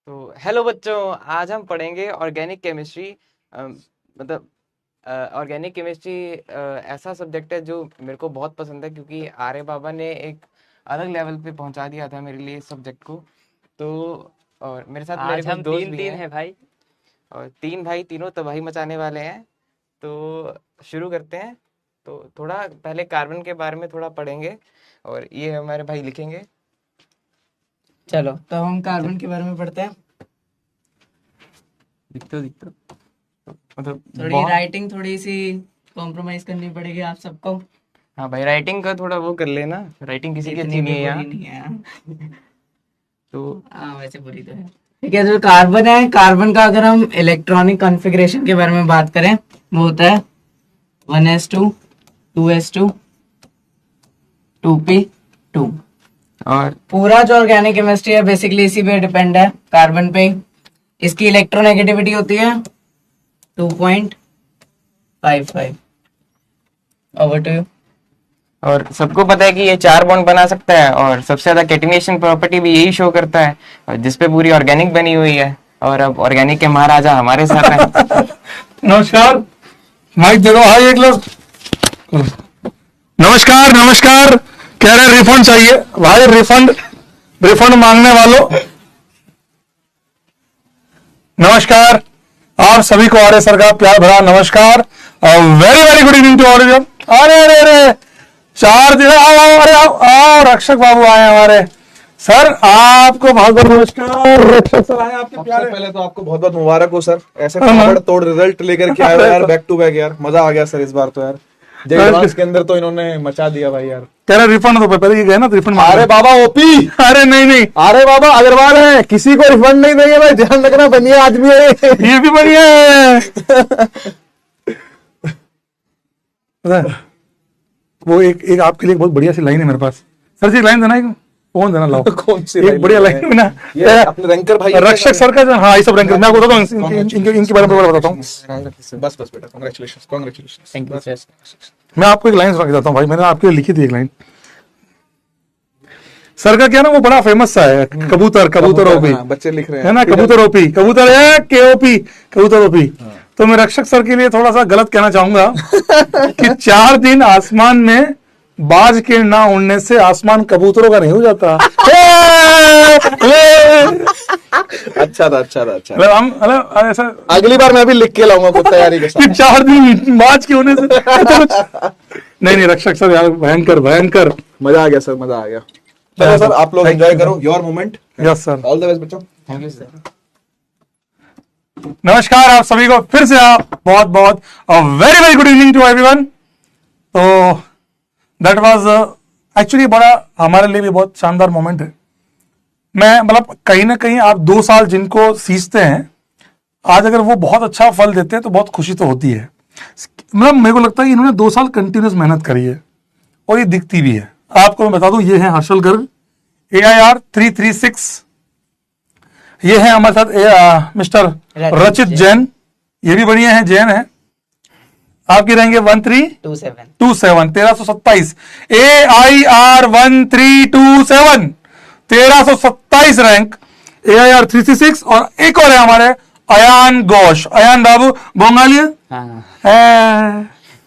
तो हेलो बच्चों, आज हम पढ़ेंगे ऑर्गेनिक केमिस्ट्री। मतलब ऑर्गेनिक केमिस्ट्री ऐसा सब्जेक्ट है जो मेरे को बहुत पसंद है, क्योंकि आर्य बाबा ने एक अलग लेवल पे पहुंचा दिया था मेरे लिए इस सब्जेक्ट को। तो और मेरे साथ मेरे आज कुछ हम दोस्त तीन भी तीन हैं, है भाई। और तीन भाई तीनों तबाही मचाने वाले हैं। तो शुरू करते हैं। तो थोड़ा पहले कार्बन के बारे में थोड़ा पढ़ेंगे, और ये हमारे भाई लिखेंगे। चलो तो हम चल, कार्बन के बारे में पढ़ते हैं। दिखते दिखते मतलब थोड़ी बहुत। राइटिंग थोड़ी सी कॉम्प्रोमाइज करनी पड़ेगी आप सबको। हाँ भाई, राइटिंग का थोड़ा वो कर लेना, राइटिंग किसी की इतनी अच्छी नहीं भी है बुरी यहाँ। नहीं है। तो हाँ वैसे बुरी तो है। ठीक है, जो कार्बन है, कार्बन का अगर हम इलेक्ट्रॉनिक कॉन्फ़िगरेशन के बारे में बात करें, वो होता है 1s2 2s2 2p2। और पूरा जो ऑर्गेनिक केमिस्ट्री है बेसिकली इसी पे डिपेंड है, कार्बन पे। इसकी इलेक्ट्रोनेगेटिविटी होती है 2.55। Over to you. और सबको पता है कि ये चार बॉन्ड बना सकता है, और सबसे ज्यादा कैटिनेशन प्रॉपर्टी भी यही शो करता है, और जिसपे पूरी ऑर्गेनिक बनी हुई है। और अब ऑर्गेनिक के महाराजा हमारे साथ हैं। नमस्कार। माइक दे दो भाई एक लोग। नमस्कार नमस्कार। कह रहे रिफंड चाहिए भाई, रिफंड रिफंड मांगने वालों नमस्कार। आप सभी को आर्य सर का प्यार भरा नमस्कार। Very very good evening to all of you. अरे अरे अरे 4 दिन आओ आओ, अरे आओ आओ, रक्षक बाबू आए हमारे। सर आपको बहुत बहुत नमस्कार। रक्षक सर आए आपके सबसे प्यारे। पहले तो आपको बहुत बहुत मुबारक हो सर, ऐसे हाँ। ताबड़ तोड़ रिजल्ट लेकर के आए हो यार, बैक टू बैक यार, मजा आ गया सर इस बार तो यार। जय एडवांस के अंदर तो इन्होंने मचा दिया भाई यार। कह रहे रिफंड दो, पहले ये गए ना रिफंड मांग अरे रहे। बाबा ओपी, अरे नहीं नहीं, अरे बाबा अग्रवाल है, किसी को रिफंड नहीं देंगे भाई, ध्यान रखना, बनिया आदमी है ये। ये भी बढ़िया है। पता है, वो एक आपके लिए बहुत बढ़िया सी लाइन है मेरे पास। सर जी एक लाइन देना, एक फोन देना लाओ। कौन सी एक बढ़िया लाइन है ना, ये अपने रैंकर भाई रक्षक सर का हाँ ये सब रैंकर मैं आपको बताता हूँ, इनके बारे में बताता हूँ। बस बस बेटा, congratulations congratulations. Thank you sir. मैं आपको एक लाइन सुना के देता हूँ भाई, मैंने आपके लिए लिखी थी एक लाइन। सर का क्या ना, वो बड़ा फेमस सा है, कबूतर कबूतर ओपी बच्चे लिख रहे है हैं ना, कबूतर ओपी, कबूतर है के ओपी, कबूतर ओपी। तो मैं रक्षक सर के लिए थोड़ा सा गलत कहना चाहूंगा कि 4 दिन आसमान में बाज के ना उड़ने से आसमान कबूतरों का नहीं हो जाता। अच्छा था अच्छा था अच्छा। मतलब हम मतलब ऐसा अगली बार मैं भी लिख के लाऊंगा कुछ तैयारी के कि साथ। 4 दिन बाज के होने से तो कुछ नहीं नहीं। रक्षक सर यार भयंकर भयंकर। मजा आ गया सर, मजा आ गया। चलो सर आप लोग एंजॉय करो your moment. Yes sir. All the best बच्चों। Thank you sir. नमस्कार आप सभी को फिर से, आप बहुत बहुत very very good evening to everyone. तो दैट वाज एक्चुअली बड़ा हमारे लिए भी बहुत शानदार मोमेंट है। मैं मतलब कहीं ना कहीं आप 2 साल जिनको सींचते हैं, आज अगर वो बहुत अच्छा फल देते हैं तो बहुत खुशी तो होती है। मतलब मेरे को लगता है कि इन्होंने 2 साल कंटिन्यूस मेहनत करी है, और ये दिखती भी है। आपको मैं बता दूं, ये है हर्षल गर्ग AIR 336। ये है हमारे साथ मिस्टर रचित जैन, ये भी बढ़िया है, जैन है। आपकी रहेंगे 1327 1327 AIR 1327 1327 रैंक AIR 336। और एक और है हमारे अयान घोष। अयान बाबू बंगाली हाँ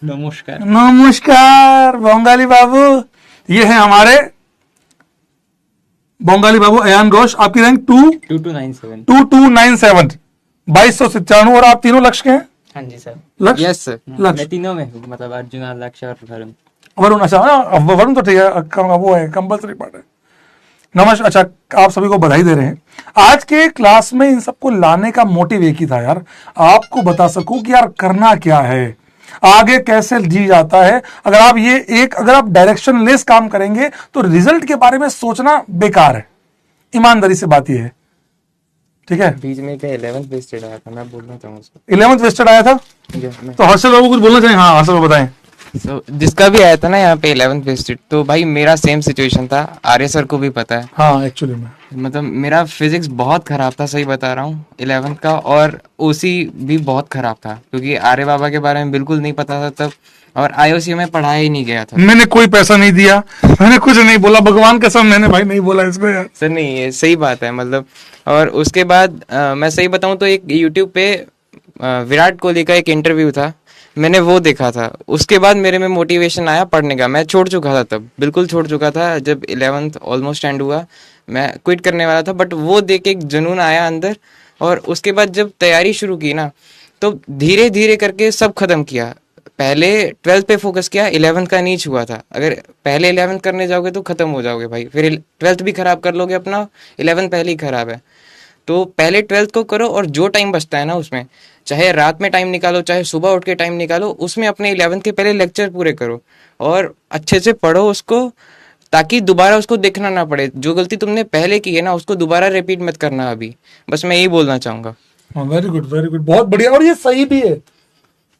नमस्कार। नमस्कार बंगाली बाबू। ये है हमारे बंगाली बाबू अयान घोष। आपकी रैंक 2297। 2297 2297। और आप तीनों लक्ष्य के हैं? हाँ जी सर। लक्ष्य यस सर। मैं लक्ष्य तीनों में हूँ, मतलब अर्जुन, लक्ष्य और वरुण। वरुण। अच्छा वरुण तो ठीक है, वो है कंपल्सरी पार्ट है। नमस्कार। अच्छा आप सभी को बधाई दे रहे हैं। आज के क्लास में इन सबको लाने का मोटिव एक ही था यार, आपको बता सकूं कि यार करना क्या है, आगे कैसे जी जाता है। अगर आप अगर आप डायरेक्शन लेस काम करेंगे तो रिजल्ट के बारे में सोचना बेकार है। ईमानदारी से बात यह है, ठीक है। बीच में क्या 11th वेस्टेड आया था, मैं बोलना चाहूंगा उसको। 11th वेस्टेड आया था, मैं तो हर्षल बाबू कुछ बोलना चाहिए। हाँ हर्षल बाबू बताएं। जिसका भी आया था ना यहाँ पे 11th फेस्ट, तो भाई मेरा सेम सिचुएशन था, आर्य सर को भी पता है। हाँ एक्चुअली में मतलब मेरा फिजिक्स बहुत खराब था, सही बता रहा हूँ, 11th का, और ओसी भी बहुत खराब था क्योंकि आर्य बाबा के बारे में बिल्कुल नहीं पता था तब, और आईओसी में पढ़ाया ही नहीं गया था। मैंने कोई पैसा नहीं दिया, मैंने कुछ नहीं बोला, भगवान कसम मैंने भाई नहीं बोला इसको यार। सर नहीं, ये सही बात है मतलब। और उसके बाद मैं सही बताऊं तो एक यूट्यूब पे विराट कोहली का एक इंटरव्यू था, मैंने वो देखा था, उसके बाद मेरे में मोटिवेशन आया पढ़ने का। मैं छोड़ चुका था तब, बिल्कुल छोड़ चुका था, जब 11th ऑलमोस्ट एंड हुआ मैं क्विट करने वाला था, बट वो देख के एक जुनून आया अंदर। और उसके बाद जब तैयारी शुरू की ना, तो धीरे धीरे करके सब खत्म किया। पहले 12th पे फोकस किया, 11th का नहीं छुआ था। अगर पहले 11th करने जाओगे तो खत्म हो जाओगे भाई, फिर 12th भी खराब कर लोगे अपना, 11th पहले ही खराब है। तो पहले 12th को करो, और जो टाइम बचता है ना उसमें, चाहे रात में टाइम निकालो चाहे सुबह उठ के टाइम निकालो, उसमें अपने 11th के पहले लेक्चर पूरे करो और अच्छे से पढ़ो उसको, ताकि दोबारा उसको देखना ना पड़े। जो गलती तुमने पहले की है ना, उसको दोबारा रिपीट मत करना अभी, बस मैं यही बोलना चाहूंगा। हाँ वेरी गुड वेरी गुड, बहुत बढ़िया, और ये सही भी है।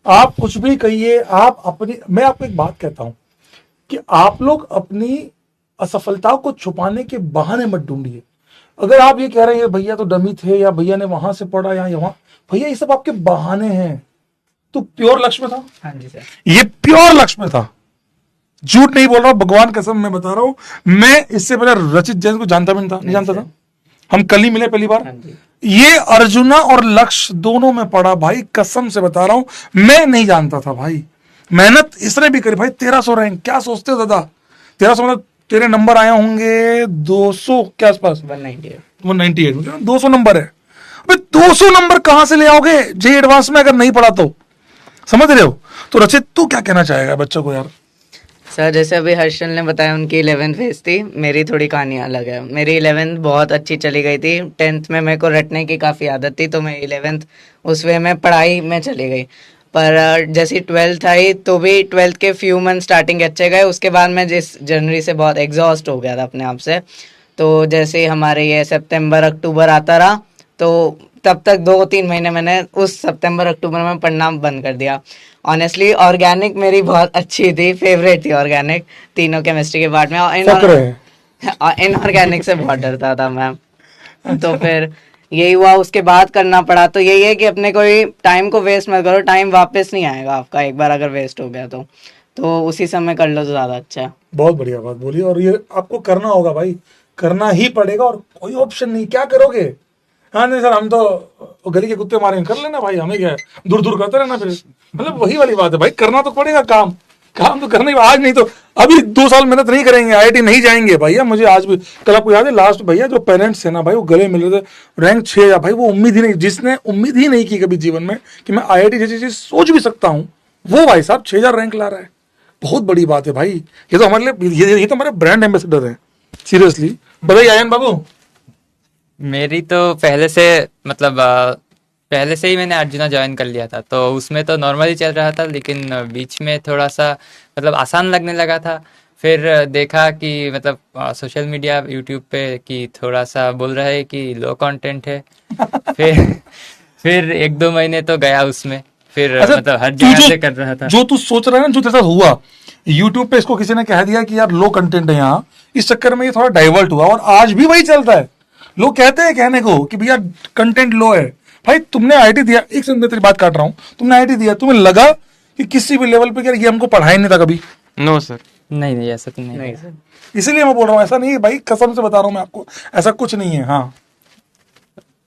आप कुछ भी कहिए, आप अपनी, मैं आपको एक बात कहता हूं कि आप लोग अपनी असफलताओं को छुपाने के बहाने मत ढूंढिए। अगर आप ये कह रहे हैं भैया तो डमी थे, या भैया ने वहां से पढ़ा या यहाँ, भैया ये सब आपके बहाने हैं। तो प्योर लक्ष्य में था। हाँ जी सर। ये प्योर लक्ष्य में था, झूठ नहीं बोल रहा हूं, भगवान कसम मैं बता रहा हूं। मैं इससे पहले रचित जैन को जानता भी नहीं था, नहीं जानता था, हम कल ही मिले पहली बार। ये अर्जुना और लक्ष्य दोनों में पढ़ा भाई, कसम से बता रहा हूं, मैं नहीं जानता था भाई। मेहनत इसने भी करी भाई। 1300 रैंक, क्या सोचते हो दादा? 1300 मतलब तेरे नंबर आए होंगे 200 के आसपास, 198, 200 नंबर है। अबे 200 नंबर कहां से ले आओगे जे एडवांस में अगर नहीं पढ़ा तो? समझ रहे हो? तो रचित तू क्या कहना चाहेगा बच्चों को यार? सर जैसे अभी हर्षल ने बताया उनकी 11th फेज थी, मेरी थोड़ी कहानी अलग है। मेरी 11th बहुत अच्छी चली गई थी। 10th में मेरे को रटने की काफ़ी आदत थी, तो मैं 11th उस वे में पढ़ाई में चली गई। पर जैसे 12th आई तो भी 12th के फ्यू मंथ स्टार्टिंग अच्छे गए, उसके बाद मैं जिस जनवरी से बहुत एग्जॉस्ट हो गया था अपने आप से। तो जैसे हमारे ये सितंबर अक्टूबर आता रहा, तो तब तक 2-3 महीने मैंने उस सितंबर अक्टूबर में पढ़ना बंद कर दिया। ऑनेस्टली ऑर्गेनिक मेरी बहुत अच्छी थी, फेवरेट थी ऑर्गेनिक, तीनों केमिस्ट्री के पार्ट में। इनऑर्गेनिक से बहुत डरता था मैम। तो फिर यही हुआ, उसके बाद करना पड़ा। तो यही है कि अपने कोई टाइम को वेस्ट मत करो, टाइम वापस नहीं आएगा आपका, एक बार अगर वेस्ट हो गया तो उसी समय कर लो तो ज्यादा अच्छा है। बहुत बढ़िया बात बोली, और ये आपको करना होगा भाई, करना ही पड़ेगा, और कोई ऑप्शन नहीं। क्या करोगे? हाँ नहीं सर हम तो गली के कुत्ते मारेंगे, कर लेना भाई, हमें क्या है, दूर दूर करते रहना फिर। मतलब वही वाली बात है भाई, करना तो पड़ेगा काम, काम तो करना ही। आज नहीं तो अभी 2 साल मेहनत नहीं करेंगे, आईआईटी नहीं जाएंगे भैया। मुझे आज भी, कल आपको याद है लास्ट भैया जो पेरेंट्स है ना भाई, वो गले मिल रहे थे, रैंक 6 भाई, वो उम्मीद ही नहीं, जिसने उम्मीद ही नहीं की कभी जीवन में कि मैं आईआईटी जैसी चीज सोच भी सकता हूँ, वो भाई साहब 6000 रैंक ला रहा है। बहुत बड़ी बात है भाई, ये तो हमारे लिए, ये तो हमारे ब्रांड एम्बेसडर है सीरियसली। बताइए आयन बाबू। मेरी तो पहले से मतलब पहले से ही मैंने अर्जुना ज्वाइन कर लिया था, तो उसमें तो नॉर्मली चल रहा था, लेकिन बीच में थोड़ा सा मतलब आसान लगने लगा था। फिर देखा कि मतलब सोशल मीडिया यूट्यूब पे कि थोड़ा सा बोल रहा है कि लो कंटेंट है। फिर 1-2 महीने तो गया उसमें, फिर अच्छा, मतलब हर जगह से कर रहा था। जो तू सोच रहा है ना, जो तेरे साथ हुआ यूट्यूब पे, इसको किसी ने कह दिया कि यार लो कंटेंट है यहाँ, इस चक्कर में ये थोड़ा डाइवर्ट हुआ, और आज भी वही चलता है। लोग कहते हैं कहने को कि भैया कंटेंट लो है। भाई तुमने आईआईटी दिया, एक सेकंड में तेरी बात काट रहा हूँ, तुमने आईआईटी दिया, तुम्हें लगा कि किसी भी लेवल पे यार ये हमको पढ़ाई नहीं था कभी? नो सर, नहीं ऐसा तो नहीं सर। इसीलिए मैं बोल रहा हूँ, ऐसा नहीं है भाई, कसम से बता रहा हूँ मैं आपको, ऐसा कुछ नहीं है। हाँ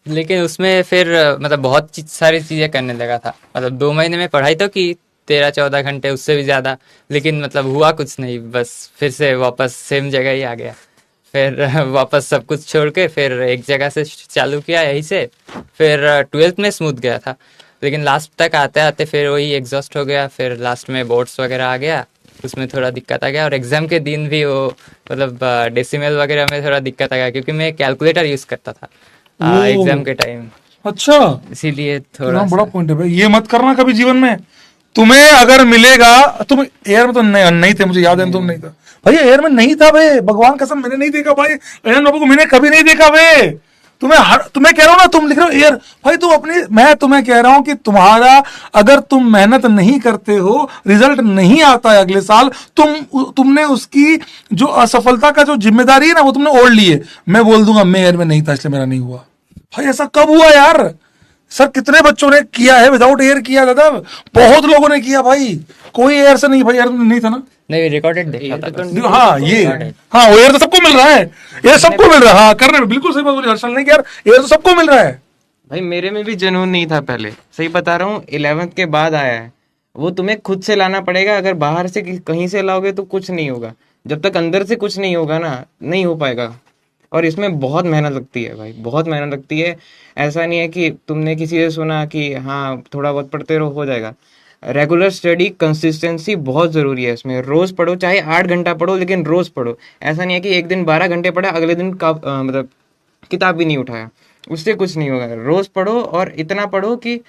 लेकिन उसमें फिर मतलब बहुत सारी चीजें करने लगा था। मतलब 2 महीने में पढ़ाई तो की 13-14 घंटे, उससे भी ज्यादा, लेकिन मतलब हुआ कुछ नहीं, बस फिर से वापस सेम जगह ही आ गया। फिर वापस सब कुछ छोड़ के फिर एक जगह से चालू किया यहीं से। फिर 12th में स्मूथ गया था, लेकिन लास्ट तक आते आते फिर वही एग्जॉस्ट हो गया। फिर लास्ट में बोर्ड्स वगैरह आ गया, उसमें थोड़ा दिक्कत आ गया, और एग्जाम के दिन भी वो मतलब डेसिमल वगैरह में थोड़ा दिक्कत आ गया, क्योंकि मैं कैलकुलेटर यूज करता था एग्जाम के टाइम, अच्छा, इसीलिए थोड़ा बड़ा पॉइंट है भाई। ये मत करना कभी जीवन में, तुम्हें अगर मिलेगा। तुम एयर में तो नहीं थे, मुझे याद है तुम नहीं था भैया, एयर में नहीं था भाई, भगवान कसम मैंने नहीं देखा भाई, अयन बाबू को मैंने कभी नहीं देखा भाई। तुम्हें कह रहा हूं ना, तुम लिख रहे हो एयर भाई, तुम अपनी, मैं तुम्हें कह रहा हूं कि तुम्हारा, अगर तुम मेहनत नहीं करते हो, रिजल्ट नहीं आता है अगले साल, तुमने उसकी जो असफलता का जो जिम्मेदारी है ना, वो तुमने ओढ़ ली है। मैं बोल दूंगा मैं एयर में नहीं था इसलिए मेरा नहीं हुआ। भाई ऐसा कब हुआ यार? सर कितने बच्चों ने किया है विदाउट एयर किया दादा, बहुत लोगों ने किया भाई, कोई एयर से नहीं। भाई एयर नहीं था ना? नहीं, रिकॉर्डेड देखा था बस। हाँ ये, हाँ वो एयर तो सबको मिल रहा है, एयर सबको मिल रहा है। हाँ करने में बिल्कुल सही बात बोली हर्षल ने कि यार एयर तो सबको मिल रहा है। भाई मेरे में भी जुनून नहीं था पहले, सही बता रहा हूँ, 11th के बाद आया है। वो तुम्हें खुद से लाना पड़ेगा, अगर बाहर से कहीं से लाओगे तो कुछ नहीं होगा। जब तक अंदर से कुछ नहीं होगा ना, नहीं हो पाएगा। और इसमें बहुत मेहनत लगती है भाई, बहुत मेहनत लगती है। ऐसा नहीं है कि तुमने किसी से सुना कि हाँ थोड़ा बहुत पढ़ते रहो हो जाएगा। रेगुलर स्टडी, कंसिस्टेंसी बहुत ज़रूरी है इसमें। रोज़ पढ़ो, चाहे 8 घंटा पढ़ो, लेकिन रोज़ पढ़ो। ऐसा नहीं है कि एक दिन 12 घंटे पढ़ा, अगले दिन मतलब किताब भी नहीं उठाया, उससे कुछ नहीं होगा। रोज़ पढ़ो और इतना पढ़ो कि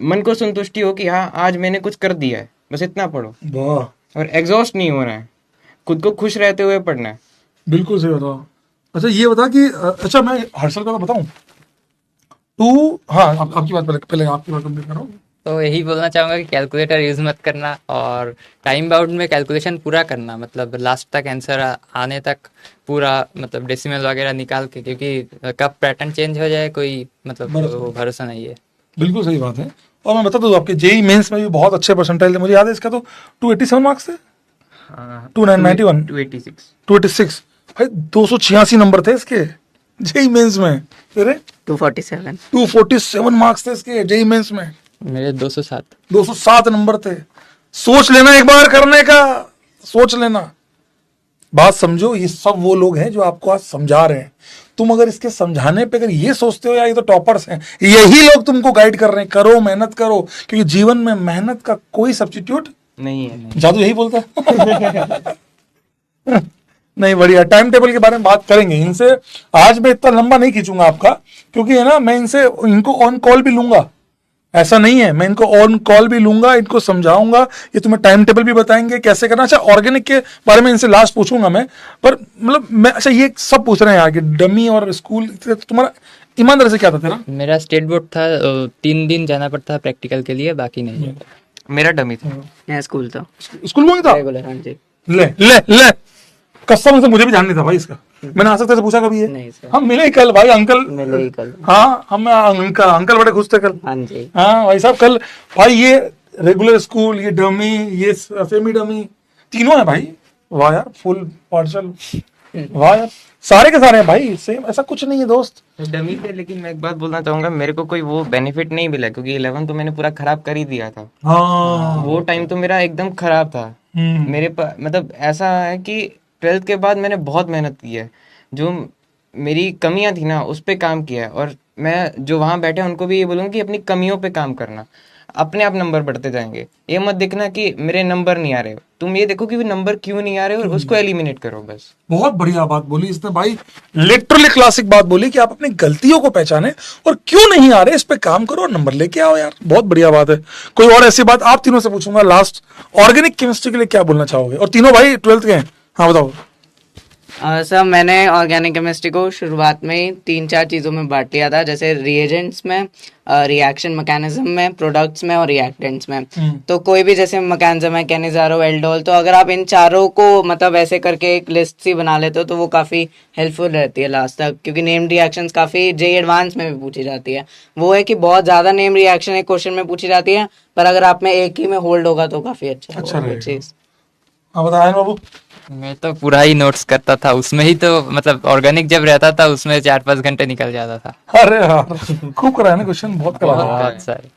मन को संतुष्टि हो कि हाँ आज मैंने कुछ कर दिया है, बस इतना पढ़ो। वाह, और एग्जॉस्ट नहीं होना है, खुद को खुश रहते हुए पढ़ना है। बिल्कुल सही बताओ। अच्छा ये बता कि अच्छा मैं हर्षल का तो बताऊं, तू, हाँ आपकी बात पहले आपकी बात कंप्लीट करो। तो यही बोलना चाहूंगा कि कैलकुलेटर यूज मत करना, और टाइम बाउंड में कैलकुलेशन पूरा करना, मतलब लास्ट तक आंसर आने तक पूरा, मतलब डेसिमल वगैरह निकाल के, क्योंकि कब पैटर्न चेंज हो जाए कोई मतलब वो भरोसा नहीं है। बिल्कुल सही बात है। और मैं बता दूं आपके जेई मेंस में भी बहुत अच्छे परसेंटाइल थे, मुझे याद है इसका तो 287 मार्क्स थे, 291, 286 भाई, 286 नंबर थे इसके जेई मेंस में। तेरे 247 मार्क्स थे इसके जेई मेंस में। मेरे 207 207 नंबर थे। सोच लेना एक बार करने का, सोच लेना। बात समझो, ये सब वो लोग हैं जो आपको आज समझा रहे हैं। तुम अगर इसके समझाने पे अगर ये सोचते हो यार ये तो टॉपर्स हैं, यही लोग तुमको गाइड कर रहे हैं, करो मेहनत करो, क्योंकि जीवन में मेहनत का कोई सब्स्टिट्यूट नहीं है। जादू यही बोलता है। नहीं, बढ़िया। टाइम टेबल के बारे में बात करेंगे इनसे। आज मैं इतना लंबा नहीं खींचूंगा आपका, क्योंकि है ना मैं इनको ऑन कॉल भी लूंगा, ऐसा नहीं है, मैं इनको ऑन कॉल भी लूंगा, इनको समझाऊंगा, ये तुम्हें टाइम टेबल भी बताएंगे कैसे करना। अच्छा ऑर्गेनिक के बारे में इनसे लास्ट पूछूंगा मैं, पर मतलब मैं, अच्छा ये सब पूछ रहे हैं यार कि डमी और स्कूल, तुम्हारा ईमानदारी से क्या था तेरा? मेरा स्टेट बोर्ड था, 3 दिन जाना पड़ता प्रैक्टिकल के लिए, बाकी नहीं। मेरा डमी था। स्कूल था, स्कूल में ही था? रेगुलर। हाँ जी। ले ले ले, कसम से मुझे भी ध्यान नहीं था भाई इसका। मैंने आज तक तेरे से पूछा कभी है? नहीं सर, हम मिले ही कल भाई, अंकल मिले ही कल। हाँ हम अंकल बड़े खुश थे कल। हाँ जी। हाँ भाई साहब कल भाई, ये रेगुलर स्कूल, ये डमी, ये सेमी डमी, तीनों है भाई। वाह यार, फुल पार्सल, वाह यार, सारे के सारे हैं भाई सेम, ऐसा कुछ नहीं है दोस्त। डमी थे, लेकिन मैं एक बात बोलना चाहूंगा, मेरे को कोई वो बेनिफिट नहीं मिला, क्योंकि 11 तो मैंने पूरा खराब कर ही दिया था। हाँ वो टाइम तो मेरा एकदम खराब था। मेरे पास मतलब ऐसा है कि 12th के बाद मैंने बहुत मेहनत की है, जो मेरी कमियां थी ना उस पे काम किया है। और मैं जो वहां बैठे उनको भी ये बोलूंगा कि अपनी कमियों पे काम करना, अपने आप नंबर बढ़ते जाएंगे। ये मत देखना कि मेरे नंबर नहीं आ रहे, तुम ये देखो कि वो नंबर क्यों नहीं आ रहे और उसको एलिमिनेट करो बस। बहुत बढ़िया बात बोली इसने भाई, लिटरली क्लासिक बात बोली कि आप अपनी गलतियों को पहचाने और क्यों नहीं आ रहे इस पे काम करो और नंबर लेके आओ यार। बहुत बढ़िया बात है। कोई और ऐसी बात आप तीनों से पूछूंगा लास्ट, ऑर्गेनिक केमिस्ट्री के लिए क्या बोलना चाहोगे? और तीनों भाई 12th के हैं, हाँ बताओ। सर मैंने ऑर्गेनिक केमिस्ट्री को शुरुआत में ही 3-4 चीज़ों में बांट लिया था, जैसे रिएजेंट्स में, रिएक्शन मैकेनिज्म में, प्रोडक्ट्स में और रिएक्टेंट्स में। तो कोई भी जैसे मैकेनिज्म है, कैनिजारो, एल्डोल, तो अगर आप इन चारों को मतलब ऐसे करके एक लिस्ट सी बना लेते हो तो वो काफ़ी हेल्पफुल रहती है लास्ट तक, क्योंकि नेम्ड रिएक्शंस काफ़ी जेईई एडवांस में भी पूछी जाती है। वो है कि बहुत ज़्यादा नेम रिएक्शन एक क्वेश्चन में पूछी जाती है, पर अगर आप में एक ही में होल्ड होगा तो काफ़ी अच्छा रहेगा। चीज़। हाँ बताएं बाबू। मैं तो पूरा ही नोट्स करता था उसमें ही, तो मतलब ऑर्गेनिक जब रहता था उसमें 4-5 घंटे निकल जाता था। अरे यार खूब कराया ना क्वेश्चन, बहुत कराया। बहुत सारे।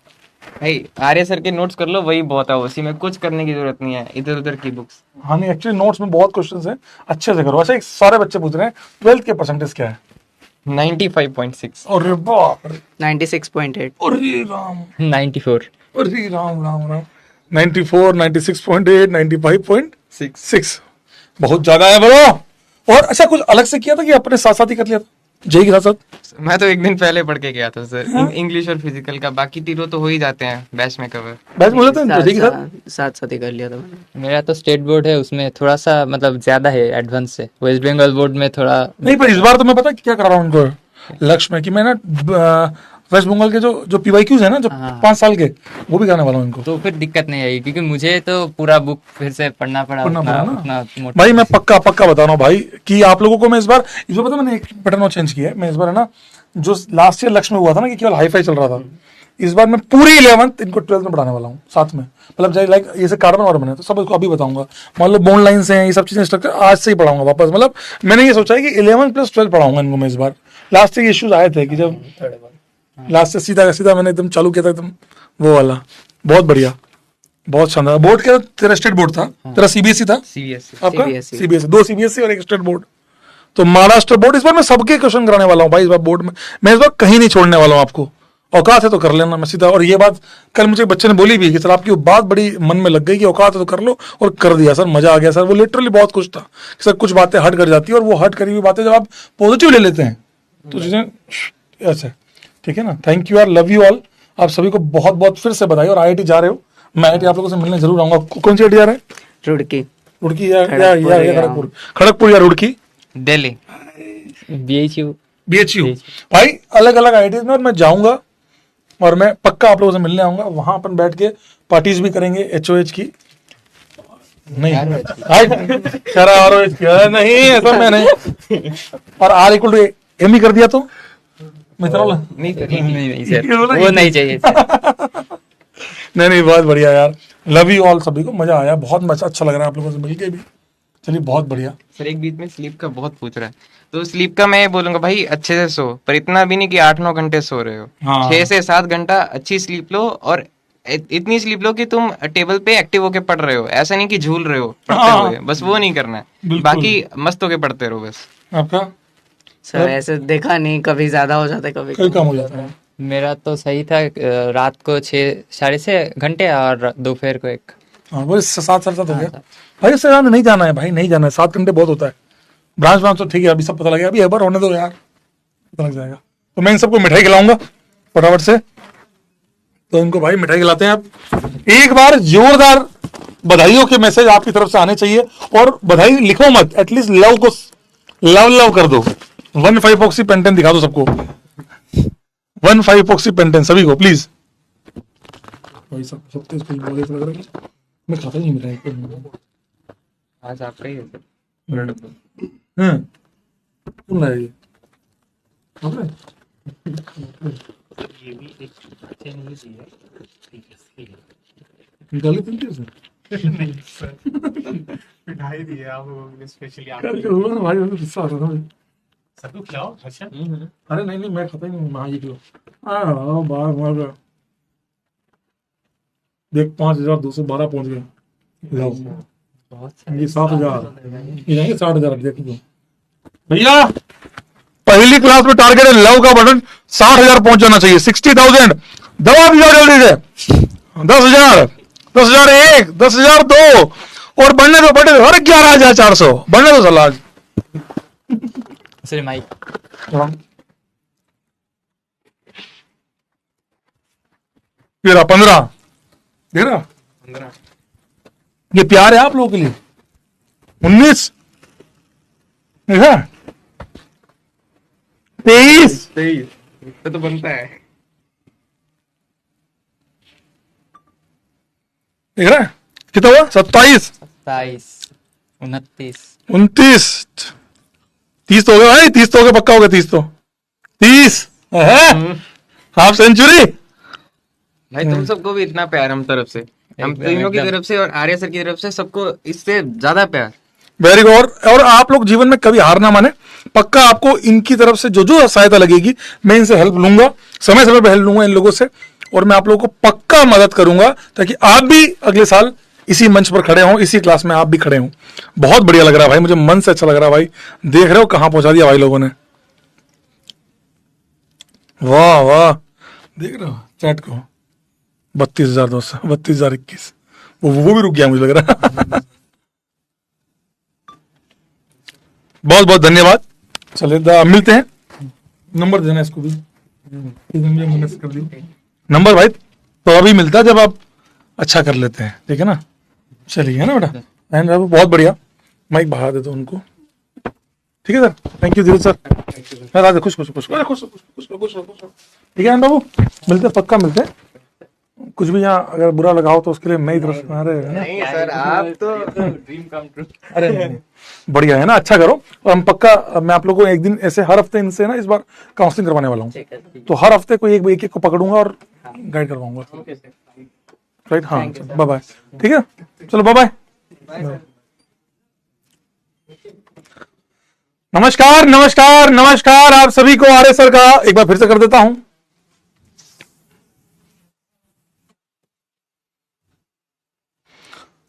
भाई आर्य सर के नोट्स कर लो, वही बहुत है, उसी में कुछ करने की जरूरत नहीं है इधर उधर की बुक्स। हाँ नहीं, एक्चुअली नोट्स में बहुत क्वेश्चंस हैं, अच्छे से करो। अच्छा एक सारे बच्चे पूछ रहे हैं 12th के परसेंटेज क्या है? 95.6। अरे बाप रे, 96.8। अरे राम, 94। अरे राम राम राम, 94, 96.8, 95.6, बहुत ज्यादा है ब्रो। और अच्छा कुछ अलग से किया था कि अपने साथ साथ ही कर लिया था जेई के साथ साथ? मैं तो एक दिन पहले पढ़ के गया था सर, इंग्लिश और फिजिकल का, बाकी तीनों तो हो ही जाते हैं बैच में कवर। बैच में हो जाते हैं जेई के साथ? साथ ही कर लिया था मैंने। मेरा तो स्टेट बोर्ड है, उसमें थोड़ा सा मतलब ज्यादा है एडवांस से, वेस्ट बंगाल बोर्ड में थोड़ा। नहीं, पर इस बार तो मैं पता क्या करा रहा हूँ उनको, लक्ष्य में कि मैं ना वेस्ट बंगाल के जो पीवाईक्यूज है ना जो 5 साल के, वो भी कराने वाला हूँ इनको। तो फिर दिक्कत नहीं आई, क्योंकि मुझे तो पूरा बुक फिर से पढ़ना पड़ा पढ़ना उतना, पड़ा ना। उतना मोटा। भाई मैं पक्का बता रहा हूँ भाई कि आप लोगों को मैं इस बार पता मैंने एक पैटर्न और चेंज किया है। मैं इस बार है ना, जो लास्ट ईयर लक्ष्य में हुआ था ना कि केवल हाई फाई चल रहा था, इस बार मैं पूरी 11th इनको 12th में पढ़ाने वाला हूँ साथ में। मतलब जैसे लाइक ये से कार्बन वार्बन है तो सब इसको अभी बताऊंगा। मान लो बोन लाइन्स हैं, ये सब चीजें स्ट्रक्चर आज से ही पढ़ाऊंगा वापस। मतलब मैंने ये सोचा है कि 11 + 12 पढ़ाऊंगा इनको मैं इस बार। लास्ट ईयर इश्यूज आए थे कि जब लास्ट से सीधा मैंने एकदम चालू किया था एकदम वो वाला। बहुत बढ़िया, बहुत शानदार। बोर्ड क्या तेरा स्टेट बोर्ड था? तेरा सीबीएसई था? सीबीएसई। आपका CBSE। सीबीएसई, 2 सीबीएसई और 1 स्टेट बोर्ड। तो महाराष्ट्र बोर्ड इस बार मैं सबके क्वेश्चन कराने वाला हूँ भाई इस बार बोर्ड में। मैं इस बार कहीं नहीं छोड़ने वाला हूँ आपको। औकात है तो कर लेना, मैं सीधा। और ये बात कल मुझे एक बच्चे ने बोली भी कि सर आपकी वो बात बड़ी मन में लग गई कि औकात है तो कर लो, और कर दिया सर, मजा आ गया सर। वो लिटरली बहुत खुश था कि सर कुछ बातें हट कर जाती है, और वो हट करी हुई बातें जब आप पॉजिटिव ले लेते हैं तो चीजें ऐसे, ठीक है ना। थैंक यू यार, लव यू ऑल। आप सभी को बहुत बहुत फिर से बधाई। और आईआईटी जा रहे हो, मैं आईआईटी आप लोगों से मिलने जरूर आऊंगा। कौन सी आईआईटी जा रहे हैं? रुड़की। रुड़की या खड़गपुर खड़गपुर या रुड़की? दिल्ली बीएचयू। बीएचयू। भाई अलग अलग आईआईटीज में मैं जाऊंगा, और मैं पक्का आप लोगों से मिलने आऊंगा। वहां अपन बैठ के पार्टीज भी करेंगे एचओएच की। नहीं नहीं ऐसा मैं नहीं। और R=M ही कर दिया तो मित्रों नहीं सर, वो नहीं चाहिए सर। नहीं बहुत बढ़िया यार, लव यू ऑल। सभी को मजा आया, बहुत मजा, अच्छा लग रहा है आप लोगों से मिलके भी। चलिए बहुत बढ़िया। सर एक बीच में स्लीप का बहुत पूछ रहा है, तो स्लीप का मैं ये बोलूंगा भाई अच्छे से सो, पर इतना भी नहीं कि 8-9 घंटे सो रहे हो। हाँ। 6 से 7 घंटा अच्छी स्लीप लो, और इतनी स्लीप लो कि तुम टेबल पे एक्टिव होके पढ़ रहे हो, ऐसा नहीं कि झूल रहे हो पढ़ते हाँ। हुए, बस वो नहीं करना है। बिल्कुल। बाकी मस्त होके पढ़ते रहो बस। आपका सर ऐसे देखा नहीं, कभी ज्यादा हो जाता है कभी कई काम हो जाता है। मेरा तो सही था, रात को 6-6.5 घंटे और दोपहर को 1। हाँ वो 7 हो गया भाई। इससे ज्यादा नहीं जाना है भाई, नहीं जाना है। 7 घंटे बहुत होता है। ब्रांच तो ठीक है, अभी सब पता लग गया। अभी एक बार होने दो यार, पता लग जाएगा। तो मैं इन सबको मिठाई खिलाऊंगा फटाफट से। तो इनको भाई मिठाई खिलाते हैं। आप एक बार जोरदार बधाइयों के मैसेज आपकी तरफ से आने चाहिए। और बधाई लिखो मत, एटलीस्ट लव को लव कर दो। 1,5-ऑक्सी पेंटेन दिखा दो सबको। 1,5-ऑक्सी पेंटेन सभी को प्लीज। भाई सब कुछ बोले लग रहा है। मैं खाता नहीं मिठाई। आज आपका ही है सर। कौन लाया ये? आपने? निकाली थी क्या उसने? मिठाई दी है आप लोगों के लिए स्पेशली। आप करके हुआ ना भाई, मुझे गुस्सा आ रहा था मुझे। सबको खिलाओ हर्षद। अरे नहीं मैं खाता ही नहीं। हाँ ये लो। हाँ बाहर मार गया। देख 5,212 पहुंच गए। लो ये 7,000, ये जाएंगे 60,000। देख लो भैया, पहली क्लास में टारगेट है लव का बटन 60,000 पहुंच जाना चाहिए। 60,000 दबा दिया जल्दी से। 10,000, 10,001, 10,002 और बढ़ने दो अरे 11,400 बढ़ने दो साला आज। सर माइक 15 13 ये प्यार है आप लोगों के लिए। 19 देखा 23 तो बनता है। देख रहा है कितना हुआ? 27 27 29 29 30 तो हो गया भाई। 30 तो हो गया, पक्का हो गया 30 तो। 30 हाफ सेंचुरी। भाई तुम सबको भी इतना प्यार हम तरफ से, हम तीनों की तरफ से और आर्य सर की तरफ से, सबको इससे ज्यादा प्यार। Very good. और आप लोग जीवन में कभी हार ना माने। पक्का आपको इनकी तरफ से जो जो सहायता लगेगी मैं इनसे हेल्प लूंगा, समय समय पर हेल्प लूंगा इन लोगों से। और मैं आप लोगों को पक्का मदद करूंगा ताकि आप भी अगले साल इसी मंच पर खड़े हों, इसी क्लास में आप भी खड़े हों। बहुत बढ़िया लग रहा है भाई, मुझे मन से अच्छा लग रहा है भाई। देख रहे हो कहां पहुंचा दिया भाई लोगों ने। वाह वाह, देख रहे हो चैट को। 32,200 32,021 वो भी रुक गया मुझे लग रहा है। बहुत बहुत धन्यवाद। चलिए मिलते हैं। नंबर देना इसको भी, कर दियो नंबर भाई। तो अभी मिलता है जब आप अच्छा कर लेते हैं, ठीक है ना। चलिए है ना बेटा। एंड बहुत बढ़िया। माइक बढ़ा दे दो उनको। ठीक है sir, thank you Dheeraj sir. मैं राधे, खुश खुश खुश, अरे खुश खुश खुश खुश खुश खुश। ठीक है बाबू, मिलते पक्का मिलते हैं। कुछ भी यहाँ अगर बुरा लगा हो तो उसके लिए मैं ही तरफ से नहीं सर, आप तो ड्रीम कम ट्रू। अरे नहीं, बढ़िया है ना, अच्छा करो। और हम पक्का, मैं आप लोगों को एक दिन ऐसे हर हफ्ते इनसे ना इस बार काउंसलिंग करवाने वाला हूँ, तो हर हफ्ते कोई एक एक को पकड़ूंगा और गाइड करवाऊंगा। राइट, हाँ, बाय बाय। ठीक है, चलो बाय बाय। नमस्कार नमस्कार नमस्कार आप सभी को आर्य सर का एक बार फिर से कर देता हूं।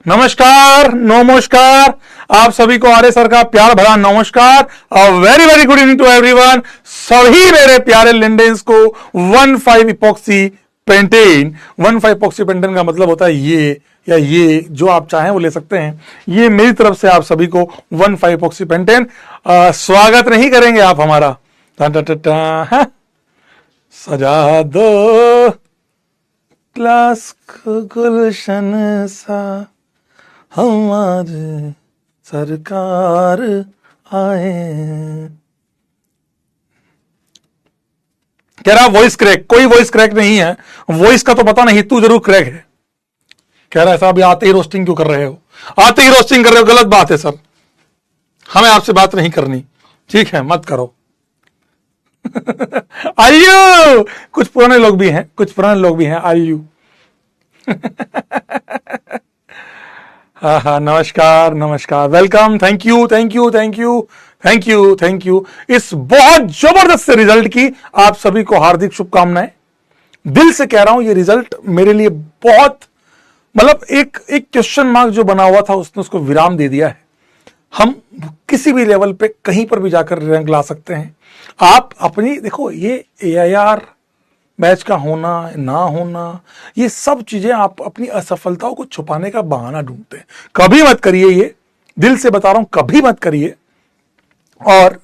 नमस्कार नमस्कार आप सभी को आर्य सर का प्यार भरा नमस्कार। Very very good evening to everyone. सभी मेरे प्यारे लिंडेंस को 1,5 इपॉक्सी पेंटेन। 1,5 इपॉक्सी पेंटेन का मतलब होता है ये या ये, जो आप चाहें वो ले सकते हैं। ये मेरी तरफ से आप सभी को 1,5 इपॉक्सी पेंटेन। स्वागत नहीं करेंगे आप हमारा? टा सजा दो क्लास को गुलशन सा, हमारे सरकार आए। कह रहा वॉइस क्रैक, कोई वॉइस क्रैक नहीं है, वॉइस का तो पता नहीं, तू जरूर क्रैक है। कह रहा है साहब आते ही रोस्टिंग क्यों कर रहे हो, आते ही रोस्टिंग कर रहे हो, गलत बात है सर, हमें आपसे बात नहीं करनी, ठीक है मत करो। आयु, कुछ पुराने लोग भी हैं, कुछ पुराने लोग भी हैं, आयु। हाँ हाँ, नमस्कार नमस्कार, welcome, thank you thank you thank you thank you thank you. इस बहुत जबरदस्त रिजल्ट की आप सभी को हार्दिक शुभकामनाएं। दिल से कह रहा हूं, ये रिजल्ट मेरे लिए बहुत, मतलब एक क्वेश्चन मार्क जो बना हुआ था उसने उसको विराम दे दिया है। हम किसी भी लेवल पे कहीं पर भी जाकर रैंक ला सकते हैं। आप अपनी देखो, ये AIR बैच का होना ना होना, ये सब चीजें आप अपनी असफलताओं को छुपाने का बहाना ढूंढते हैं। कभी मत करिए ये, दिल से बता रहा हूं, कभी मत करिए। और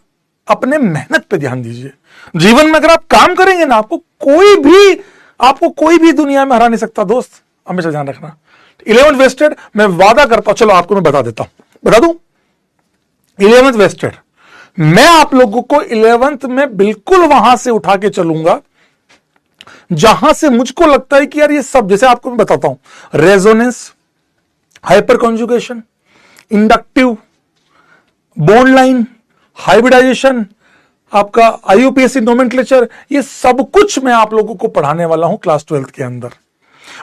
अपने मेहनत पे ध्यान दीजिए। जीवन में अगर आप काम करेंगे ना, आपको कोई भी दुनिया में हरा नहीं सकता दोस्त, हमेशा ध्यान रखना। 11th वेस्टेड, मैं वादा करता हूं, चलो आपको मैं बता देता हूं, बता दूं 11th वेस्टेड, मैं आप लोगों को 11th में बिल्कुल वहां से उठा के चलूंगा जहां से मुझको लगता है कि यार ये सब, जैसे आपको मैं बताता हूं, resonance, hyper conjugation, inductive, bond line, hybridisation, आपका IUPAC नोमेनक्लेचर, ये सब कुछ मैं आप लोगों को पढ़ाने वाला हूं क्लास 12th के अंदर।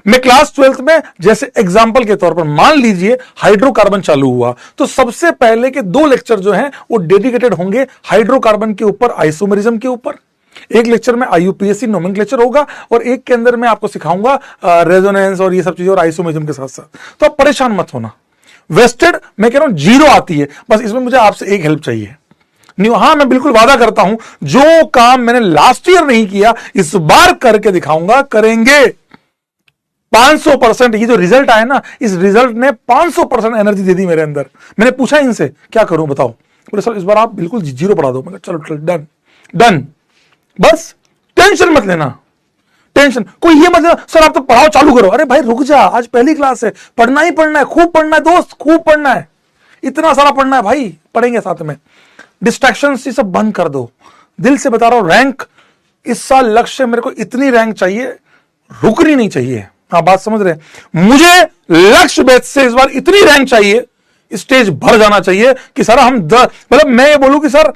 मैं क्लास 12th में, जैसे एग्जाम्पल के तौर पर मान लीजिए हाइड्रोकार्बन चालू हुआ, तो सबसे पहले के 2 लेक्चर जो हैं वो डेडिकेटेड होंगे हाइड्रोकार्बन के ऊपर, आइसोमेरिज्म के ऊपर। एक लेक्चर में IUPAC नोमेनक्लेचर होगा और एक के अंदर मैं आपको सिखाऊंगा रेजोनेंस और ये सब चीजें और आइसोमेरिज्म के साथ साथ। तो आप परेशान मत होना। वेस्टेड मैं कह रहा हूं 0 आती है, बस इसमें मुझे आपसे एक हेल्प चाहिए। हाँ, मैं बिल्कुल वादा करता हूं, जो काम मैंने लास्ट ईयर नहीं किया इस बार करके दिखाऊंगा, करेंगे 500%। ये जो रिजल्ट आया ना, इस रिजल्ट ने 500% एनर्जी दे दी मेरे अंदर। मैंने पूछा इनसे क्या करूं बताओ, बोले सर इस बार आप बिल्कुल 0 पढ़ा दो। मैं चलो डन डन, बस टेंशन मत लेना, टेंशन कोई ये मत लेना सर आप तो पढ़ाओ चालू करो। अरे भाई रुक जा, आज पहली क्लास है, पढ़ना ही पढ़ना है, खूब पढ़ना है दोस्त, खूब पढ़ना है, इतना सारा पढ़ना है भाई, पढ़ेंगे साथ में। डिस्ट्रैक्शन ये सब बंद कर दो। दिल से बता रहा हूं, रैंक इस साल लक्ष्य मेरे को इतनी रैंक चाहिए, रुकनी नहीं चाहिए। आप बात समझ रहे हैं? मुझे लक्ष्य बैच से इस बार इतनी रैंक चाहिए, स्टेज भर जाना चाहिए कि सर हम मतलब मैं ये बोलूं कि सर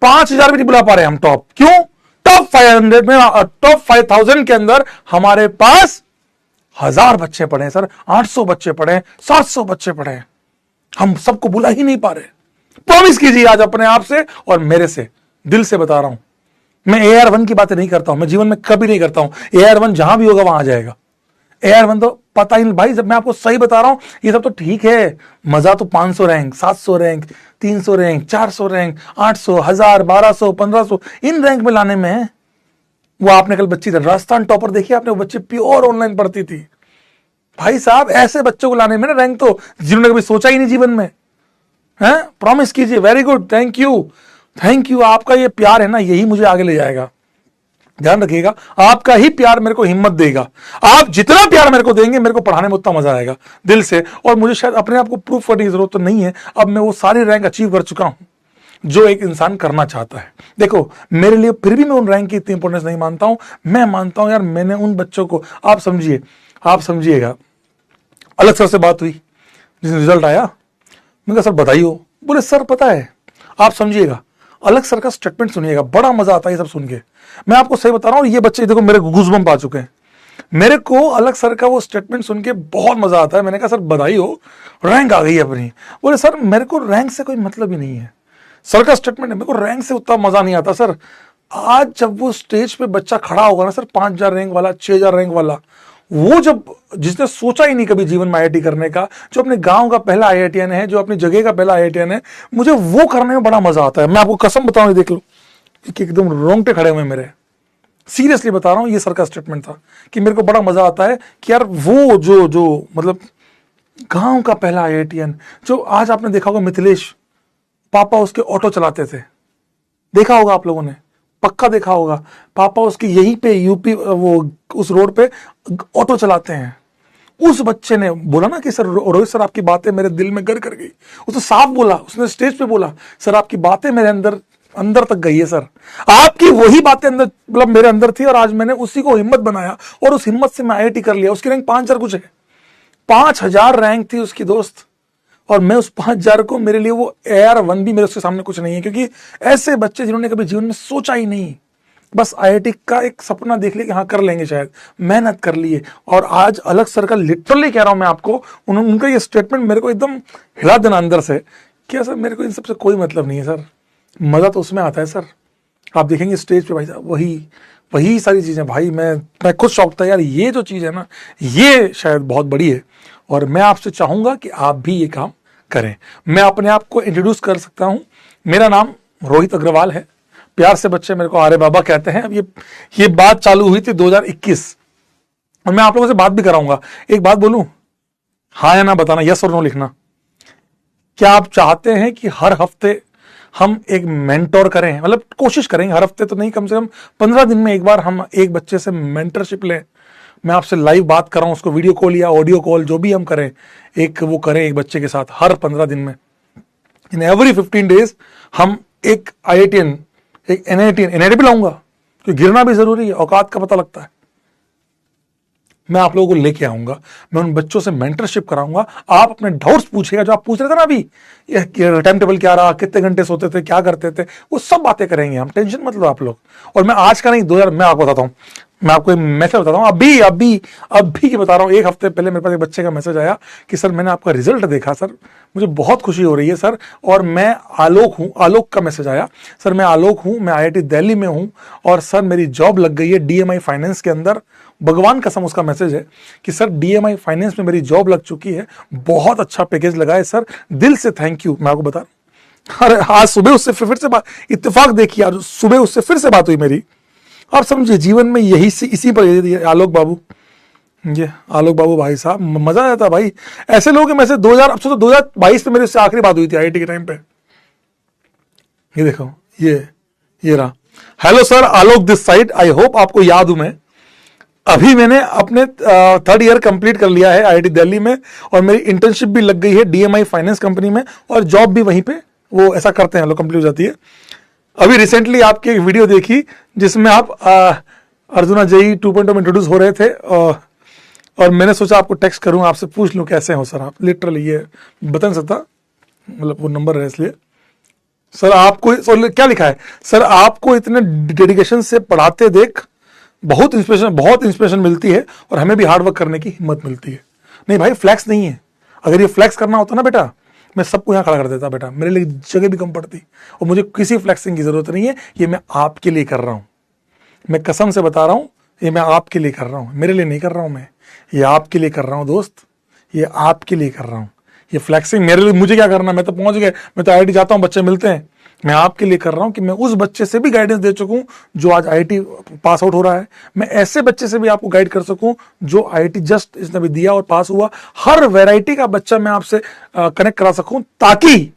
5,000 भी नहीं बुला पा रहे हम टॉप। क्यों? टॉप 500 में, टॉप 5,000 के अंदर हमारे पास 1,000 बच्चे पढ़े सर, 800 बच्चे पढ़े, 700 बच्चे पढ़े, हम सबको बुला ही नहीं पा रहे। प्रॉमिस कीजिए आज अपने आप से और मेरे से, दिल से बता रहा हूं। मैं AR1 की बातें नहीं करता हूं, मैं जीवन में कभी नहीं करता हूं। AR1 जहां भी होगा वहां आ जाएगा। AR1 तो पता ही नहीं भाई, जब मैं आपको सही बता रहा हूं, ये सब तो ठीक है, मजा तो 500 rank, 700 rank, 300 rank, 400 rank, 800, 1000, 1200, 1500 in rank में लाने में है। वो आपने कल बच्ची राजस्थान टॉपर देखी आपने, वो बच्चे प्योर ऑनलाइन पढ़ती थी भाई साहब। ऐसे बच्चों को लाने में ना रैंक, तो जिन्होंने कभी सोचा ही नहीं जीवन में है। प्रॉमिस कीजिए। Very good, thank you thank you. आपका ये प्यार है ना, यही मुझे आगे ले जाएगा। ध्यान रखिएगा, आपका ही प्यार मेरे को हिम्मत देगा। आप जितना प्यार मेरे को देंगे, मेरे को पढ़ाने में उतना मजा आएगा दिल से। और मुझे शायद अपने आप को प्रूफ करने की जरूरत तो नहीं है, अब मैं वो सारी रैंक अचीव कर चुका हूं। जो एक इंसान करना चाहता है। देखो मेरे लिए फिर भी मैं उन रैंक की इतनी इंपॉर्टेंस नहीं मानता हूं। मैं मानता हूं यार मैंने उन बच्चों को, आप समझिएगा, अलग सर से बात हुई जिस रिजल्ट आया, मैंने कहा सर बधाई हो। बोले सर पता है, आप समझिएगा, अलग सर का स्टेटमेंट सुनिएगा, बड़ा मजा आता है ये सब सुन के। मैं आपको सही बता रहा हूँ, ये बच्चे देखो मेरे गूज़बम्प आ चुके हैं। मेरे को अलग सर का वो स्टेटमेंट सुन के बहुत मजा आता है। मैंने कहा सर बधाई हो, रैंक आ गई है अपनी। बोले सर मेरे को रैंक से कोई मतलब ही नहीं है, सर का स्टेटमेंट है, मेरे को रैंक से उतना मजा नहीं आता सर। आज जब वो स्टेज पे बच्चा खड़ा होगा ना सर, 5,000 रैंक वाला, 6,000 रैंक वाला, वो जब, जिसने सोचा ही नहीं कभी जीवन में आईआईटी करने का, जो अपने गांव का पहला आईआईटीएन है, जो अपनी जगह का पहला आईआईटीएन है, मुझे वो करने में बड़ा मजा आता है। मैं आपको कसम बताऊं, देख लो एकदम रोंगटे खड़े हुए मेरे, सीरियसली बता रहा हूं, ये सर का स्टेटमेंट था कि मेरे को बड़ा मजा आता है कि यार वो जो मतलब गांव का पहला आईआईटीएन, जो आज आपने देखा होगा मिथिलेश, पापा उसके ऑटो चलाते थे, देखा होगा आप लोगों ने, पक्का देखा होगा, पापा उसकी यहीं पे यूपी वो उस रोड पे ऑटो चलाते हैं। उस बच्चे ने बोला ना कि सर रोहित सर आपकी बातें मेरे दिल में घर कर गई, उसने साफ बोला, उसने स्टेज पे बोला सर आपकी बातें मेरे अंदर तक गई है सर, आपकी वही बातें अंदर मतलब मेरे अंदर थी, और आज मैंने उसी को हिम्मत बनाया और उस हिम्मत से मैं आईआईटी कर लिया। उसकी रैंक 5,000 कुछ है, 5,000 रैंक थी उसकी दोस्त, और मैं उस 5,000 को, मेरे लिए वो AR1 भी मेरे उसके सामने कुछ नहीं है, क्योंकि ऐसे बच्चे जिन्होंने कभी जीवन में सोचा ही नहीं, बस आईआईटी का एक सपना देख लिया कि हाँ कर लेंगे, शायद मेहनत कर लिए, और आज अलग सर का, लिटरली कह रहा हूं मैं आपको, उनका ये स्टेटमेंट मेरे को एकदम हिला देना अंदर से, क्या सर मेरे को इन सबसे कोई मतलब नहीं है सर, मजा तो उसमें आता है सर। आप देखेंगे स्टेज पे भाई साहब वही सारी चीजें, भाई मैं खुद शौक था यार, ये जो चीज है ना ये शायद बहुत बड़ी है, और मैं आपसे चाहूंगा कि आप भी ये काम करें। मैं अपने आप को इंट्रोड्यूस कर सकता हूं, मेरा नाम रोहित अग्रवाल है, प्यार से बच्चे मेरे को आर्य बाबा कहते हैं। अब ये बात चालू हुई थी 2021, और मैं आप लोगों से बात भी कराऊंगा। एक बात बोलूं, हाँ या ना बताना, यस और नो लिखना। क्या आप चाहते हैं कि हर हफ्ते हम एक मेंटोर करें, मतलब कोशिश करेंगे, हर हफ्ते तो नहीं, कम से कम 15 दिन में एक बार हम एक बच्चे से मेंटरशिप लें, मैं आपसे लाइव बात कर रहा हूं, उसको वीडियो कॉल या ऑडियो कॉल जो भी हम करें, एक वो करें एक बच्चे के साथ हर 15 दिन में, इन एवरी 15 डेज हम एक आईआईटीएन, एक एनआईटी भी लाऊंगा, क्योंकि गिरना भी जरूरी है, औकात का पता लगता है। मैं आप लोगों को लेके आऊंगा, मैं उन बच्चों से मेंटरशिप कराऊंगा, आप अपने डाउट्स पूछिएगा, जो आप पूछ रहे थे ना अभी, ये टाइम टेबल क्या रहा, कितने घंटे सोते थे, क्या करते थे, वो सब बातें करेंगे हम, टेंशन मत लो आप लोग। और मैं आज का नहीं, 2000, मैं आपको बताता हूँ, मैं आपको एक मैसेज बताता हूँ, अभी की बता रहा हूँ। एक हफ्ते पहले मेरे पास एक बच्चे का मैसेज आया कि सर मैंने आपका रिजल्ट देखा सर, मुझे बहुत खुशी हो रही है सर, और मैं आलोक हूँ, आलोक का मैसेज आया, सर मैं आलोक हूँ, मैं आईआईटी दिल्ली में हूँ, और सर मेरी जॉब लग गई है DMI फाइनेंस के अंदर। भगवान कसम उसका मैसेज है कि सर DMI फाइनेंस में मेरी जॉब लग चुकी है, बहुत अच्छा पैकेज लगा है सर, दिल से थैंक यू। मैं आपको बता, अरे आज सुबह उससे फिर से बात, इत्तेफाक देखिए आज सुबह उससे फिर से बात हुई मेरी। आप समझिए जीवन में यही से इसी पर आलोक बाबू, ये आलोक बाबू भाई साहब, मजा आया था भाई। ऐसे लोगों के मैसेज 2000, अब तो 2022 में मेरे उससे आखिरी बात हुई थी आईआईटी के टाइम पे। ये देखो, ये रहा, hello sir Alok this side, I hope आपको याद हूं मैं। अभी मैंने अपने 3rd ईयर कंप्लीट कर लिया है आईआईटी दिल्ली में, और मेरी इंटर्नशिप भी लग गई है DMI फाइनेंस कंपनी में, और जॉब भी वहीं पे वो ऐसा करते हैं लोग, कंप्लीट हो जाती है। अभी रिसेंटली आपकी एक वीडियो देखी जिसमें आप अर्जुना JEE 2.0 में इंट्रोड्यूस हो रहे थे, और मैंने सोचा आपको टेक्स्ट करूं, आपसे पूछ लूं कैसे हो सर आप। लिटरली ये बता नहीं सकता, मतलब वो नंबर है इसलिए। सर आपको क्या लिखा है, सर आपको इतने डेडिकेशन से पढ़ाते देख बहुत इंस्पिरेशन मिलती है, और हमें भी हार्ड वर्क करने की हिम्मत मिलती है। नहीं भाई फ्लैक्स नहीं है, अगर ये फ्लैक्स करना होता ना बेटा, मैं सबको यहाँ खड़ा कर देता बेटा, मेरे लिए जगह भी कम पड़ती, और मुझे किसी फ्लैक्सिंग की जरूरत नहीं है। ये मैं आपके लिए कर रहा हूँ, मैं कसम से बता रहा हूँ, ये मैं आपके लिए कर रहा हूँ, मेरे लिए नहीं कर रहा हूँ मैं, ये आपके लिए कर रहा हूँ दोस्त, ये आपके लिए कर रहा हूँ। ये फ्लैक्सिंग मेरे लिए, मुझे क्या करना, मैं तो पहुंच गया, मैं तो आईआईटी जाता हूँ, बच्चे मिलते हैं। मैं आपके लिए कर रहा हूं कि मैं उस बच्चे से भी गाइडेंस दे चुकूं जो आज आईआईटी पास आउट हो रहा है, मैं ऐसे बच्चे से भी आपको गाइड कर सकूं जो आईआईटी जस्ट इसने भी दिया और पास हुआ। हर वैरायटी का बच्चा मैं आपसे कनेक्ट करा सकूं, ताकि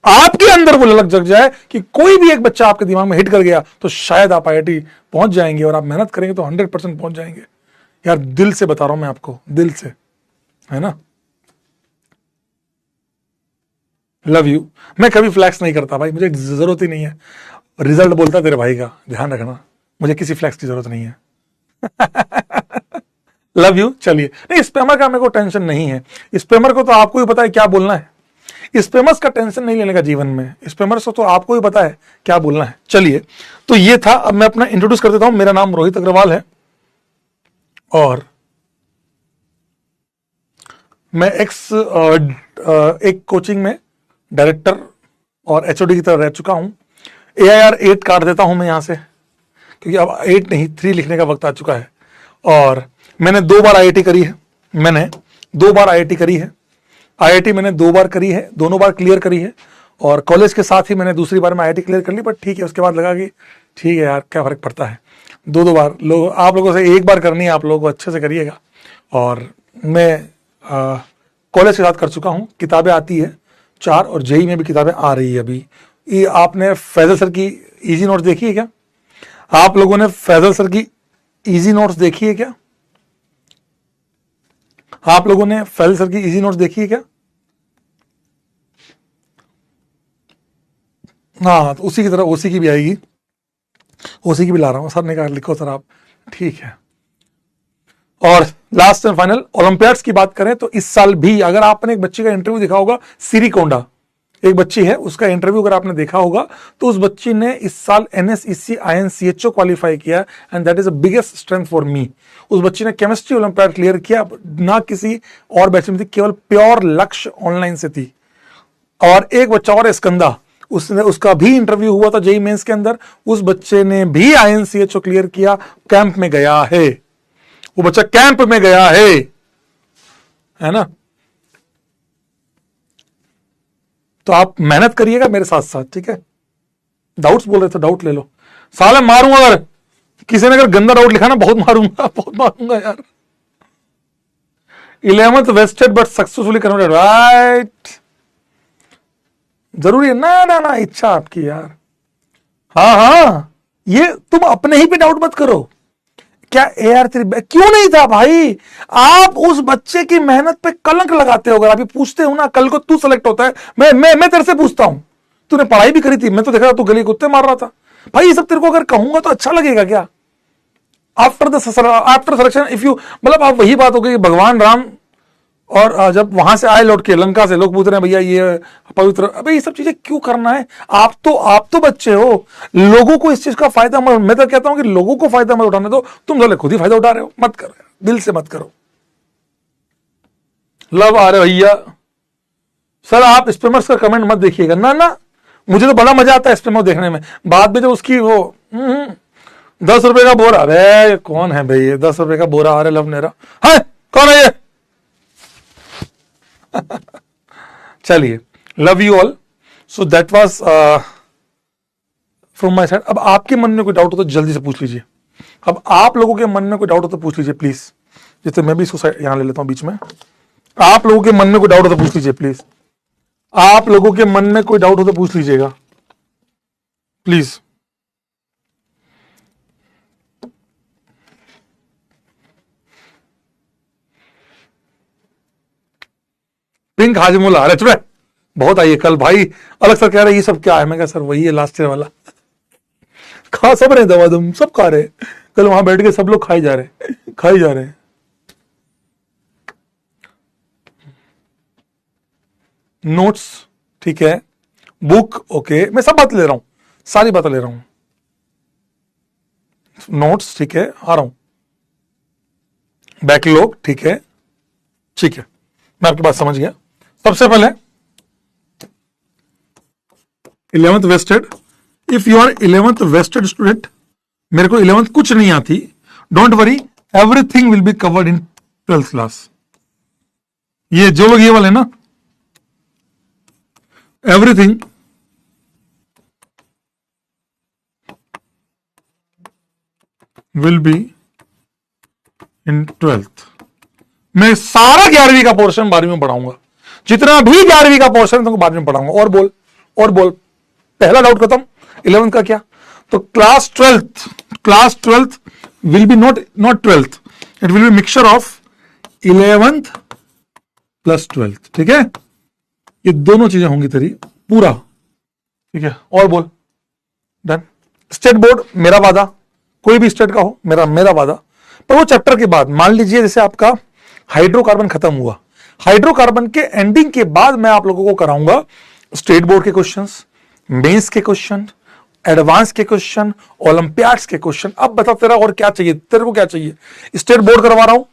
आपके अंदर वो ललक जग जाए कि कोई भी एक बच्चा आपके दिमाग में हिट कर गया तो शायद आप आईआईटी पहुंच जाएंगे, और आप मेहनत करेंगे तो 100% पहुंच जाएंगे। यार दिल से बता रहा हूं मैं आपको, दिल से, है ना। Love you. मैं कभी फ्लैक्स नहीं करता भाई, मुझे जरूरत ही नहीं है। रिजल्ट बोलता तेरे भाई का, ध्यान रखना, मुझे किसी फ्लैक्स की जरूरत नहीं है। Love you. चलिए, नहीं स्पैमर का मेरे को टेंशन नहीं है। स्पैमर को तो आपको ही पता है क्या बोलना है, स्पैमर्स का टेंशन नहीं लेने का जीवन में। स्पैमर्स को तो आपको ही पता है क्या बोलना है। चलिए, तो ये था। अब मैं अपना इंट्रोड्यूस कर देता हूं। मेरा नाम रोहित अग्रवाल है और मैं एक कोचिंग में डायरेक्टर और एचओडी की तरह रह चुका हूं। AIR 8 काट देता हूं मैं यहां से, क्योंकि अब 8 नहीं 3 लिखने का वक्त आ चुका है। और मैंने 2 बार IIT करी है। मैंने 2 बार IIT करी है। IIT मैंने 2 बार करी है, दोनों बार क्लियर करी है। और कॉलेज के साथ ही मैंने दूसरी बार में IIT क्लियर कर ली, बट ठीक है, उसके बाद लगा कि ठीक है यार, क्या फर्क पड़ता है। 2 बार आप लोगों से 1 बार करनी है, आप लोगों को अच्छे से करिएगा। और मैं कॉलेज के साथ कर चुका हूँ। किताबें आती है 4 और JEE में भी किताबें आ रही है अभी। ये आपने फैजल सर की इजी नोट्स देखी है क्या? आप लोगों ने फैजल सर की इजी नोट्स देखी है क्या? आप लोगों ने फैजल सर की इजी नोट्स देखी है क्या? हाँ, तो उसी की तरह ओसी की भी आएगी, ओसी की भी ला रहा हूं। सर ने कहा लिखो सर आप, ठीक है। और लास्ट एंड फाइनल, ओलंपियाड्स की बात करें तो इस साल भी, अगर आपने एक बच्ची का इंटरव्यू देखा होगा, सिरिकोंडा एक बच्ची है, उसका इंटरव्यू अगर आपने देखा होगा तो उस बच्ची ने इस साल NSEC INCHO क्वालिफाई किया, and that is the biggest strength for me. उस बच्ची ने केमिस्ट्री ओलंपियाड क्लियर किया, ना किसी और बैच में थी, केवल प्योर लक्ष्य ऑनलाइन से थी। और एक बच्चा और स्कंदा, उसका भी इंटरव्यू हुआ था JEE मेंस के अंदर, उस बच्चे ने भी INCHO क्लियर किया, कैंप में गया है, वो बच्चा कैंप में गया है ना। तो आप मेहनत करिएगा मेरे साथ साथ, ठीक है। डाउट्स बोल रहे थे, डाउट ले लो। साले मारूंगा, अगर किसी ने अगर गंदा डाउट लिखा ना, बहुत मारूंगा, बहुत मारूंगा यार। 11th wasted but successfully converted, right. जरूरी है ना, ना ना, इच्छा आपकी यार। हाँ हाँ, ये तुम अपने ही पे डाउट मत करो। क्या AR3 क्यों नहीं था भाई? आप उस बच्चे की मेहनत पे कलंक लगाते हो। अगर आप पूछते हो ना, कल को तू सेलेक्ट होता है, मैं तेरे से पूछता हूं, तूने पढ़ाई भी करी थी, मैं तो देखा तू गली कुत्ते मार रहा था भाई। ये सब तेरे को अगर कहूंगा तो अच्छा लगेगा क्या? आफ्टर सिलेक्शन इफ यू, मतलब आप वही बात हो गई भगवान राम और जब वहां से आए लौट के लंका से, लोग पूछ रहे हैं भैया ये पवित्र, अबे ये सब चीजें क्यों करना है? आप तो बच्चे हो, लोगों को इस चीज का फायदा मत, मैं तो कहता हूं कि लोगों को फायदा मत उठाने दो, तुम साले खुद ही फायदा उठा रहे हो। मत करो, दिल से मत करो। लव आ रहे भैया। सर आप स्पैमर्स का कमेंट मत देखिएगा ना ना, मुझे तो बड़ा मजा आता है स्पैमर देखने में। बाद में जो उसकी वो 10 रुपए का बोरा, अरे कौन है भाई ये 10 रुपए का बोरा आ रहा है लव नेरा, है कौन है ये? चलिए, love you all. So that was from my side. अब आपके मन में कोई डाउट हो तो जल्दी से पूछ लीजिए। अब आप लोगों के मन में कोई डाउट हो तो पूछ लीजिए प्लीज। जैसे मैं भी इसको यहां ले लेता हूं बीच में। आप लोगों के मन में कोई डाउट हो तो पूछ लीजिए प्लीज। आप लोगों के मन में कोई डाउट हो तो पूछ लीजिएगा प्लीज। पिंक हाजमोला, अरे चुप, बहुत आई है कल भाई। अलग सर कह रहे ये सब क्या है? मैं कहा सर वही है लास्ट ईयर वाला। खा सब रहे दवा दम, सब खा रहे। कल वहां बैठ के सब लोग खाई जा रहे हैं। नोट्स ठीक है, बुक ओके, मैं सब बात ले रहा हूं, सारी बातें ले रहा हूं। नोट्स ठीक है, आ रहा हूं। बैकलॉग ठीक है, मैं आपकी बात समझ गया। सबसे पहले 11th wasted, if you are 11th wasted student, मेरे को 11th कुछ नहीं आती, don't worry, everything will be covered in 12th class. ये जो लोग ये वाले ना, everything will be in 12th। मैं सारा 11वीं का पोर्शन 12वीं में पढ़ाऊंगा, जितना भी 11वीं का पोर्शन तुमको 12वीं में पढ़ाऊंगा। और बोल, पहला डाउट खत्म। 11th का क्या? तो class 12th will be not 12th, it will be mixture of 11th plus 12th। ठीक है, ये दोनों चीजें होंगी तेरी पूरा, ठीक है। और बोल, डन। स्टेट बोर्ड मेरा वादा, कोई भी स्टेट का हो, मेरा वादा। पर वो चैप्टर के बाद, मान लीजिए जैसे आपका हाइड्रोकार्बन खत्म हुआ, हाइड्रोकार्बन के एंडिंग के बाद मैं आप लोगों को कराऊंगा स्टेट बोर्ड के क्वेश्चंस, मेंस के क्वेश्चन, एडवांस के क्वेश्चन, ओलंपियाड्स के क्वेश्चन। अब बता तेरा और क्या चाहिए, तेरे को क्या चाहिए? स्टेट बोर्ड करवा रहा हूं,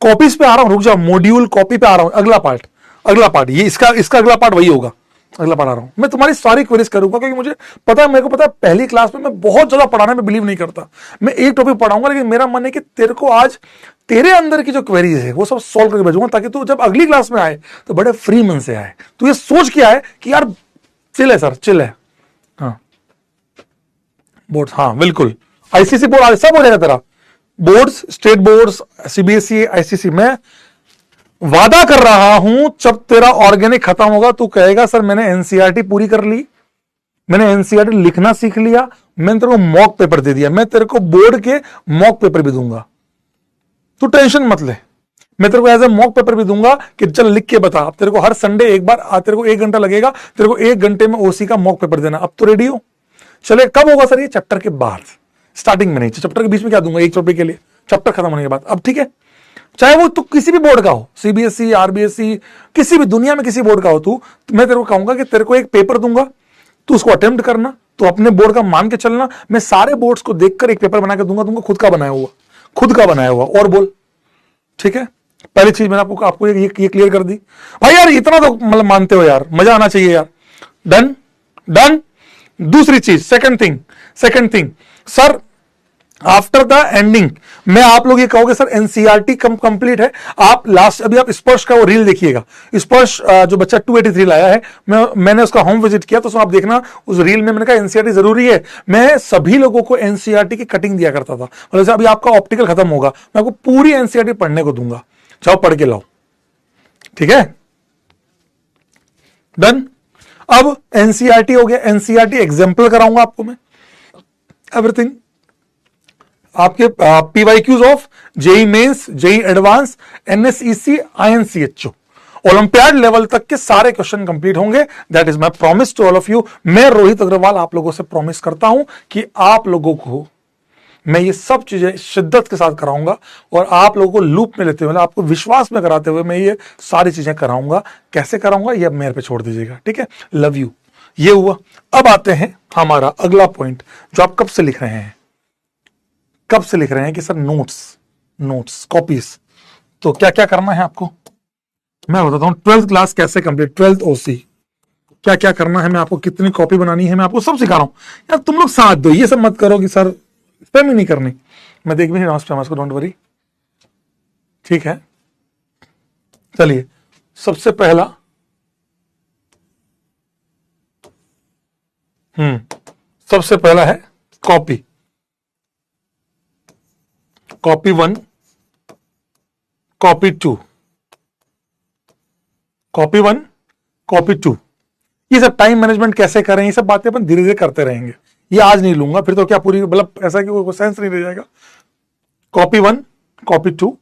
कॉपीज पे आ रहा हूं, रुक जा, मॉड्यूल कॉपी पे आ रहा हूं, अगला पार्ट ये इसका अगला पार्ट वही होगा, अगला पार्ट आ रहा हूं मैं। तुम्हारी सारी क्वेरीज करूंगा क्योंकि मुझे पता है, मेरे को पता है पहली क्लास में मैं बहुत ज्यादा पढ़ाने में बिलीव नहीं करता। मैं एक टॉपिक पढ़ाऊंगा, लेकिन मेरा मन है कि तेरे को आज तेरे अंदर की जो क्वेरीज है वो सब सॉल्व करके भेजूंगा, ताकि तू जब अगली क्लास में आए तो बड़े फ्री मन से आए। तू ये सोच के आए कि यार चिल है सर, चिल है। हाँ बोर्ड, हाँ बिल्कुल, आईसीसी बोर्ड सब हो जाएगा तेरा, boards, state boards, CBSE, ICC. मैं वादा कर रहा हूं जब तेरा ऑर्गेनिक खत्म होगा तू कहेगा सर मैंने एनसीईआरटी पूरी कर ली, मैंने एनसीईआरटी लिखना सीख लिया, मैंने तेरे को मॉक पेपर दे दिया, मैं तेरे को बोर्ड के मॉक पेपर भी दूंगा, तू टेंशन मत ले। मैं तेरे को एज ए मॉक पेपर भी दूंगा कि चल लिख के बता। अब तेरे को हर संडे एक बार, तेरे को 1 घंटा लगेगा, तेरे को 1 घंटे में ओसी का मॉक पेपर देना। अब तो रेडी हो? चले, कब होगा सर? ये चैप्टर के बाद, स्टार्टिंग में नहीं, चैप्टर के बीच में क्या दूंगा, 1 टॉपिक के लिए, चैप्टर खत्म होने के बाद। अब ठीक है, चाहे वो तू किसी भी बोर्ड का हो, सीबीएसई, आरबीएसई, किसी भी दुनिया में किसी बोर्ड का हो तू, तो मैं तेरे को कहूंगा कि तेरे को एक पेपर दूंगा, तू उसको अटेम्प्ट करना, तो अपने बोर्ड का मान के चलना। मैं सारे बोर्ड्स को देखकर एक पेपर बना के दूंगा तुमको, खुद का बनाया हुआ। और बोल, ठीक है? पहली चीज मैंने आपको ये क्लियर कर दी भाई। यार इतना तो मतलब मानते हो यार, मजा आना चाहिए यार। डन। दूसरी चीज, second thing sir, after the ending मैं आप लोग ये कहोगे सर एनसीईआरटी कंप्लीट है। आप लास्ट अभी आप स्पर्श का वो रील देखिएगा, स्पर्श जो बच्चा 283 लाया है, मैंने उसका होम विजिट किया, तो आप देखना उस रील में मैंने कहा एनसीईआरटी जरूरी है। मैं सभी लोगों को एनसीईआरटी की कटिंग दिया करता था, मतलब अभी आपका ऑप्टिकल खत्म होगा, मैं आपको पूरी एनसीईआरटी पढ़ने को दूंगा, जाओ पढ़ के लाओ, ठीक है? डन। अब एनसीईआरटी हो गया, एनसीईआरटी एग्जाम्पल कराऊंगा आपको मैं, एवरीथिंग आपके PYQs of JEE Mains, JEE advance, NSEC, INChO, olympiad level तक के सारे क्वेश्चन कंप्लीट होंगे। That is my promise to all of you. मैं रोहित अग्रवाल आप लोगों से प्रॉमिस करता हूं कि आप लोगों को मैं ये सब चीजें शिद्दत के साथ कराऊंगा, और आप लोगों को लूप में लेते हुए, आपको विश्वास में कराते हुए मैं ये सारी चीजें कराऊंगा। कैसे कराऊंगा ये अब मेरे पे छोड़ दीजिएगा, ठीक है? Love you. ये हुआ। अब आते हैं हमारा अगला पॉइंट, जो आप कब से लिख रहे हैं कि सर नोट्स कॉपीज। तो क्या क्या करना है आपको मैं बताता हूं। 12th क्लास कैसे कंप्लीट, 12th ओसी क्या क्या करना है, मैं आपको कितनी कॉपी बनानी है, मैं आपको सब सिखा रहा हूं यार। तुम लोग साथ दो, ये सब मत करो कि सर स्पैम ही नहीं करनी। मैं देख भी नहीं रहा हूं स्पैम को, डोंट वरी, ठीक है? चलिए, सबसे पहला सबसे पहला है कॉपी 1, कॉपी 2, कॉपी 2। ये सब टाइम मैनेजमेंट कैसे करें, ये सब बातें अपन धीरे धीरे करते रहेंगे, ये आज नहीं लूंगा, फिर तो क्या पूरी मतलब ऐसा कि वो सेंस नहीं रह जाएगा। Copy 1, copy 2।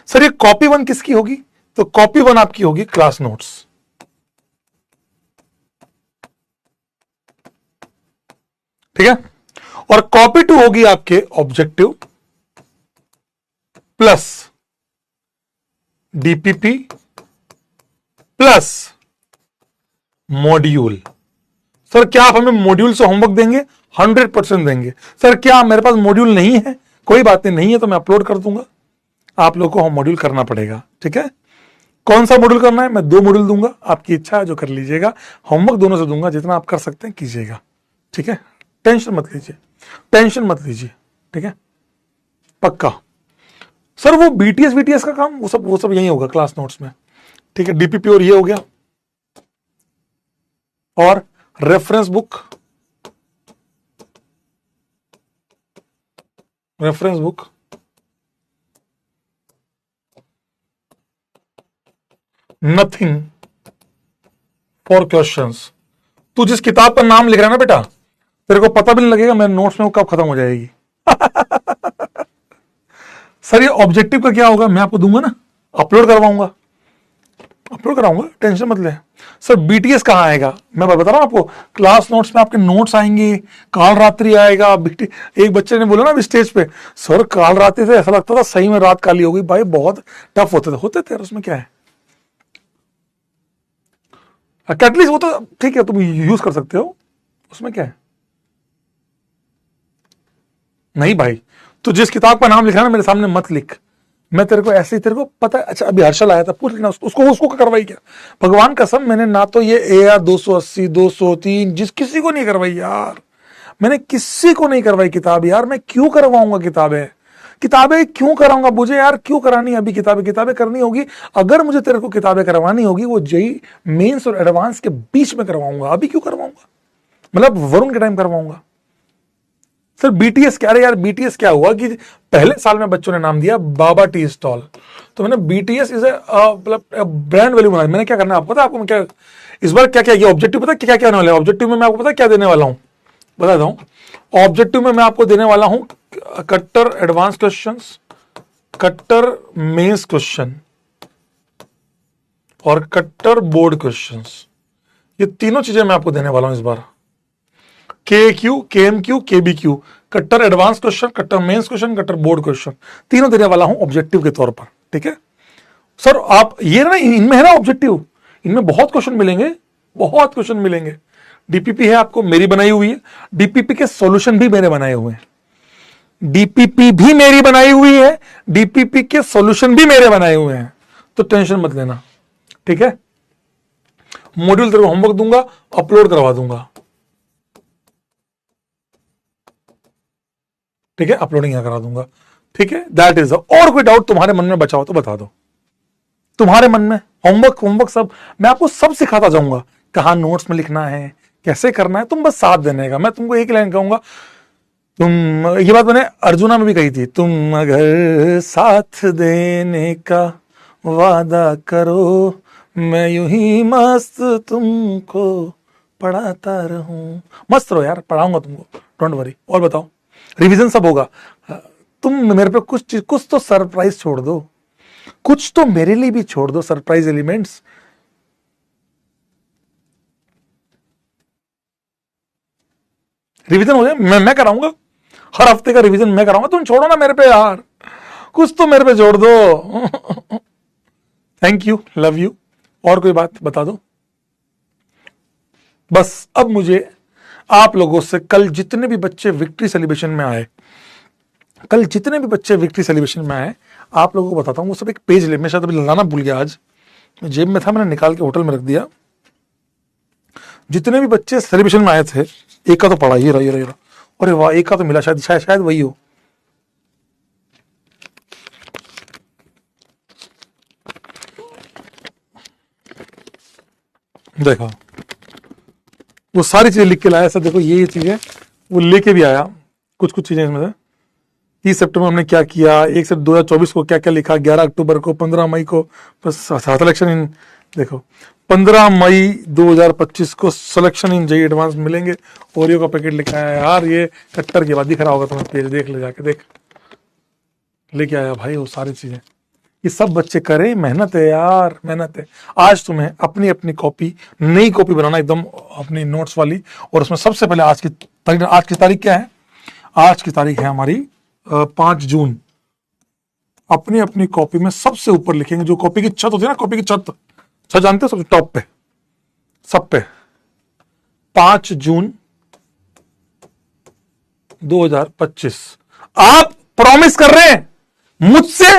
सर ये कॉपी 1 किसकी होगी? तो कॉपी 1 आपकी होगी क्लास नोट्स, ठीक है? और कॉपी 2 होगी आपके objective plus DPP plus module. Sir क्या आप हमें मॉड्यूल से होमवर्क देंगे? 100% देंगे। सर क्या मेरे पास मॉड्यूल नहीं है? कोई बात नहीं है तो मैं अपलोड कर दूंगा, आप लोगों को मॉड्यूल करना पड़ेगा, ठीक है? कौन सा मॉड्यूल करना है? मैं 2 मॉड्यूल दूंगा, आपकी इच्छा है जो कर लीजिएगा। होमवर्क दोनों से दूंगा, जितना आप कर सकते हैं कीजिएगा, ठीक है? टेंशन मत लीजिए, ठीक है? पक्का। सर वो बीटीएस का काम वो सब यही होगा क्लास नोट्स में, ठीक है? डीपीपी और ये हो गया, और reference book nothing for questions. तू जिस किताब का नाम लिख रहा है ना बेटा, तेरे को पता भी नहीं लगेगा मेरे नोट्स में वो कब खत्म हो जाएगी। सर ये ऑब्जेक्टिव का क्या होगा? मैं आपको दूंगा ना, अपलोड करवाऊंगा, अपलोड कराऊंगा, टेंशन मत ले सर। बीटीएस कहाँ आएगा, मैं बता रहा हूँ आपको, क्लास नोट्स में आपके नोट्स आएंगे, काल रात्रि आएगा। एक बच्चे ने बोला ना स्टेज पे, सर काल रात्रि से ऐसा लगता था सही में रात काली हो गई। भाई बहुत टफ होते थे उसमें क्या है, एटलीस्ट वो तो ठीक है तुम यूज कर सकते हो, उसमें क्या है। नहीं भाई, तो जिस किताब का नाम लिखा ना मेरे सामने मत लिख, मैं तेरे को ऐसे ही, तेरे को पता है। अच्छा अभी हर्षल आया था, पूछ लेना उसको करवाई क्या। भगवान कसम मैंने ना तो ये AR 280 203 जिस किसी को नहीं करवाई यार, मैंने किसी को नहीं करवाई किताब यार। मैं क्यों करवाऊंगा किताबें क्यों कराऊंगा मुझे यार, क्यों करानी अभी किताबें करनी होगी। अगर मुझे तेरे को किताबें करवानी होगी वो जेई मेंस और एडवांस के बीच में करवाऊंगा, अभी क्यों करवाऊंगा, मतलब वरुण के टाइम करवाऊंगा। सर बीटीएस क्या, यार बीटीएस क्या हुआ कि पहले साल में बच्चों ने नाम दिया बाबा टी स्टॉल, तो मैंने बीटीएस इज मतलब ब्रांड वैल्यू बनाया। मैंने क्या करना है आपको पता है, आपको मैं क्या इस बार क्या क्या ये ऑब्जेक्टिव पता है क्या क्या होने वाला है। ऑब्जेक्टिव में मैं आपको पता है क्या देने वाला हूं, बताता हूं। ऑब्जेक्टिव में मैं आपको देने वाला हूं कट्टर एडवांस क्वेश्चंस, कट्टर मेंस क्वेश्चन और कट्टर बोर्ड क्वेश्चंस। ये तीनों चीजें मैं आपको देने वाला हूं इस बार। KQ, KMQ, KBQ, कट्टर एडवांस क्वेश्चन, कट्टर मेंस क्वेश्चन, कट्टर बोर्ड क्वेश्चन, तीनों देने वाला हूं ऑब्जेक्टिव के तौर पर। ठीक है सर, आप ये ना इनमें है ना ऑब्जेक्टिव, इनमें बहुत क्वेश्चन मिलेंगे। डीपीपी है आपको मेरी बनाई हुई है, डीपीपी के सॉल्यूशन भी मेरे बनाए हुए हैं, डीपीपी भी मेरी बनाई हुई है, डीपीपी के सॉल्यूशन भी मेरे बनाए हुए हैं, तो टेंशन मत लेना। ठीक है, मॉड्यूल तेरे को होमवर्क दूंगा, अपलोड करवा दूंगा। ठीक है, अपलोडिंग यहां करा दूंगा। ठीक है, दैट इज। और कोई डाउट तुम्हारे मन में बचा हो तो बता दो, तुम्हारे मन में होमवर्क सब मैं आपको सब सिखाता जाऊंगा, कहां नोट्स में लिखना है, कैसे करना है, तुम बस साथ देने का। मैं तुमको एक लाइन कहूंगा, तुम, ये बात मैंने अर्जुना में भी कही थी, तुम अगर साथ देने का वादा करो, मैं यूं ही मस्त तुमको पढ़ाता रहूं। मस्त रहो यार, पढ़ाऊंगा तुमको, डोंट वरी। और बताओ, रिवीजन सब होगा। तुम मेरे पे कुछ तो सरप्राइज छोड़ दो, कुछ तो मेरे लिए भी छोड़ दो, सरप्राइज एलिमेंट्स। रिवीजन हो जाए, मैं कराऊंगा, हर हफ्ते का रिवीजन मैं कराऊंगा। तुम छोड़ो ना मेरे पे यार, कुछ तो मेरे पे जोड़ दो। Thank you, love you. और कोई बात बता दो बस। अब मुझे आप लोगों से, कल जितने भी बच्चे विक्ट्री सेलिब्रेशन में आए, आप लोगों को बताता हूं, वो सब एक पेज ले, मैं शायद अभी लाना भूल गया, आज जेब में था, मैंने निकाल के होटल में रख दिया। जितने भी बच्चे सेलिब्रेशन में आए थे, एक का तो पढ़ा, ये रहा। अरे वाह, एक का तो मिला, शायद वही हो। देखो वो सारी चीजें लिख के लाया सर, देखो ये चीजें वो लेके भी आया, कुछ चीजें इसमें से। 30 सितंबर हमने क्या किया, 1 से 2024 को क्या क्या लिखा, 11 अक्टूबर को, 15 मई को सिलेक्शन इन, देखो 15 मई 2025 को सिलेक्शन इन जेई एडवांस मिलेंगे। ओरियो का पैकेट लिखा है यार, ये कट्टर के बाद दिख रहा होगा तुम्हें, पेज देख ले जाके, देख लेके आया भाई वो सारी चीजें। ये सब बच्चे करें, मेहनत है यार, मेहनत है। आज तुम्हें अपनी अपनी कॉपी, नई कॉपी बनाना एकदम अपनी नोट्स वाली, और उसमें सबसे पहले आज की तारीख क्या है, आज की तारीख है हमारी 5 जून। अपनी अपनी कॉपी में सबसे ऊपर लिखेंगे, जो कॉपी की छत होती है ना, कॉपी की छत जानते हो, सबसे टॉप पे, सब पे 5 जून 2025। आप प्रॉमिस कर रहे हैं मुझसे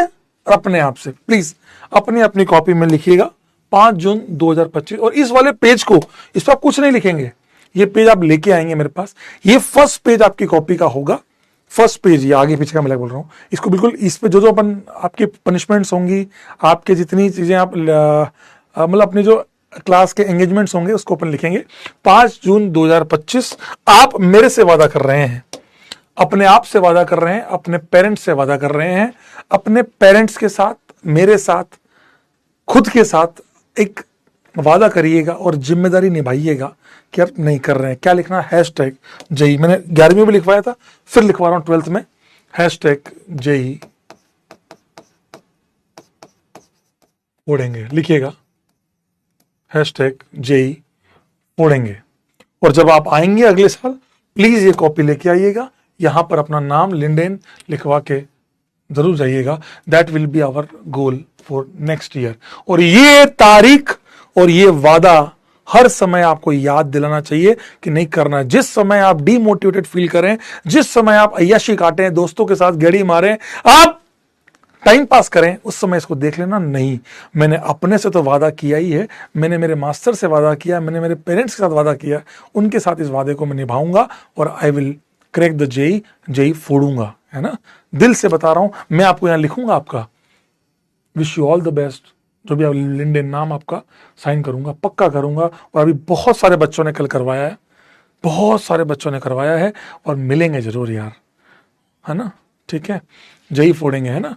और अपने आप से, प्लीज अपनी अपनी कॉपी में लिखिएगा 5 जून 2025। और इस वाले पेज को, इस पर आप कुछ नहीं लिखेंगे, ये पेज आप लेके आएंगे मेरे पास, ये फर्स्ट पेज आपकी कॉपी का होगा। फर्स्ट पेज, ये आगे पीछे का मैं बोल रहा हूं, इसको बिल्कुल, इस पे जो अपन आपकी पनिशमेंट्स होंगी, आपके जितनी चीजें आप मतलब अपने जो क्लास के एंगेजमेंट्स होंगे, उसको अपन लिखेंगे 5 जून 2025। आप मेरे से वादा कर रहे हैं, अपने आप से वादा कर रहे हैं, अपने पेरेंट्स से वादा कर रहे हैं, अपने पेरेंट्स के साथ, मेरे साथ, खुद के साथ एक वादा करिएगा और जिम्मेदारी निभाइएगा कि यार नहीं कर रहे हैं। क्या लिखना, हैशटैग जेई। मैंने 11वीं में भी लिखवाया था, फिर लिखवा रहा हूं 12th में, हैशटैग जेई उड़ेंगे, लिखिएगा। हैशटैग जेई फोड़ेंगे। और जब आप आएंगे अगले साल, प्लीज ये कॉपी लेके आइएगा, यहां पर अपना नाम लिंडेन लिखवा के जरूर जाइएगा। That will be our goal for next year. और ये तारीख और ये वादा हर समय आपको याद दिलाना चाहिए कि नहीं करना है। जिस समय आप डीमोटिवेटेड फील करें, जिस समय आप अय्याशी काटें, दोस्तों के साथ गेड़ी मारें, आप टाइम पास करें, उस समय इसको देख लेना नहीं, मैंने अपने से तो वादा किया ही है, मैंने मेरे मास्टर से वादा किया, मैंने मेरे पेरेंट्स के साथ वादा किया, उनके साथ इस वादे को मैं निभाऊंगा और I will crack the JEE, JEE फोड़ूंगा, है ना। दिल से बता रहा हूं, मैं आपको यहां लिखूंगा आपका, wish you all the best. जो भी आप लिंडेन नाम आपका साइन करूंगा, पक्का करूंगा। और अभी बहुत सारे बच्चों ने कल करवाया है, बहुत सारे बच्चों ने करवाया है, और मिलेंगे जरूर यार, है ना। ठीक है, जेई फोड़ेंगे, है ना,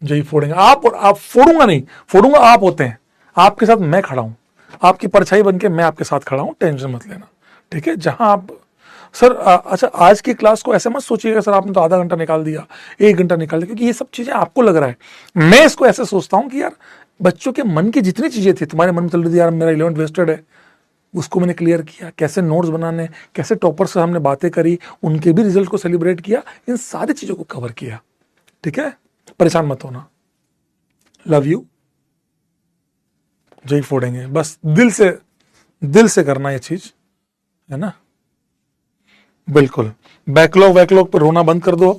जेई फोड़ेंगे आप। और आप फोड़ूंगा नहीं, फोड़ूंगा आप होते हैं, आपके साथ मैं खड़ा हूं, आपकी परछाई बन के मैं आपके साथ खड़ा हूं, टेंशन मत लेना। ठीक है, जहां आप सर अच्छा, आज की क्लास को ऐसे मत सोचिएगा सर आपने तो आधा घंटा निकाल दिया, 1 घंटा निकाल दिया, क्योंकि ये सब चीजें आपको लग रहा है। मैं इसको ऐसे सोचता हूं कि यार बच्चों के मन की जितनी चीजें थी तुम्हारे मन में चल रही थी, यार मेरा 11th वेस्टेड है, उसको मैंने क्लियर किया, कैसे नोट्स बनाने, कैसे टॉपर से हमने बातें करी, उनके भी रिजल्ट को सेलिब्रेट किया, इन सारी चीजों को कवर किया। ठीक है, परेशान मत होना, लव यू, जय फोड़ेंगे, बस दिल से करना ये चीज, है ना। बिल्कुल, बैकलॉग वैकलॉग पर रोना बंद कर दो,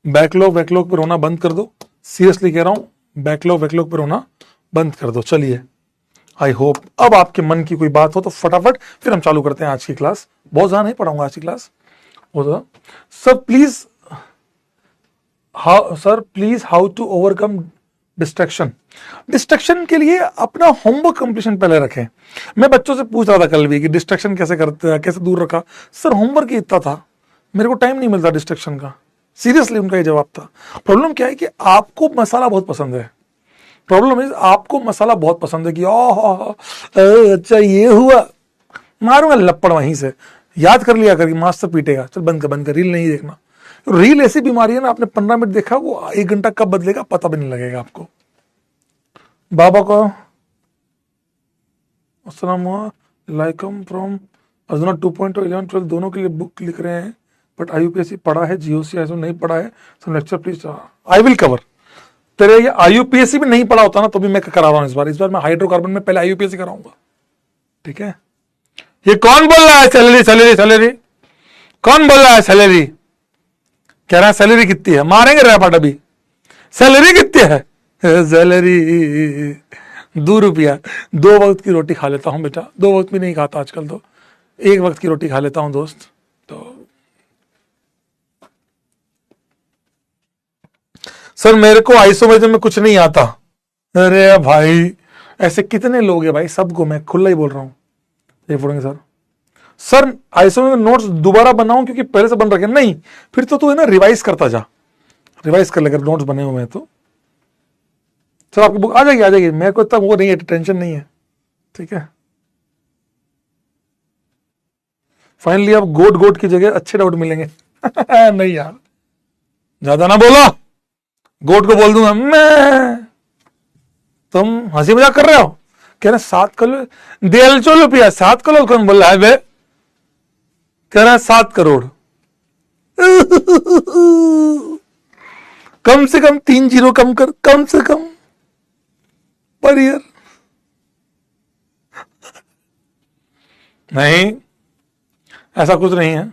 बैकलॉग वैकलॉग पर रोना बंद कर दो, सीरियसली कह रहा हूं, बैकलॉग वैकलॉग पर रोना बंद कर दो। चलिए, आई होप अब आपके मन की कोई बात हो तो फटाफट फिर हम चालू करते हैं आज की क्लास। बहुत ज्यादा नहीं पढ़ाऊंगा आज की class. Sir please, how to overcome distraction. Distraction के लिए अपना होमवर्क कंप्लीशन पहले रखें। मैं बच्चों से पूछ रहा था कल भी कि डिस्ट्रैक्शन कैसे करते हैं, कैसे दूर रखा। सर होमवर्क ही इतना था, मेरे को टाइम नहीं मिलता डिस्ट्रैक्शन का। सीरियसली उनका ये जवाब था। प्रॉब्लम क्या है कि आपको मसाला बहुत पसंद है, प्रॉब्लम इज आपको मसाला बहुत पसंद है कि अच्छा ये हुआ, मारूंगा लपड़ वहीं से, याद कर लिया कर, मास्टर पीटेगा, चल बंद कर, रील नहीं देखना। रील ऐसी बीमारी है ना, आपने 15 मिनट देखा, वो 1 घंटा कब बदलेगा पता भी नहीं लगेगा आपको। बाबा को अस्सलाम वालेकुम फ्रॉम अर्जुना 2.0 11 12 दोनों के लिए बुक लिख रहे हैं, बट आईयूपीएससी पढ़ा है, जीओसी ऐसा नहीं पढ़ा है, some lecture please, I will cover. तेरे ये आईयूपीएससी भी नहीं पढ़ा होता ना तो भी मैं करा रहा हूं इस बार मैं हाइड्रोकार्बन में पहले आईयूपीएससी कराऊंगा। ठीक है, ये कौन बोल रहा है सैलरी सैलरी सैलरी, कौन बोल रहा है सैलरी, कह रहा है सैलरी कितनी है, मारेंगे रैपट अभी, सैलरी कितनी है, सैलरी 2 रुपया, 2 वक्त की रोटी खा लेता हूं बेटा, 2 वक्त भी नहीं खाता आजकल तो, 1 वक्त की रोटी खा लेता हूं दोस्त। तो सर मेरे को आइसोमेट्री में कुछ नहीं आता। अरे भाई ऐसे कितने लोग हैं भाई, सबको मैं खुला ही बोल रहा हूं, ये फोड़ेंगे सर आइसोमेट्री नोट्स दोबारा बनाऊं क्योंकि पहले से बन रखे नहीं, फिर तो तू है ना रिवाइज करता जा, रिवाइज कर लेकर नोट्स बने हुए हैं तो सर आपकी बुक आ जाएगी, मेरे को इतना वो नहीं है, टेंशन नहीं है। ठीक है, फाइनली अब गोट गोट की जगह अच्छे डाउट मिलेंगे। नहीं यार, ज्यादा ना बोलो, गोट को बोल दूंगा मैं, तुम हंसी मजाक कर रहे हो, कह रहे 7 करोड़, दिल चलो पिया 7 करोड़, कौन बोल रहा है बे, कह रहा है 7 करोड़। कम से कम 3 जीरो कम कर, कम से कम पर ईयर। नहीं, ऐसा कुछ नहीं है।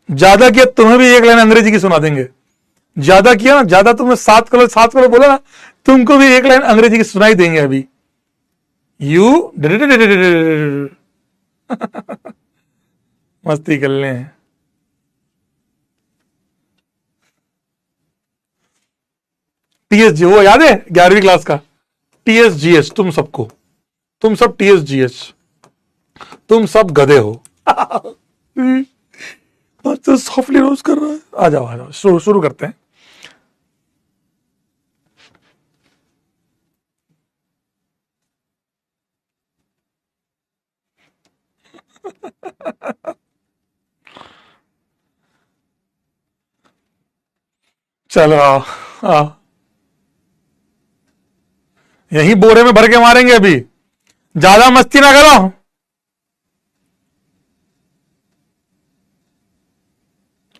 ज्यादा किया तुम्हें भी 1 लाइन अंग्रेजी की सुना देंगे, ज्यादा किया ना, ज्यादा तुमने 7 करोड़ बोला ना, तुमको भी 1 लाइन अंग्रेजी की सुनाई देंगे अभी। यू मस्ती कर ले। टीएसजी वो याद है 11वीं क्लास का, टीएसजीएच, तुम सबको, तुम सब टीएसजीएच, तुम सब गधे हो। तो सॉफ्टली रोज कर रहा है, आ जाओ शुरू करते हैं। चलो आओ आओ, यही बोरे में भर के मारेंगे अभी, ज्यादा मस्ती ना करो।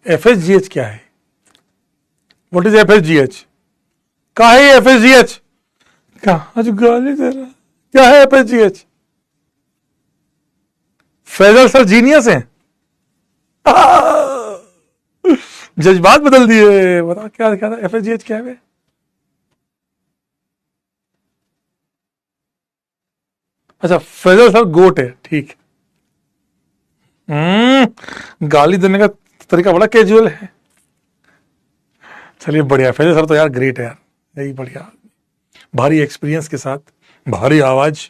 FSGH क्या है? What is FSGH? क्या है FSGH? क्या आज गाली दे रहा, क्या है FSGH? फैजल सर जीनियस है, जज्बात बदल दिए। बता क्या क्या था FSGH क्या है? अच्छा फैजल सर गोट है, ठीक। गाली देने का तरीका बड़ा कैजुअल है। चलिए बढ़िया, फैजल सर तो यार ग्रेट है यार, यही बढ़िया, भारी एक्सपीरियंस के साथ, भारी आवाज।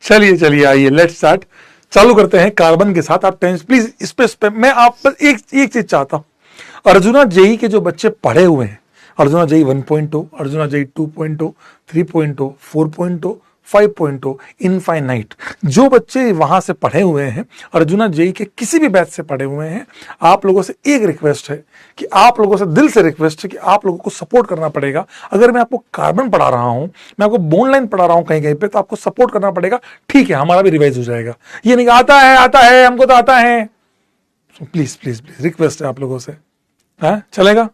चलिए चलिए आइए लेट्स स्टार्ट, चालू करते हैं कार्बन के साथ। आप टेंस प्लीज इस पे मैं आप पर एक चीज चाहता हूं। अर्जुना जेई के जो बच्चे पढ़े हुए हैं, Arjuna JEE 1.0, Arjuna JEE 2.0, 3.0, 4.0, 5.0, infinite, जो बच्चे वहां से पढ़े हुए हैं, अर्जुना जेई के किसी भी बैच से पढ़े हुए हैं, आप लोगों से एक रिक्वेस्ट है कि आप लोगों से दिल से रिक्वेस्ट है कि आप लोगों को सपोर्ट करना पड़ेगा। अगर मैं आपको कार्बन पढ़ा रहा हूं, मैं आपको बोन लाइन पढ़ा रहा हूं कहीं कहीं पे, तो आपको सपोर्ट करना पड़ेगा। ठीक है, हमारा भी रिवाइज हो जाएगा। ये नहीं आता है हमको तो आता है। प्लीज प्लीज प्लीज रिक्वेस्ट है आप लोगों से, चलेगा?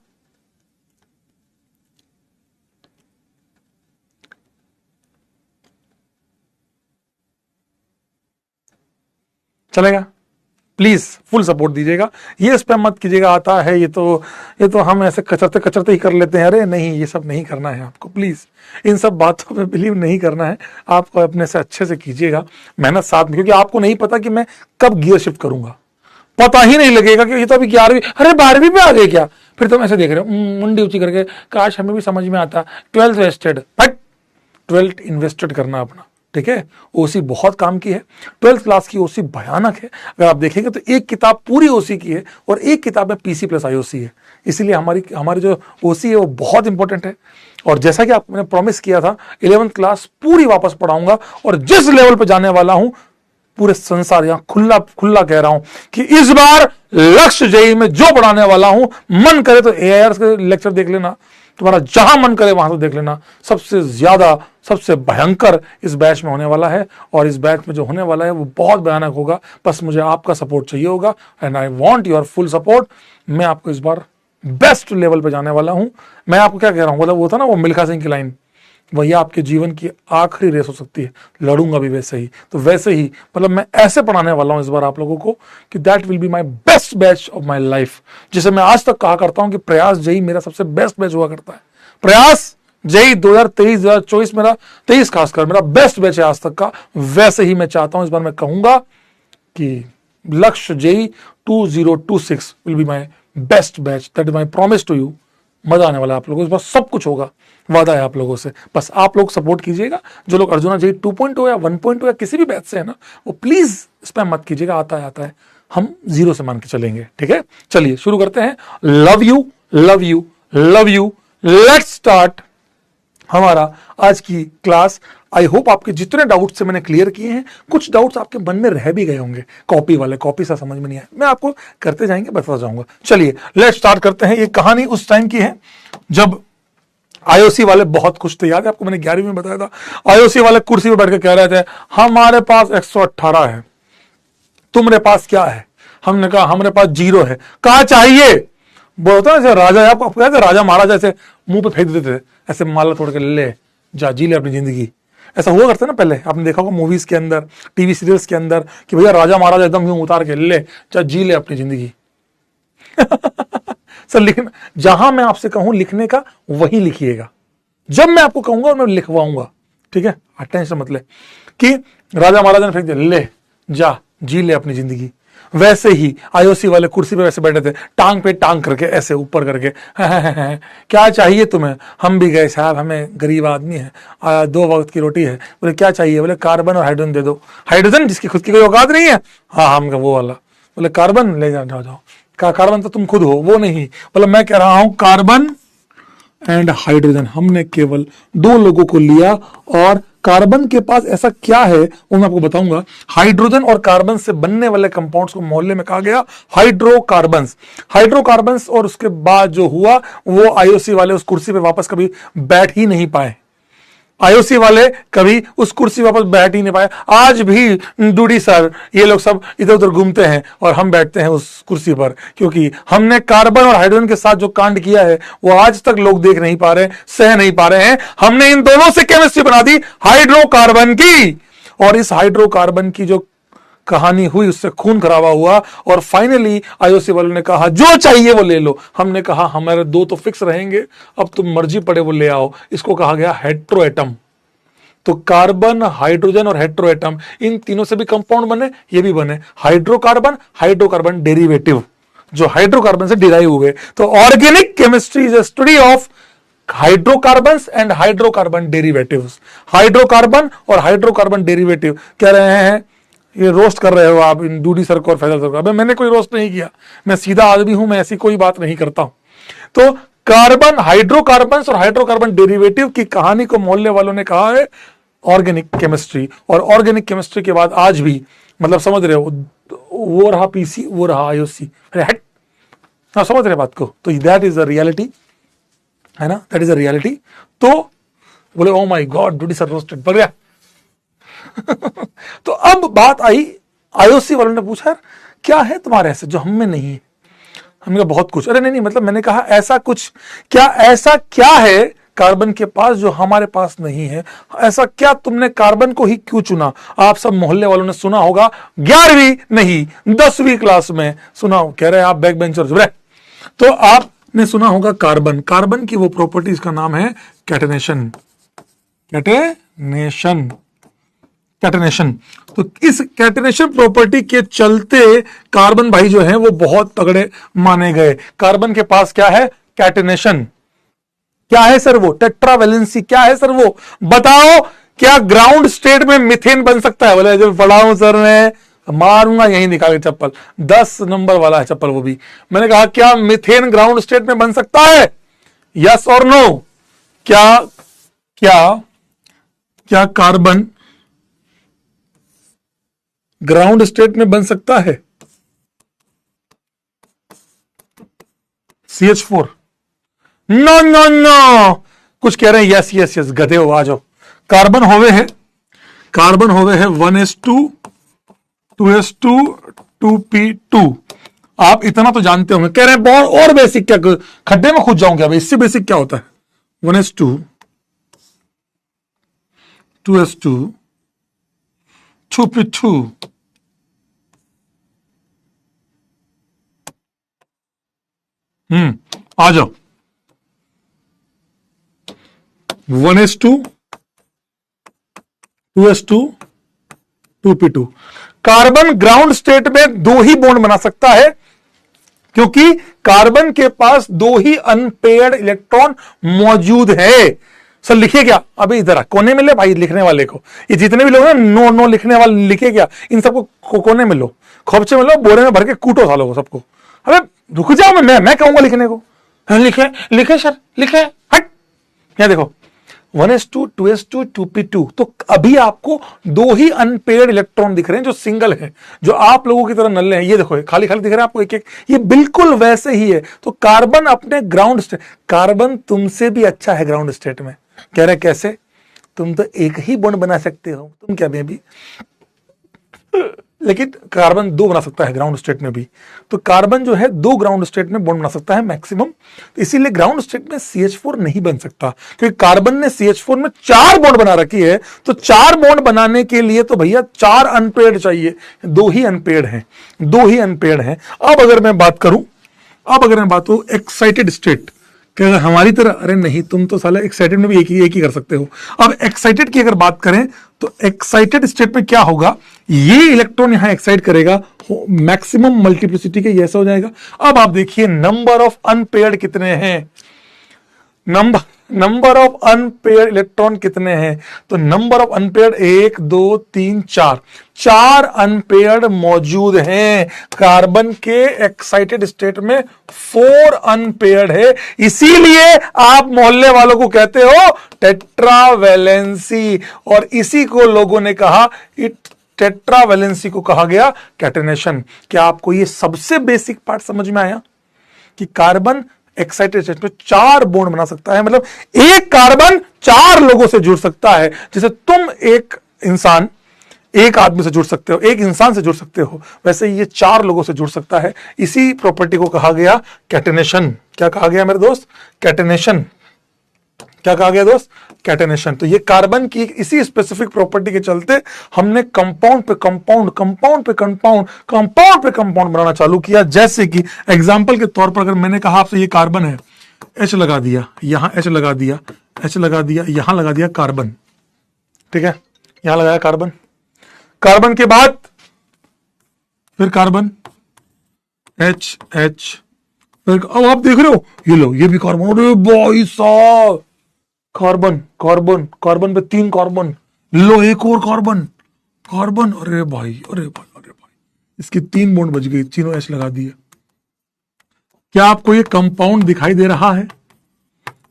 चलेगा? प्लीज फुल सपोर्ट दीजिएगा, ये स्पैम मत कीजिएगा आता है ये तो हम ऐसे कचरते कचरते ही कर लेते हैं। अरे नहीं, ये सब नहीं करना है आपको, प्लीज इन सब बातों में बिलीव नहीं करना है। आपको अपने से अच्छे से कीजिएगा, मेहनत साथ में, क्योंकि आपको नहीं पता कि मैं कब गियर शिफ्ट करूंगा, पता ही नहीं लगेगा कि ये तो अभी 11वीं, अरे 12वीं पे आ गए क्या? फिर तुम ऐसे देख रहे हो मुंडी ऊंची करके, काश हमें भी समझ में आता। 12th wasted, but 12th invested करना अपना, ठीक है? ओसी बहुत काम की है, 12th क्लास की ओसी भयानक है। अगर आप देखेंगे तो एक किताब पूरी ओसी की है और एक किताब में पीसी प्लस आईओसी है, इसीलिए हमारी जो ओसी है वो बहुत इंपॉर्टेंट है। और जैसा कि आपने प्रॉमिस किया था, 11th क्लास पूरी वापस पढ़ाऊंगा, और जिस लेवल पे जाने वाला हूं, पूरे संसार, यहां खुला खुला कह रहा हूं कि इस बार लक्ष्य जेई में जो पढ़ाने वाला हूं, मन करे तो एआईआर के लेक्चर देख लेना, तुम्हारा जहां मन करे वहां से देख लेना। सबसे ज्यादा, सबसे भयंकर इस बैच में होने वाला है, और इस बैच में जो होने वाला है वो बहुत भयानक होगा। बस मुझे आपका सपोर्ट चाहिए होगा, and I want your full support. मैं आपको इस बार बेस्ट लेवल पे जाने वाला हूं। मैं आपको क्या कह रहा हूं, मतलब वो था ना वो मिल्खा सिंह की लाइन, वही आपके जीवन की आखिरी रेस हो सकती है, लड़ूंगा भी वैसे ही। तो वैसे ही मतलब मैं ऐसे पढ़ाने वाला हूं इस बार आप लोगों को कि that will be my best batch of my life. जिसे मैं आज तक कहा करता हूं कि प्रयास जेई मेरा सबसे बेस्ट बैच हुआ करता है। प्रयास जेई 2023 2024 मेरा 23 खासकर मेरा बेस्ट बैच है आज तक का। वैसे ही मैं चाहता हूं इस बार मैं कहूंगा कि Lakshya JEE 2026 will be my best batch, that is my promise to you. मजा आने वाला है आप लोगों को, इस बार सब कुछ होगा, वादा है आप लोगों से। बस आप लोग सपोर्ट कीजिएगा। जो लोग अर्जुना जेई 2.0 या 1.0 या किसी भी बैच से है ना, वो प्लीज स्पैम मत कीजिएगा, आता है, हम 0 से मान के चलेंगे, ठीक है? चलिए शुरू करते हैं। Love you love you love you, let's start हमारा आज की क्लास। आई होप आपके जितने डाउट्स से मैंने क्लियर किए हैं, कुछ डाउट्स आपके मन में रह भी गए होंगे, कॉपी सा समझ में नहीं आया, मैं आपको करते जाएंगे, बताता जाऊंगा। चलिए लेट्स स्टार्ट करते हैं। ये कहानी उस टाइम की है जब आईओसी वाले बहुत खुश थे। याद है आपको, मैंने 11वीं में बताया था, आईओसी वाले कुर्सी पर बैठ के कह रहे थे हमारे पास 118 है, तुम्हारे पास क्या है? हमने कहा हमारे पास 0 है। कहा चाहिए? बोलता ना राजा, आपको कहते राजा महाराजा ऐसे मुंह पे फेंक देते थे, ऐसे माला तोड़ के ले जा, जी ले अपनी जिंदगी। ऐसा हुआ करता ना पहले, आपने देखा होगा मूवीज के अंदर, टीवी सीरियल्स के अंदर, कि भैया राजा महाराजा एकदम यूं उतार के ले जा, जी ले अपनी जिंदगी। सर लिखना, जहां मैं आपसे कहूं लिखने का वही लिखिएगा, जब मैं आपको कहूंगा मैं लिखवाऊंगा, ठीक है? टेंशन मत ले कि राजा महाराजा ने फेंक दिया, ले जा जी ले अपनी जिंदगी। वैसे ही आईओसी वाले कुर्सी पे वैसे बैठे थे, टांग पे टांग करके ऐसे ऊपर करके क्या चाहिए तुम्हें? हम भी गए साहब, हमें गरीब आदमी है, 2 वक्त की रोटी है। बोले क्या चाहिए? बोले कार्बन और हाइड्रोजन दे दो। हाइड्रोजन जिसकी खुद की कोई औकात नहीं है, हाँ हम वो वाला। बोले कार्बन ले जाओ, कार्बन तो तुम खुद हो, वो नहीं। बोले मैं कह रहा हूं कार्बन एंड हाइड्रोजन। हमने केवल 2 लोगों को लिया और कार्बन के पास ऐसा क्या है वो मैं आपको बताऊंगा। हाइड्रोजन और कार्बन से बनने वाले कंपाउंड्स को मोहल्ले में कहा गया हाइड्रोकार्बन्स। हाइड्रोकार्बन्स और उसके बाद जो हुआ वो आईओसी वाले उस कुर्सी पे वापस कभी बैठ ही नहीं पाए। आईओसी वाले कभी उस कुर्सी वापस बैठ ही नहीं पाए। आज भी डूडी सर ये लोग सब इधर उधर घूमते हैं और हम बैठते हैं उस कुर्सी पर, क्योंकि हमने कार्बन और हाइड्रोजन के साथ जो कांड किया है वो आज तक लोग देख नहीं पा रहे, सह नहीं पा रहे हैं। हमने इन दोनों से केमिस्ट्री बना दी हाइड्रोकार्बन की, और इस हाइड्रोकार्बन की जो कहानी हुई उससे खून खराबा हुआ और फाइनली आईओसी वालों ने कहा जो चाहिए वो ले लो। हमने कहा हमारे 2 तो फिक्स रहेंगे, अब तुम मर्जी पड़े वो ले आओ। इसको कहा गया हेट्रोएटम। तो कार्बन, हाइड्रोजन और हेट्रोएटम, इन तीनों से भी कंपाउंड बने, ये भी बने हाइड्रोकार्बन, हाइड्रोकार्बन डेरिवेटिव जो हाइड्रोकार्बन से डिराइव हुए। तो organic chemistry is a study of hydrocarbons and hydrocarbon derivatives. Hydrocarbon और हाइड्रोकार्बन डेरिवेटिव कह रहे हैं ये रोस्ट कर रहे हो आप इन डूडी सर को और फैजल सर को। अबे मैंने कोई रोस्ट नहीं किया, मैं सीधा आदमी हूं, मैं ऐसी कोई बात नहीं करता हूं। तो कार्बन, हाइड्रोकार्बन्स और हाइड्रोकार्बन डेरिवेटिव की कहानी को मोहल्ले वालों ने कहा है ऑर्गेनिक केमिस्ट्री। और ऑर्गेनिक केमिस्ट्री के बाद आज भी मतलब समझ रहे हो वो रहा पीसी, वो रहा आईओसी, हट हाँ समझ रहे बात को। तो दैट इज अ रियलिटी है ना, दैट इज अ रियलिटी। तो बोले ओ माय गॉड डूडी सर रोस्टेड पड़ गया। तो अब बात आई, आईओसी वालों ने पूछा क्या है तुम्हारे ऐसे जो हम में नहीं है। हमने कहा बहुत कुछ। अरे नहीं मतलब मैंने कहा ऐसा कुछ क्या, ऐसा क्या है कार्बन के पास जो हमारे पास नहीं है, ऐसा क्या तुमने कार्बन को ही क्यों चुना। आप सब मोहल्ले वालों ने सुना होगा 11वीं नहीं 10वीं क्लास में सुना हो, कह रहे हैं आप बैक बेंचर। तो आपने सुना होगा कार्बन, कार्बन की वो प्रॉपर्टीज का नाम है कैटेनेशन। Catenation, catenation. तो इस कैटेनेशन प्रॉपर्टी के चलते कार्बन भाई जो है वो बहुत तगड़े माने गए। कार्बन के पास क्या है, कैटेनेशन। क्या है सर वो, टेट्रावैलेंसी। क्या है सर वो, बताओ। क्या ग्राउंड स्टेट में मिथेन बन सकता है। बोले जब पढ़ा हूं सर मैं, मारूंगा यहीं निकाल के चप्पल, 10 नंबर वाला है चप्पल वो भी। मैंने कहा क्या मिथेन ग्राउंड स्टेट में बन सकता है, यस और नो। क्या क्या क्या कार्बन ग्राउंड स्टेट में बन सकता है। CH4 नो नो नो, कुछ कह रहे हैं यस यस यस, गधे हो आ जाओ। कार्बन होवे है, कार्बन होवे है 1s2 2s2 2p2। आप इतना तो जानते होंगे। कह रहे हैं बहुत और बेसिक क्या, खड्डे में खुद जाऊंगे अब, इससे बेसिक क्या होता है। 1s2 2s2 2p2। आ जाओ। 1s2 2s2 2p2। Carbon ground state में 2 ही बॉन्ड बना सकता है, क्योंकि कार्बन के पास 2 ही अनपेयर्ड इलेक्ट्रॉन मौजूद है। सर लिखे क्या, अभी इधर कोने में ले भाई लिखने वाले को। ये जितने भी लोग हैं नो नो लिखने वाले, लिखे क्या, इन सबको कोने में लो, खोपचे में लो, बोरे में भर के कूटो सालों को सबको। अबे रुक जाओ, मैं कहूंगा लिखने को। लिखे लिखे सर लिखे, हट। क्या देखो 1s2 2s2 2p2। तो अभी आपको 2 ही अनपेयर्ड इलेक्ट्रॉन दिख रहे हैं जो सिंगल हैं, जो आप लोगों की तरह नल्ले हैं। ये देखो खाली खाली दिख रहे हैं आपको एक एक, ये बिल्कुल वैसे ही है। तो कार्बन अपने ग्राउंड स्टेट, कार्बन तुमसे भी अच्छा है ग्राउंड स्टेट में। कह रहे कैसे, तुम तो एक ही बॉन्ड बना सकते हो, तुम क्या बेबी, लेकिन कार्बन 2 बना सकता है ग्राउंड स्टेट में भी। तो कार्बन जो है 2 ग्राउंड स्टेट में बॉन्ड बना सकता है मैक्सिमम। तो इसीलिए ग्राउंड स्टेट में CH4 नहीं बन सकता, क्योंकि कार्बन ने CH4 में 4 बॉन्ड बना रखी है। तो 4 बॉन्ड बनाने के लिए तो भैया 4 अनपेयर्ड चाहिए, 2 ही अनपेयर्ड हैं, 2 ही अनपेयर्ड हैं। अब अगर मैं बात करूं एक्साइटेड स्टेट, क्या हमारी तरह, अरे नहीं तुम तो साला एक्साइटेड में भी एक ही कर सकते हो। अब एक्साइटेड की अगर बात करें तो एक्साइटेड स्टेट में क्या होगा, ये इलेक्ट्रॉन यहां एक्साइट करेगा, मैक्सिमम मल्टीप्लिसिटी के ऐसा हो जाएगा। अब आप देखिए नंबर ऑफ अनपेयर्ड कितने हैं, नंबर ऑफ अनपेयर्ड इलेक्ट्रॉन कितने हैं? तो नंबर ऑफ अनपेयर्ड 1 2 3 4, 4 अनपेयर्ड मौजूद हैं। कार्बन के एक्साइटेड स्टेट में 4 अनपेयर्ड है, इसीलिए आप मोहल्ले वालों को कहते हो टेट्रावैलेंसी, और इसी को लोगों ने कहा टेट्रावैलेंसी को कहा गया कैटेनेशन। क्या आपको ये सबसे बेसिक पार्ट समझ में आया कि कार्बन एक्साइटेड स्टेट में 4 बॉन्ड बना सकता है, मतलब एक कार्बन 4 लोगों से जुड़ सकता है। जैसे तुम एक इंसान एक आदमी से जुड़ सकते हो, एक इंसान से जुड़ सकते हो, वैसे ये 4 लोगों से जुड़ सकता है। इसी प्रॉपर्टी को कहा गया कैटेनेशन। क्या कहा गया मेरे दोस्त? कैटेनेशन। क्या कहा गया दोस्त? कैटेनेशन। तो ये कार्बन की इसी स्पेसिफिक प्रॉपर्टी के चलते हमने कंपाउंड पे कंपाउंड, कंपाउंड पे कंपाउंड, कंपाउंड पे कंपाउंड बनाना चालू किया। जैसे कि एग्जांपल के तौर पर अगर मैंने कहा आपसे ये कार्बन है, H लगा दिया, यहां H लगा दिया, H लगा दिया, यहां लगा दिया कार्बन, ठीक है, यहां लगाया कार्बन, कार्बन के बाद फिर कार्बन H H, फिर अब आप देख रहे हो ये लो ये भी कार्बन, अरे भाई साहब कार्बन कार्बन कार्बन पे 3 कार्बन, लो एक और कार्बन कार्बन, अरे भाई अरे भाई अरे भाई, इसकी 3 बॉन्ड बच गई, तीनों एच लगा दिए। क्या आपको ये कंपाउंड दिखाई दे रहा है?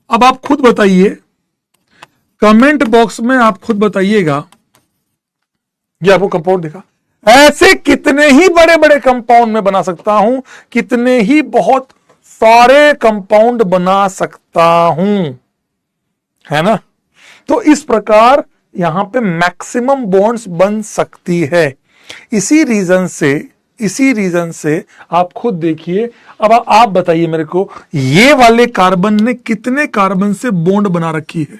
अब आप खुद बताइए, कमेंट बॉक्स में आप खुद बताइएगा, ये आपको कंपाउंड दिखा? ऐसे कितने ही बड़े बड़े कंपाउंड में बना सकता हूं, कितने ही बहुत सारे कंपाउंड बना सकता हूं, है ना? तो इस प्रकार यहां पे मैक्सिमम बॉन्ड्स बन सकती है। इसी रीजन से आप खुद देखिए। अब आप बताइए मेरे को, ये वाले कार्बन ने कितने कार्बन से बॉन्ड बना रखी है?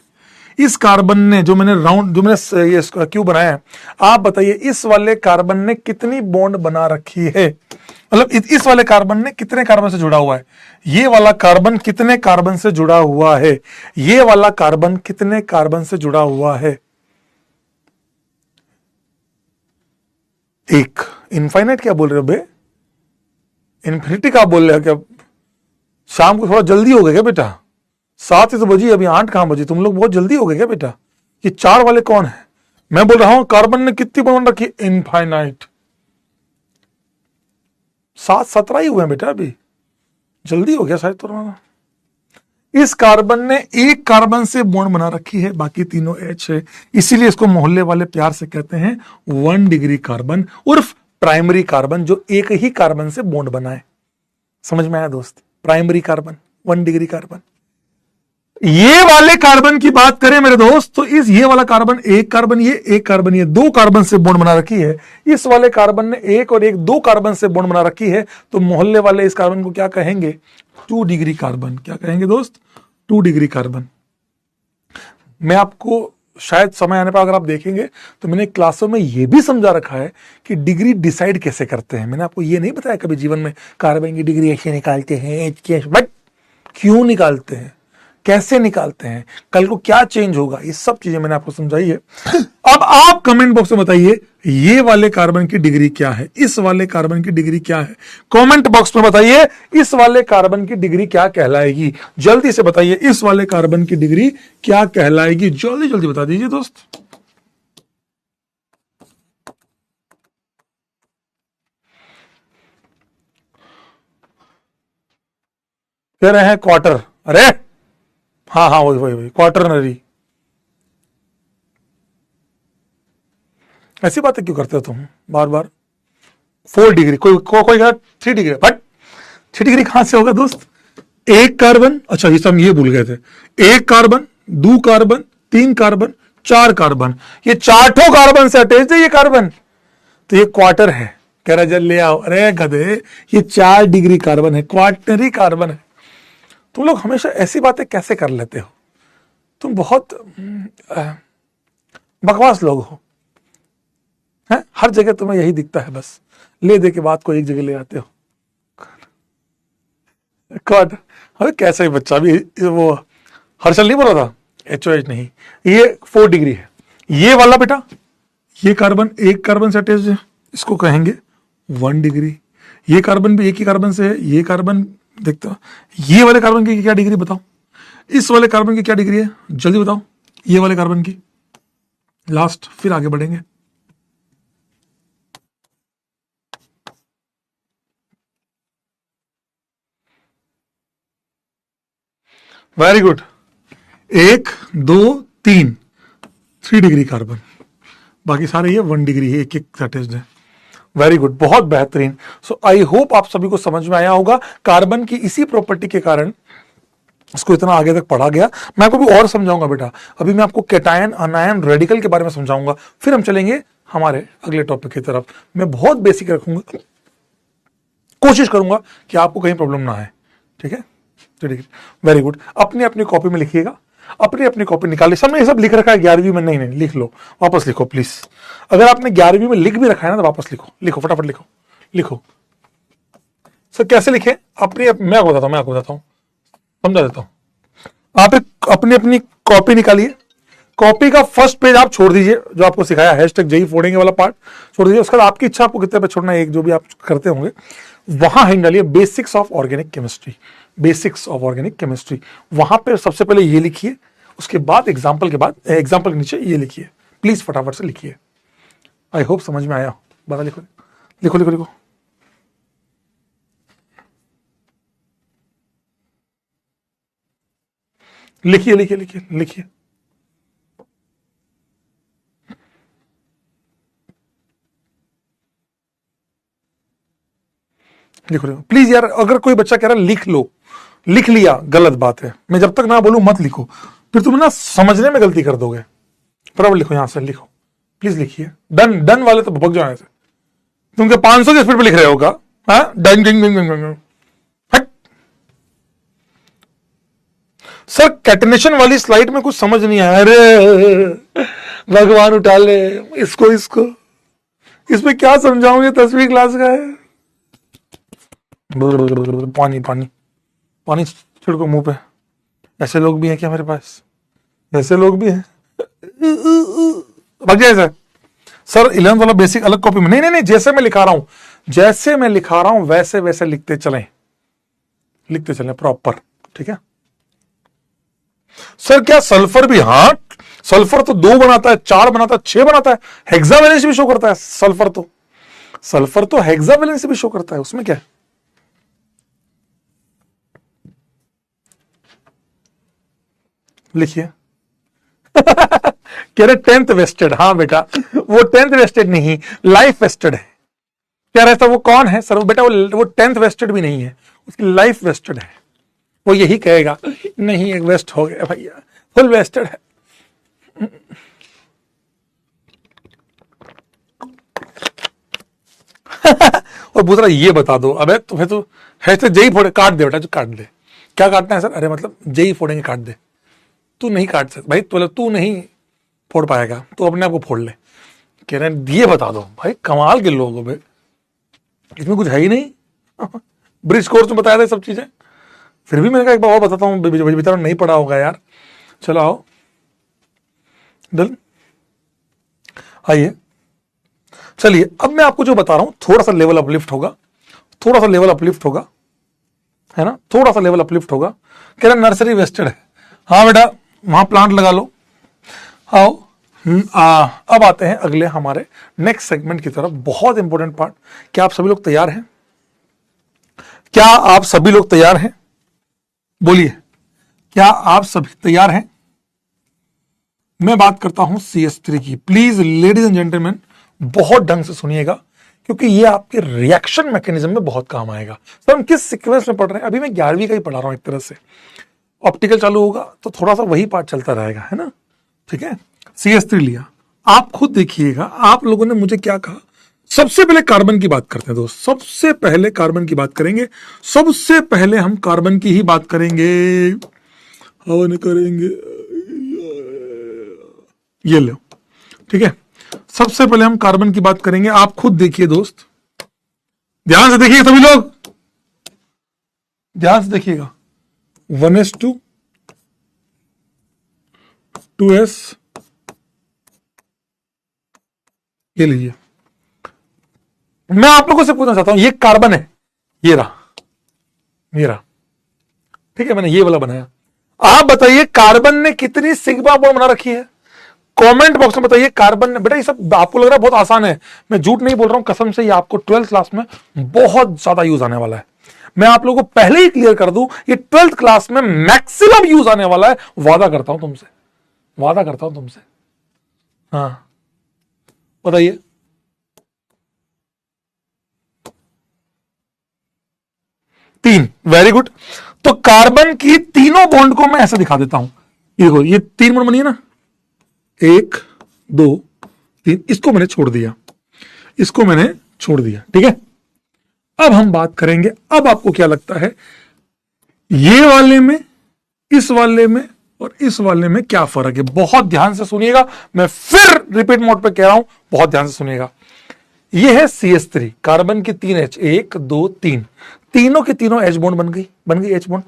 इस कार्बन ने जो मैंने ये क्यों बनाया है, आप बताइए इस वाले कार्बन ने कितनी बॉन्ड बना रखी है? मतलब इस वाले कार्बन ने कितने कार्बन से जुड़ा हुआ है? ये वाला कार्बन कितने कार्बन से जुड़ा हुआ है? ये वाला कार्बन कितने कार्बन से जुड़ा हुआ है? एक। इनफाइनाइट क्या बोल रहे हो बे? इन्फिनिटी क्या बोल रहे हो? क्या शाम को थोड़ा जल्दी हो गया क्या बेटा? 7 ही तो बजी, अभी 8 कहां बजी? तुम लोग बहुत जल्दी हो गए क्या बेटा? ये 4 वाले कौन है? मैं बोल रहा हूं कार्बन ने कितनी बॉन्ड रखी? इनफाइनाइट। 7-17 ही हुए हैं बेटा, अभी जल्दी हो गया शायद तुम्हारा। इस कार्बन ने एक कार्बन से बॉन्ड बना रखी है, बाकी तीनों H है, इसीलिए इसको मोहल्ले वाले प्यार से कहते हैं 1 डिग्री कार्बन उर्फ प्राइमरी कार्बन, जो एक ही कार्बन से बॉन्ड बनाए। समझ में आया दोस्त? Primary carbon, 1 degree carbon. ये वाले कार्बन की बात करें मेरे दोस्त, तो ये वाला कार्बन एक कार्बन ये 2 कार्बन से बॉन्ड बना रखी है। इस वाले कार्बन ने एक और एक 2 कार्बन से बॉन्ड बना रखी है, तो मोहल्ले वाले इस कार्बन को क्या कहेंगे? 2 डिग्री कार्बन। क्या कहेंगे दोस्त? 2 डिग्री कार्बन। मैं आपको शायद समय आने पर अगर आप देखेंगे तो मैंने क्लासों में यह भी समझा रखा है कि डिग्री डिसाइड कैसे करते हैं। मैंने आपको यह नहीं बताया कभी जीवन में कार्बन की डिग्री ऐसे निकालते हैं, बट क्यों निकालते हैं, कैसे निकालते हैं, कल को क्या चेंज होगा, ये सब चीजें मैंने आपको समझाई है। अब आप कमेंट बॉक्स में बताइए ये वाले कार्बन की डिग्री क्या है, इस वाले कार्बन की डिग्री क्या है। कमेंट बॉक्स में बताइए इस वाले कार्बन की डिग्री क्या कहलाएगी। जल्दी से बताइए इस वाले कार्बन की डिग्री क्या कहलाएगी, जल्दी जल्दी बता दीजिए दोस्त। कह रहे हैं क्वार्टर। अरे हाँ हाँ वही क्वार्टरनरी। ऐसी बातें क्यों करते हो तुम बार बार? 4 डिग्री, कोई 3 डिग्री, बट 3 डिग्री कहां से होगा दोस्त? एक कार्बन, अच्छा ये सब ये भूल गए थे, एक कार्बन, 2 कार्बन, 3 कार्बन, 4 कार्बन, ये 4 कार्बन से अटैच है ये कार्बन, तो ये क्वार्टर है। कह रहा जल ले आओ। अरे गधे, ये 4 डिग्री कार्बन है, क्वार्टनरी कार्बन है। तुम लोग हमेशा ऐसी बातें कैसे कर लेते हो? तुम बहुत बकवास लोग हो, हैं? हर जगह तुम्हें यही दिखता है, बस ले दे के बात को एक जगह ले आते हो। कौन? अरे कैसा ही बच्चा भी, वो हर्षल नहीं बोला था? HOH नहीं, ये 4 डिग्री है। ये वाला बेटा, ये कार्बन एक कार्बन से अटैच है, इसको कहेंगे 1 डिग्री। ये कार्बन भी एक ही कार्बन से है, ये कार्बन देखते हो, ये वाले कार्बन की क्या डिग्री बताओ? इस वाले कार्बन की क्या डिग्री है जल्दी बताओ, ये वाले कार्बन की लास्ट, फिर आगे बढ़ेंगे। वेरी गुड, 1 2 3 3 डिग्री कार्बन, बाकी सारे ये 1 डिग्री है, एक एक सैटेज है। वेरी गुड, बहुत बेहतरीन। सो आई होप आप सभी को समझ में आया होगा। कार्बन की इसी प्रॉपर्टी के कारण इसको इतना आगे तक पढ़ा गया। मैं आपको भी और समझाऊंगा बेटा, अभी मैं आपको कैटायन अनायन रेडिकल के बारे में समझाऊंगा, फिर हम चलेंगे हमारे अगले टॉपिक की तरफ। मैं बहुत बेसिक रखूंगा, कोशिश करूंगा कि आपको कहीं प्रॉब्लम ना आए, ठीक है। वेरी गुड, अपनी अपनी कॉपी में लिखिएगा, अपनी अपनी कॉपी निकालिए। सबने ये सब लिख रखा है 11वीं में, नहीं नहीं लिख लो, वापस लिखो प्लीज। अगर आपने 11वीं में लिख भी रखा है ना तो वापस लिखो, लिखो फटाफट लिखो, लिखो। सर कैसे लिखे, अपनी मैं आपको बताता हूं, समझा देता हूं। आप एक अपनी अपनी कॉपी निकालिए, कॉपी का फर्स्ट पेज आप छोड़ दीजिए, जो आपको सिखाया हैशटैग जेई फोड़ेंगे वाला पार्ट छोड़ दीजिए। उसके बाद आपकी इच्छा, आपको कितने पे छोड़ना है, एक जो भी आप करते होंगे, वहां हेडिंग डालिए basics of organic chemistry, basics of organic chemistry. वहां पे सबसे पहले ये लिखिए, उसके बाद एग्जाम्पल के नीचे ये लिखिए, प्लीज फटाफट से लिखिए। आई होप समझ में आया। बता, लिखो लिखो लिखो लिखो। लिखिए लिखिए लिखिए लिखिए। लिखो लिखो प्लीज यार, अगर कोई बच्चा कह रहा है लिख लो, लिख लिया गलत बात है। मैं जब तक ना बोलूं मत लिखो, फिर तुम ना समझने में गलती कर दोगे। फटाफट लिखो, यहां से लिखो, प्लीज लिखिए। डन, डन वाले तो भग जाओ ऐसे, तुम क्या 500 की स्पीड पे लिख रहे होगा? हाँ, डन डिंग डिंग डिंग डिंग। सर कैटनेशन वाली स्लाइड में कुछ समझ नहीं आया। अरे भगवान उठा ले इसको, इसमें क्या समझाऊंगे, 10वीं क्लास का है। पानी पानी पानी छिड़को मुंह पे। ऐसे लोग भी हैं क्या मेरे पास? ऐसे लोग भी हैं? भाग जाए सर 11th वाला बेसिक अलग कॉपी में, नहीं नहीं नहीं, जैसे मैं लिखा रहा हूं वैसे वैसे लिखते चलें प्रॉपर, ठीक है। सर क्या सल्फर भी? हाँ, सल्फर तो 2 बनाता है, 4 बनाता है, 6 बनाता है, हेक्सावेलेंस भी शो करता है। सल्फर तो हेक्सावेलेंस भी शो करता है, उसमें क्या है? लिखिए। कह रहे 10th वेस्टेड। हाँ बेटा, वो 10th वेस्टेड नहीं, लाइफ वेस्टेड है। क्या रहता वो कौन है सर? बेटा वो 10th वेस्टेड भी नहीं है, उसकी लाइफ वेस्टेड है। वो यही कहेगा नहीं एक वेस्ट हो गया भैया, फुल वेस्टेड है। और दूसरा ये बता दो, अबे तुम्हें तो हैशटैग जेई फोड़े काट दे बेटा, जो काट दे। क्या काटना है सर? अरे मतलब जेई फोड़ेंगे काट दे। तू नहीं काट सकता भाई, तो तू नहीं फोड़ पाएगा, तो अपने आप को फोड़ ले। कह रहे हैं ये बता दो भाई, कमाल के लोग हो बे, इसमें कुछ है ही नहीं। ब्रिज कोर्स में बताया था सब चीजें, फिर भी मैंने कहा एक बार और बताता हूँ, बेचारा नहीं पढ़ा होगा यार। चलो आओ, डन, आइए। चलिए अब मैं आपको जो बता रहा हूं थोड़ा सा लेवल अपलिफ्ट होगा, है ना, थोड़ा सा लेवल अपलिफ्ट होगा। कह रहा नर्सरी वेस्टेड है। हाँ बेटा, वहां प्लांट लगा लो। आओ अब आते हैं अगले हमारे नेक्स्ट सेगमेंट की तरफ, बहुत इंपॉर्टेंट पार्ट। क्या आप सभी लोग तैयार हैं? बोलिए, क्या आप सभी तैयार हैं? मैं बात करता हूं CS3 की। प्लीज लेडीज एंड जेंटलमैन बहुत ढंग से सुनिएगा, क्योंकि ये आपके रिएक्शन मैकेनिज्म में बहुत काम आएगा। सर हम किस सीक्वेंस में पढ़ रहे हैं? अभी मैं 11वीं का ही पढ़ा रहा हूं एक तरह से। ऑप्टिकल चालू होगा तो थोड़ा सा वही पार्ट चलता रहेगा, है ना, ठीक है। CS3 लिया, आप खुद देखिएगा। आप लोगों ने मुझे क्या कहा? सबसे पहले कार्बन की बात करते हैं दोस्त, सबसे पहले कार्बन की बात करेंगे। सबसे पहले हम कार्बन की ही बात करेंगे, हवन करेंगे। ये लो, ठीक है। सबसे पहले हम कार्बन की बात करेंगे। आप खुद देखिए दोस्त, ध्यान से देखिए सभी लोग, ध्यान से देखिएगा। 1s2 2s, ये लीजिए। मैं आप लोगों से पूछना चाहता हूं, ये कार्बन है, ये रहा, ठीक है, मैंने ये वाला बनाया। आप बताइए कार्बन ने कितनी सिग्मा बॉन्ड बना रखी है? कमेंट बॉक्स में बताइए कार्बन ने। बेटा ये सब आपको लग रहा है बहुत आसान है, मैं झूठ नहीं बोल रहा हूं, कसम से ये आपको 12th क्लास में बहुत ज्यादा यूज आने वाला है। मैं आप लोगों को पहले ही क्लियर कर दूं, ये 12th क्लास में मैक्सिमम यूज आने वाला है, वादा करता हूं तुमसे, वादा करता हूं तुमसे। हाँ बताइए। तीन, वेरी गुड। तो कार्बन की तीनों बॉन्ड को मैं ऐसे दिखा देता हूं। ये देखो, ये 3 बॉन्ड बनी है ना, 1 2 3, इसको मैंने छोड़ दिया, इसको मैंने छोड़ दिया, ठीक है। अब हम बात करेंगे, अब आपको क्या लगता है ये वाले में, इस वाले में और इस वाले में क्या फर्क है? बहुत ध्यान से सुनिएगा, मैं फिर रिपीट मोड पे कह रहा हूं, बहुत ध्यान से सुनिएगा। ये है CH3, कार्बन की 3 H, 1 2 3, तीनों के तीनों H बॉन्ड बन गई H बॉन्ड।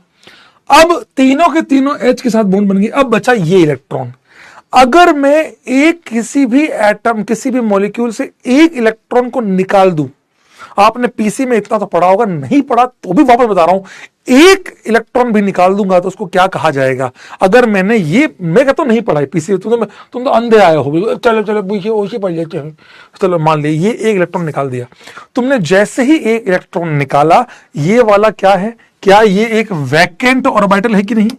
अब तीनों के तीनों H के साथ बॉन्ड बन गई। अब बचा ये इलेक्ट्रॉन। अगर मैं एक किसी भी एटम, किसी भी मॉलिक्यूल से एक इलेक्ट्रॉन को निकाल दूं, आपने पीसी में इतना तो पढ़ा होगा, नहीं पढ़ा तो भी वापस बता रहा हूं, एक इलेक्ट्रॉन भी निकाल दूंगा तो उसको क्या कहा जाएगा? अगर मैंने ये, मैं कहता हूं नहीं पढ़ा है पीसी, तुम तो अंधे आए हो, चलो चलो वही पढ़ लेते हैं। चलो मान लिया ये एक इलेक्ट्रॉन निकाल दिया तुमने। जैसे ही एक इलेक्ट्रॉन निकाला, ये वाला क्या है? क्या ये एक वैकेंट ऑर्बिटल है कि नहीं?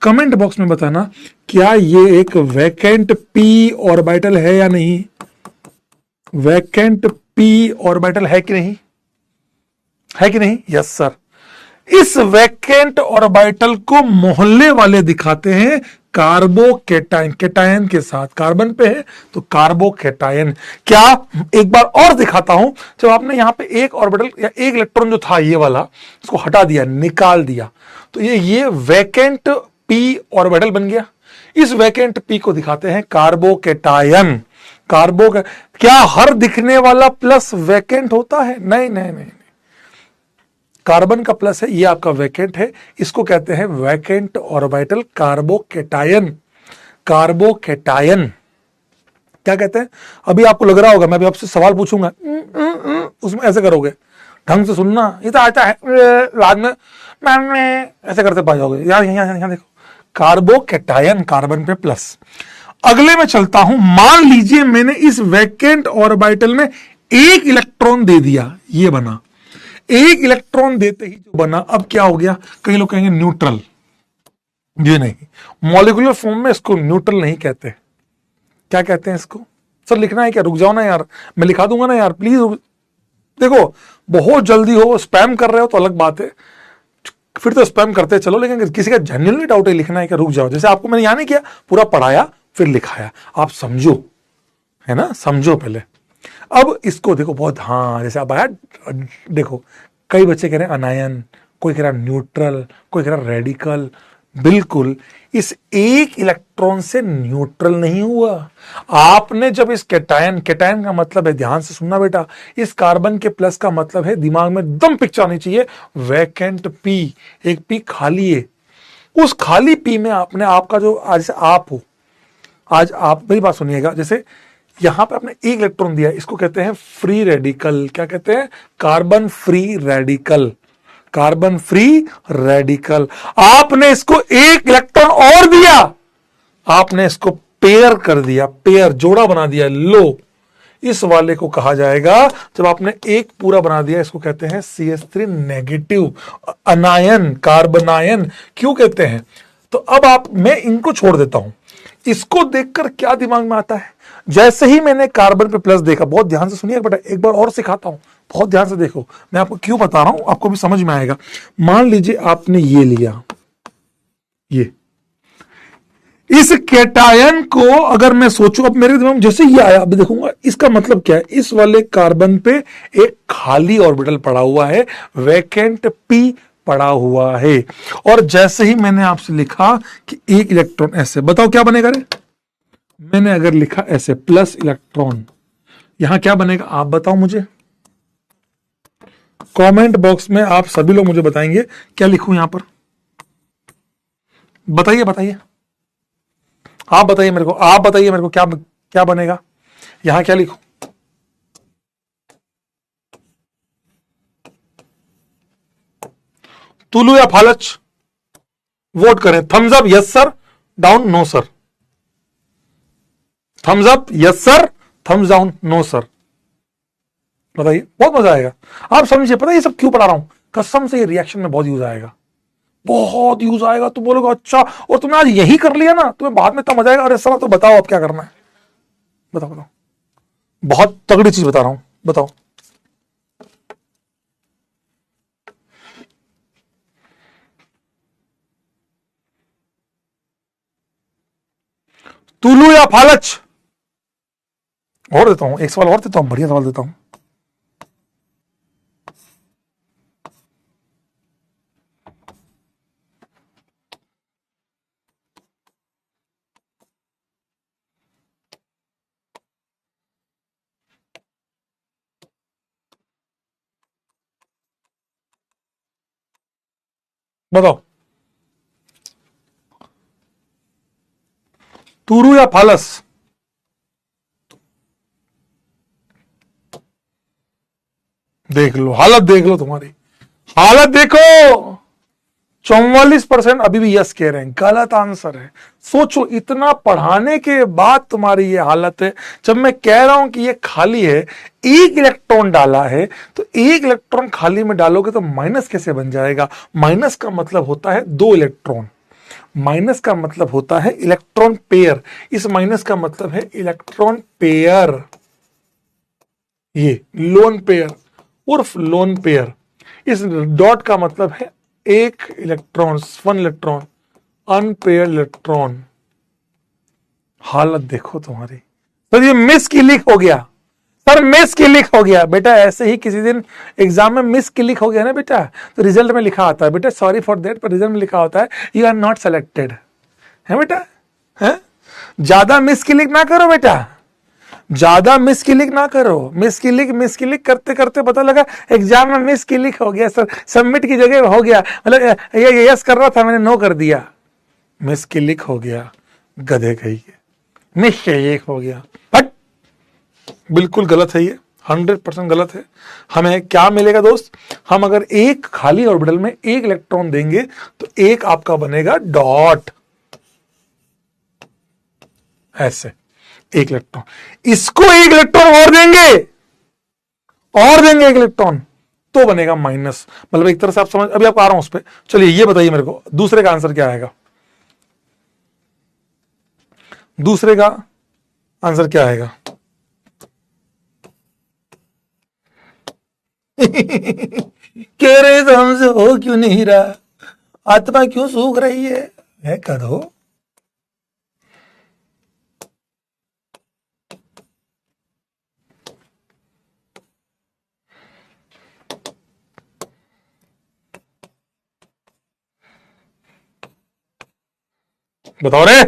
कमेंट बॉक्स में बताना, क्या ये एक वैकेंट पी ऑर्बिटल है या नहीं? वैकेंट पी ऑर्बिटल है कि नहीं? है कि नहीं? Yes sir. इस वैकेंट ऑर्बिटल को मोहल्ले वाले दिखाते हैं कार्बोकेटायन, केटायन के साथ, कार्बन पे है तो कार्बोकेटायन। क्या, एक बार और दिखाता हूं, जब आपने यहां पे एक ऑर्बिटल या एक इलेक्ट्रॉन जो था ये वाला, उसको हटा दिया, निकाल दिया, तो ये वैकेंट पी ऑर्बिटल बन गया। इस वैकेंट पी को दिखाते हैं कार्बोकेटायन। क्या हर दिखने वाला प्लस वैकेंट होता है? नहीं नहीं नहीं, कार्बन का प्लस है, ये आपका वैकेंट है, इसको कहते हैं वैकेंट ऑर्बिटल कार्बोकेटायन। कार्बोकेटायन क्या कहते हैं? अभी आपको लग रहा होगा, मैं अभी आपसे सवाल पूछूंगा, उसमें ऐसे करोगे, ढंग से सुनना, ये तो आता है बाद में मैम ऐसे करते पा जाओगे। यार यहां देखो, कार्बोकेटायन, कार्बन पे प्लस। अगले में चलता हूं, मान लीजिए मैंने इस वैकेंट ऑर्बिटल में एक इलेक्ट्रॉन दे दिया, ये बना। एक इलेक्ट्रॉन देते ही जो बना, अब क्या हो गया? कई लोग कहेंगे न्यूट्रल, ये नहीं, मॉलिक्यूलर फॉर्म में इसको न्यूट्रल नहीं कहते। क्या कहते हैं इसको? सर लिखना है क्या? रुक जाओ ना यार, मैं लिखा दूंगा ना यार, प्लीज। देखो बहुत जल्दी हो, स्पैम कर रहे हो तो अलग बात है, फिर तो स्पैम करते चलो, लेकिन किसी का जेन्युइनली डाउट है, लिखना है क्या? रुक जाओ। जैसे आपको मैंने यहां नहीं किया, पूरा पढ़ाया फिर लिखाया, आप समझो, है ना, समझो पहले। अब इसको देखो बहुत, हाँ जैसे आप आया, देखो कई बच्चे कह रहे हैं अनायन, कोई कह रहा न्यूट्रल, कोई कह रहा रेडिकल। बिल्कुल, इस एक इलेक्ट्रॉन से न्यूट्रल नहीं हुआ। आपने जब इस केटायन, केटायन का मतलब है, ध्यान से सुनना बेटा, इस कार्बन के प्लस का मतलब है, दिमाग में एकदम पिक्चर आनी चाहिए, वैकेंट पी, एक पी खाली है। उस खाली पी में आपने, आपका जो आज आप हो, आज आप मेरी बात सुनिएगा, जैसे यहां पे आपने एक इलेक्ट्रॉन दिया, इसको कहते हैं फ्री रेडिकल। क्या कहते हैं? Carbon free radical. Carbon free radical. आपने इसको एक इलेक्ट्रॉन और दिया, आपने इसको पेयर कर दिया, पेयर, जोड़ा बना दिया, लो, इस वाले को कहा जाएगा, जब आपने एक पूरा बना दिया, इसको कहते हैं CH3 नेगेटिव, अनायन, कार्बनायन। क्यों कहते हैं? तो अब आप, मैं इनको छोड़ देता हूं, इसको देखकर क्या दिमाग में आता है? जैसे ही मैंने कार्बन पे प्लस देखा, बहुत ध्यान से सुनिए बेटा, एक बार और सिखाता हूं, बहुत ध्यान से देखो, मैं आपको क्यों बता रहा हूं, आपको भी समझ में आएगा। मान लीजिए आपने ये लिया, ये इस केटायन को अगर मैं सोचूं, अब मेरे दिमाग में जैसे ये आया, अब देखूंगा इसका मतलब क्या है। इस वाले कार्बन पे एक खाली ऑर्बिटल पड़ा हुआ है, वैकेंट पी पड़ा हुआ है, और जैसे ही मैंने आपसे लिखा कि एक इलेक्ट्रॉन ऐसे, बताओ क्या बनेगा रे? मैंने अगर लिखा ऐसे प्लस इलेक्ट्रॉन, यहां क्या बनेगा आप बताओ मुझे, कमेंट बॉक्स में आप सभी लोग मुझे बताएंगे क्या लिखूं यहां पर, बताइए बताइए, आप बताइए मेरे को, आप बताइए मेरे को, क्या क्या बनेगा यहां, क्या लिखूं? तुलु या फालच? वोट करें, thumbs up yes sir, down no sir, thumbs up yes sir, thumbs down no sir. बताइए, बहुत मजा आएगा। आप समझिए, पता है ये सब क्यों पढ़ा रहा हूं, कसम से ये रिएक्शन में बहुत यूज आएगा, बहुत यूज आएगा। तुम बोलोगे अच्छा, और तुमने आज यही कर लिया ना, तुम्हें बाद में इतना मजा आएगा। अरे सर तो बताओ अब क्या करना है, बताओ बताओ, बहुत तगड़ी चीज बता रहा हूं, बताओ। तुलू या फालच? और देता हूं, एक सवाल और देता हूं, बढ़िया सवाल देता हूं। बताओ, तुरु या फालस? देख लो हालत, देख लो तुम्हारी हालत, देखो 44% अभी भी यस कह रहे हैं, गलत आंसर है। सोचो, इतना पढ़ाने के बाद तुम्हारी ये हालत है। जब मैं कह रहा हूं कि ये खाली है, एक इलेक्ट्रॉन डाला है, तो एक इलेक्ट्रॉन खाली में डालोगे तो माइनस कैसे बन जाएगा? माइनस का मतलब होता है दो इलेक्ट्रॉन, माइनस का मतलब होता है इलेक्ट्रॉन पेयर, इस माइनस का मतलब है इलेक्ट्रॉन पेयर, ये लोन पेयर उर्फ लोन पेयर। इस डॉट का मतलब है एक electron, one electron, unpaired electron. हालत देखो तुम्हारी। तो ये मिस क्लिक हो गया सर, मिस क्लिक हो गया बेटा। ऐसे ही किसी दिन एग्जाम में मिस क्लिक हो गया ना बेटा, तो रिजल्ट में लिखा आता है बेटा सॉरी फॉर दैट, पर रिजल्ट में लिखा होता है यू आर नॉट सेलेक्टेड, है बेटा, है। ज्यादा मिस क्लिक ना करो बेटा, ज्यादा मिस क्लिक ना करो। मिस क्लिक करते करते पता लगा एग्जाम में मिस क्लिक हो गया सर, सबमिट की जगह हो गया, मतलब ये यस कर रहा था मैंने नो कर दिया, मिस क्लिक हो गया, गधे कहिए, मिस क्लिक हो गया। बट बिल्कुल गलत है ये, 100% गलत है। हमें क्या मिलेगा दोस्त? हम अगर एक खाली ऑर्बिटल में एक इलेक्ट्रॉन देंगे तो एक आपका बनेगा डॉट, ऐसे एक इलेक्ट्रॉन। इसको एक इलेक्ट्रॉन और देंगे, और देंगे एक इलेक्ट्रॉन, तो बनेगा माइनस। मतलब एक तरह से आप समझ, अभी आपको आ रहा हूं उस पर। चलिए ये बताइए मेरे को, दूसरे का आंसर क्या आएगा? दूसरे का आंसर क्या आएगा? कह रहे तो हमसे हो क्यों नहीं रहा, आत्मा क्यों सूख रही है करो। बताओ रे।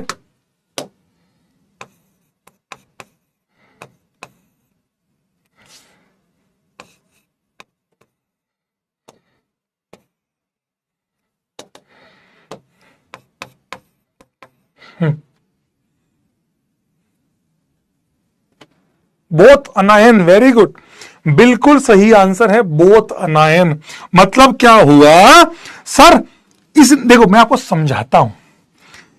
बोथ अनायन, वेरी गुड, बिल्कुल सही आंसर है बोथ अनायन। मतलब क्या हुआ सर? इस देखो मैं आपको समझाता हूं,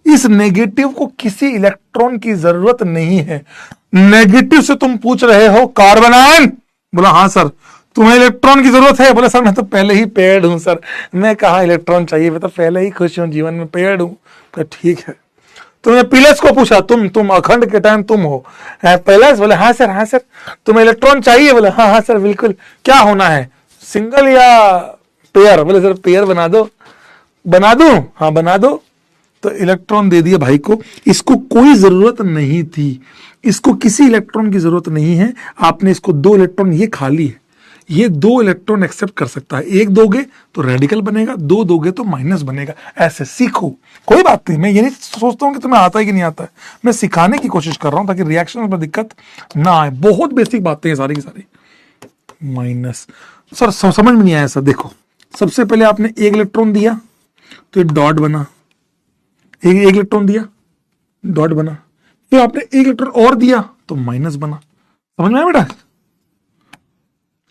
इस नेगेटिव को किसी इलेक्ट्रॉन की जरूरत नहीं है। नेगेटिव से तुम पूछ रहे हो कार्बन आयन, बोला हाँ सर। तुम्हें इलेक्ट्रॉन की जरूरत है? बोला सर मैं तो पहले ही पेयर्ड हूं सर, मैं कहा इलेक्ट्रॉन चाहिए, मैं तो पहले ही खुश हूं जीवन में, पेयर्ड हूं। तो ठीक है। तुमने पीलेस को पूछा, तुम अखंड के टाइम तुम हो पीलेस? बोले हाँ सर, हाँ सर। तुम्हें इलेक्ट्रॉन चाहिए? बोले हाँ हाँ सर बिल्कुल। क्या होना है, सिंगल या पेयर? बोले सर पेयर बना दो। बना दूं? हाँ बना दो। तो इलेक्ट्रॉन दे दिया भाई को, इसको कोई जरूरत नहीं थी, इसको किसी इलेक्ट्रॉन की जरूरत नहीं है। आपने इसको दो इलेक्ट्रॉन, ये खाली है, ये दो इलेक्ट्रॉन एक्सेप्ट कर सकता है। एक दोगे तो रेडिकल बनेगा, दो दोगे तो माइनस बनेगा। ऐसे सीखो, कोई बात नहीं। मैं ये नहीं सोचता हूं कि तुम्हें आता है कि नहीं आता है, मैं सिखाने की कोशिश कर रहा हूं ताकि रिएक्शन में दिक्कत ना आए। बहुत बेसिक बातें हैं सारी की सारी। माइनस सर समझ में नहीं आया सर। देखो सबसे पहले आपने एक इलेक्ट्रॉन दिया तो ये डॉट बना, एक इलेक्ट्रॉन दिया डॉट बना, फिर आपने एक इलेक्ट्रॉन और दिया तो माइनस बना। समझ में आया बेटा?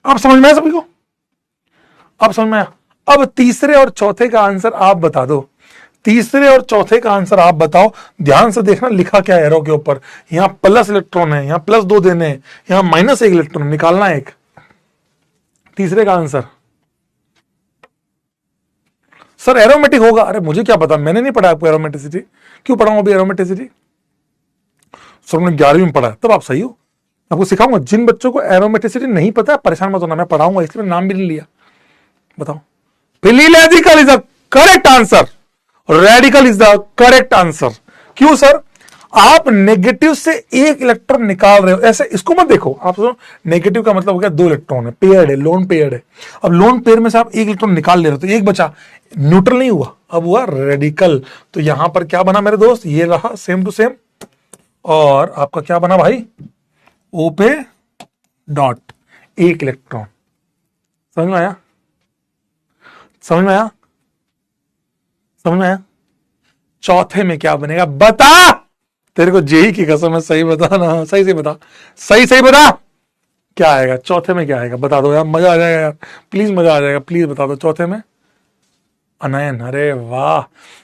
अब समझ में आया सभी को? अब समझ में आया? अब तीसरे और चौथे का आंसर आप बता दो। तीसरे और चौथे का आंसर आप बताओ। ध्यान से देखना लिखा क्या है एरो के ऊपर। यहां प्लस इलेक्ट्रॉन है, यहां प्लस 2 देने हैं, यहां -1 इलेक्ट्रॉन निकालना है एक। तीसरे का आंसर सर एरोमेटिक होगा। अरे मुझे क्या पता, मैंने नहीं पढ़ा आपको एरोमेटिसिटी। क्यों पढ़ाऊं अभी एरोमेटिसिटी? सर हमने 11वीं में पढ़ा है, तब आप सही हो। आपको सिखाऊंगा। जिन बच्चों को एरोमेटिसिटी नहीं पता है परेशान मत होना, मैं पढ़ाऊंगा, इसलिए नाम भी नहीं लिया। बताओ। Philological is the correct answer, radical is the correct answer. क्यों सर? आप नेगेटिव से एक इलेक्ट्रॉन निकाल रहे हो, ऐसे इसको मत देखो। आप सोचो नेगेटिव का मतलब हो गया 2 इलेक्ट्रॉन है, पेयर्ड है, लोन पेयर्ड है। अब लोन पेयर में से आप एक इलेक्ट्रॉन निकाल ले रहे हो तो एक बचा, न्यूट्रल नहीं हुआ, अब हुआ रेडिकल। तो यहां पर क्या बना मेरे दोस्त? ये रहा सेम टू सेम। और आपका क्या बना भाई? ओ पे डॉट, एक इलेक्ट्रॉन। समझ में आया? समझ में आया? समझ में आया? चौथे में क्या बनेगा बता। तेरे को जेई की कसम है, सही बता ना, सही से बता, सही सही बता। क्या आएगा चौथे में? क्या आएगा बता दो यार, मजा आ जाएगा यार, प्लीज मजा आ जाएगा, प्लीज बता दो चौथे में। अनायन। अरे वाह,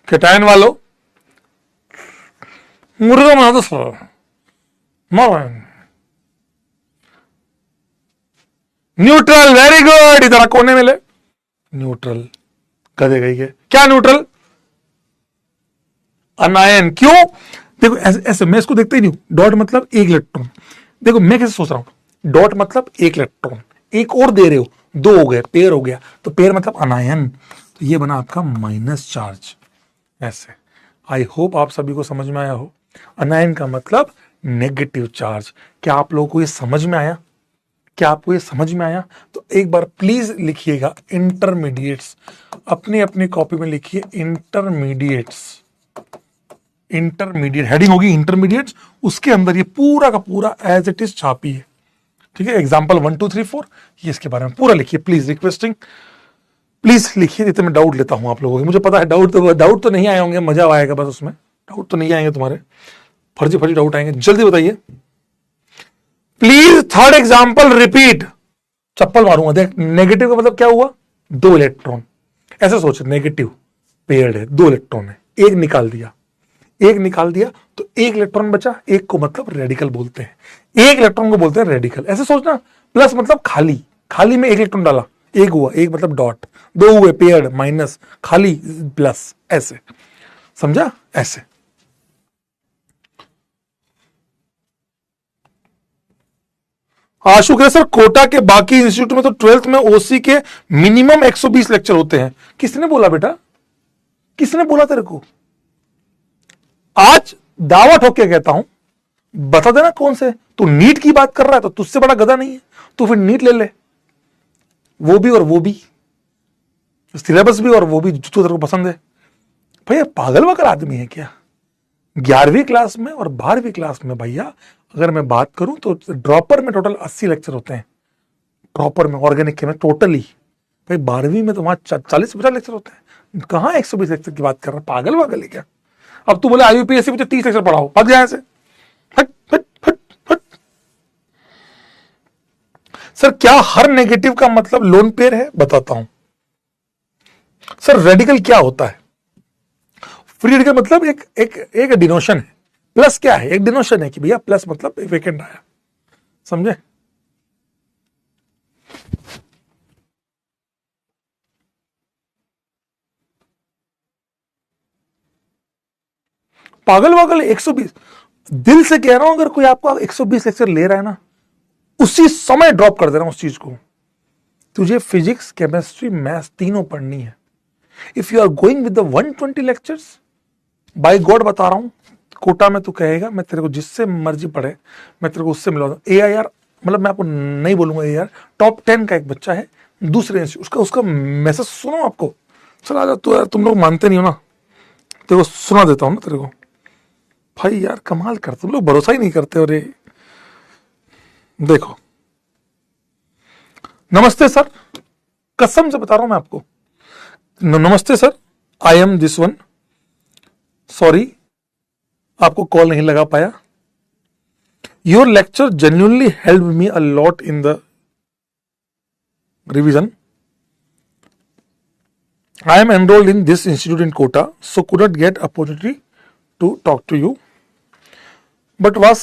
केटायन वालों मुर्गा बना दो सर। Neutral, very good. इधर कोने में ले, न्यूट्रल। गधे गई है क्या न्यूट्रल? अनायन। क्यों? देखो ऐसे ऐसे मैं इसको देखते ही नहीं हूं। डॉट मतलब एक इलेक्ट्रॉन। देखो मैं कैसे सोच रहा हूं, डॉट मतलब एक इलेक्ट्रॉन, एक और दे रहे हो, 2 हो गए, पेयर हो गया, तो पेयर मतलब अनायन। तो ये बना आपका माइनस चार्ज। ऐसे आई होप आप सभी को समझ में आया हो। अनायन का मतलब नेगेटिव चार्ज। क्या आप लोगों को ये समझ में आया? क्या आपको ये समझ में आया? तो एक बार प्लीज लिखिएगा इंटरमीडिएट्स, अपनी अपनी कॉपी में लिखिए इंटरमीडिएट्स। इंटरमीडिएट हेडिंग होगी इंटरमीडिएट्स, उसके अंदर ये पूरा का पूरा एज इट इज छापी है। ठीक है, एग्जाम्पल 1 2 3 4 ये इसके बारे में पूरा लिखिए प्लीज, रिक्वेस्टिंग प्लीज लिखिए। नहीं तो मैं डाउट लेता हूं आप लोगों की, मुझे पता है डाउट तो नहीं आए होंगे, मजा आएगा बस उसमें। डाउट तो नहीं आएंगे तुम्हारे, फर्जी फर्जी डाउट आएंगे। जल्दी बताइए प्लीज। Third example repeat. चप्पल मारूंगा। देख नेगेटिव का मतलब क्या हुआ? 2 इलेक्ट्रॉन। ऐसे सोच, नेगेटिव पेयर्ड है, 2 इलेक्ट्रॉन है, एक निकाल दिया, एक निकाल दिया तो एक इलेक्ट्रॉन बचा, एक को मतलब रेडिकल बोलते हैं, एक इलेक्ट्रॉन को बोलते हैं रेडिकल। ऐसे सोचना। प्लस मतलब खाली, खाली में एक इलेक्ट्रॉन डाला, एक हुआ, एक मतलब डॉट, 2 हुए पेयर्ड, माइनस, खाली प्लस। ऐसे समझा? ऐसे। आशु कह सर कोटा के बाकी इंस्टीट्यूट में तो 12th में ओसी के मिनिमम 120 लेक्चर होते हैं। किसने बोला बेटा? किसने बोला तेरे को? आज दावा ठोक के कहता हूं, बता देना कौन से। तू नीट की बात कर रहा है तो तुझसे बड़ा गधा नहीं है, तू फिर नीट ले ले, वो भी और वो भी, सिलेबस भी और वो भी जो तेरे को पसंद है। भैया पागल वगल आदमी है क्या? 11वीं क्लास में और 12वीं क्लास में भैया अगर मैं बात करूं तो ड्रॉपर में टोटल 80 लेक्चर होते हैं। ड्रॉपर में ऑर्गेनिक में टोटली। भाई 12वीं में तो वहां 40-50 लेक्चर होते हैं, कहां 120 लेक्चर की बात कर रहा है? पागल वागल है क्या? अब तू बोले IUPAC में 30 लेक्चर पढ़ाओ, भाग जाए से। हट हट हट हट। सर क्या हर नेगेटिव का मतलब लोन पेयर है? बताता हूं। सर रेडिकल क्या होता है? फ्री रेडिकल मतलब एक डिनोशन है। प्लस क्या है? एक डिनोशन है कि भैया प्लस मतलब वेकेंट आया। समझे? पागल वागल 120। दिल से कह रहा हूं, अगर कोई आपको 120 लेक्चर ले रहा है ना, उसी समय ड्रॉप कर दे रहा हूं उस चीज को। तुझे फिजिक्स, केमिस्ट्री, मैथ्स तीनों पढ़नी है। If you are going with the 120 lectures, by god बता रहा हूं, कोटा में तू कहेगा मैं तेरे को जिससे मर्जी पढ़े मैं तेरे को उससे मिला दूं। AIR मतलब मैं आपको नहीं बोलूंगा, AIR टॉप 10 का एक बच्चा है दूसरे उसका मैसेज सुनो आपको। चल आ जा तू यार, तुम लोग मानते नहीं हो ना, तेरे को सुना देता हूं ना तेरे को। भाई यार कमाल करते, तुम लोग भरोसा ही नहीं करते। और देखो, नमस्ते सर, कसम से बता रहा हूं मैं आपको, नमस्ते sir, I am this one, sorry आपको कॉल नहीं लगा पाया। Your lecture genuinely help me a lot in the revision I am enrolled in this institute in Kota, so could not get opportunity to talk to you, but was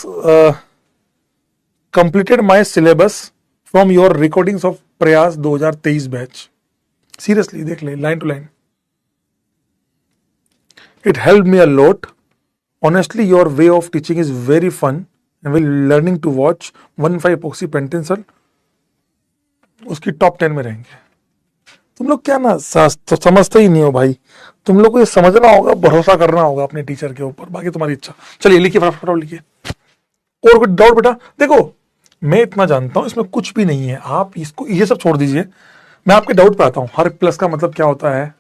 completed my syllabus from your recordings of प्रयास 2023 batch. Seriously, देख ले line to line. It helped me a lot. Honestly, your way of teaching is very fun and we're learning to watch 1-5 epoxy पेंटेंसल उसकी top 10 में रहेंगे. तुम लोग क्या ना तो समझते ही नहीं हो भाई. तुम लोग को ये समझना होगा, भरोसा करना होगा अपने टीचर के ऊपर, बाकी तुम्हारी इच्छा. चलिए लिखिए फटाफट लिखिए. और कोई डाउट बेटा? देखो मैं इतना जानता हूं इसमें कुछ भी नहीं है. आप इसको ये सब छोड़ दीजिए, मैं आपके डाउट पे आता हूं. हर प्लस का मतलब क्या होता है?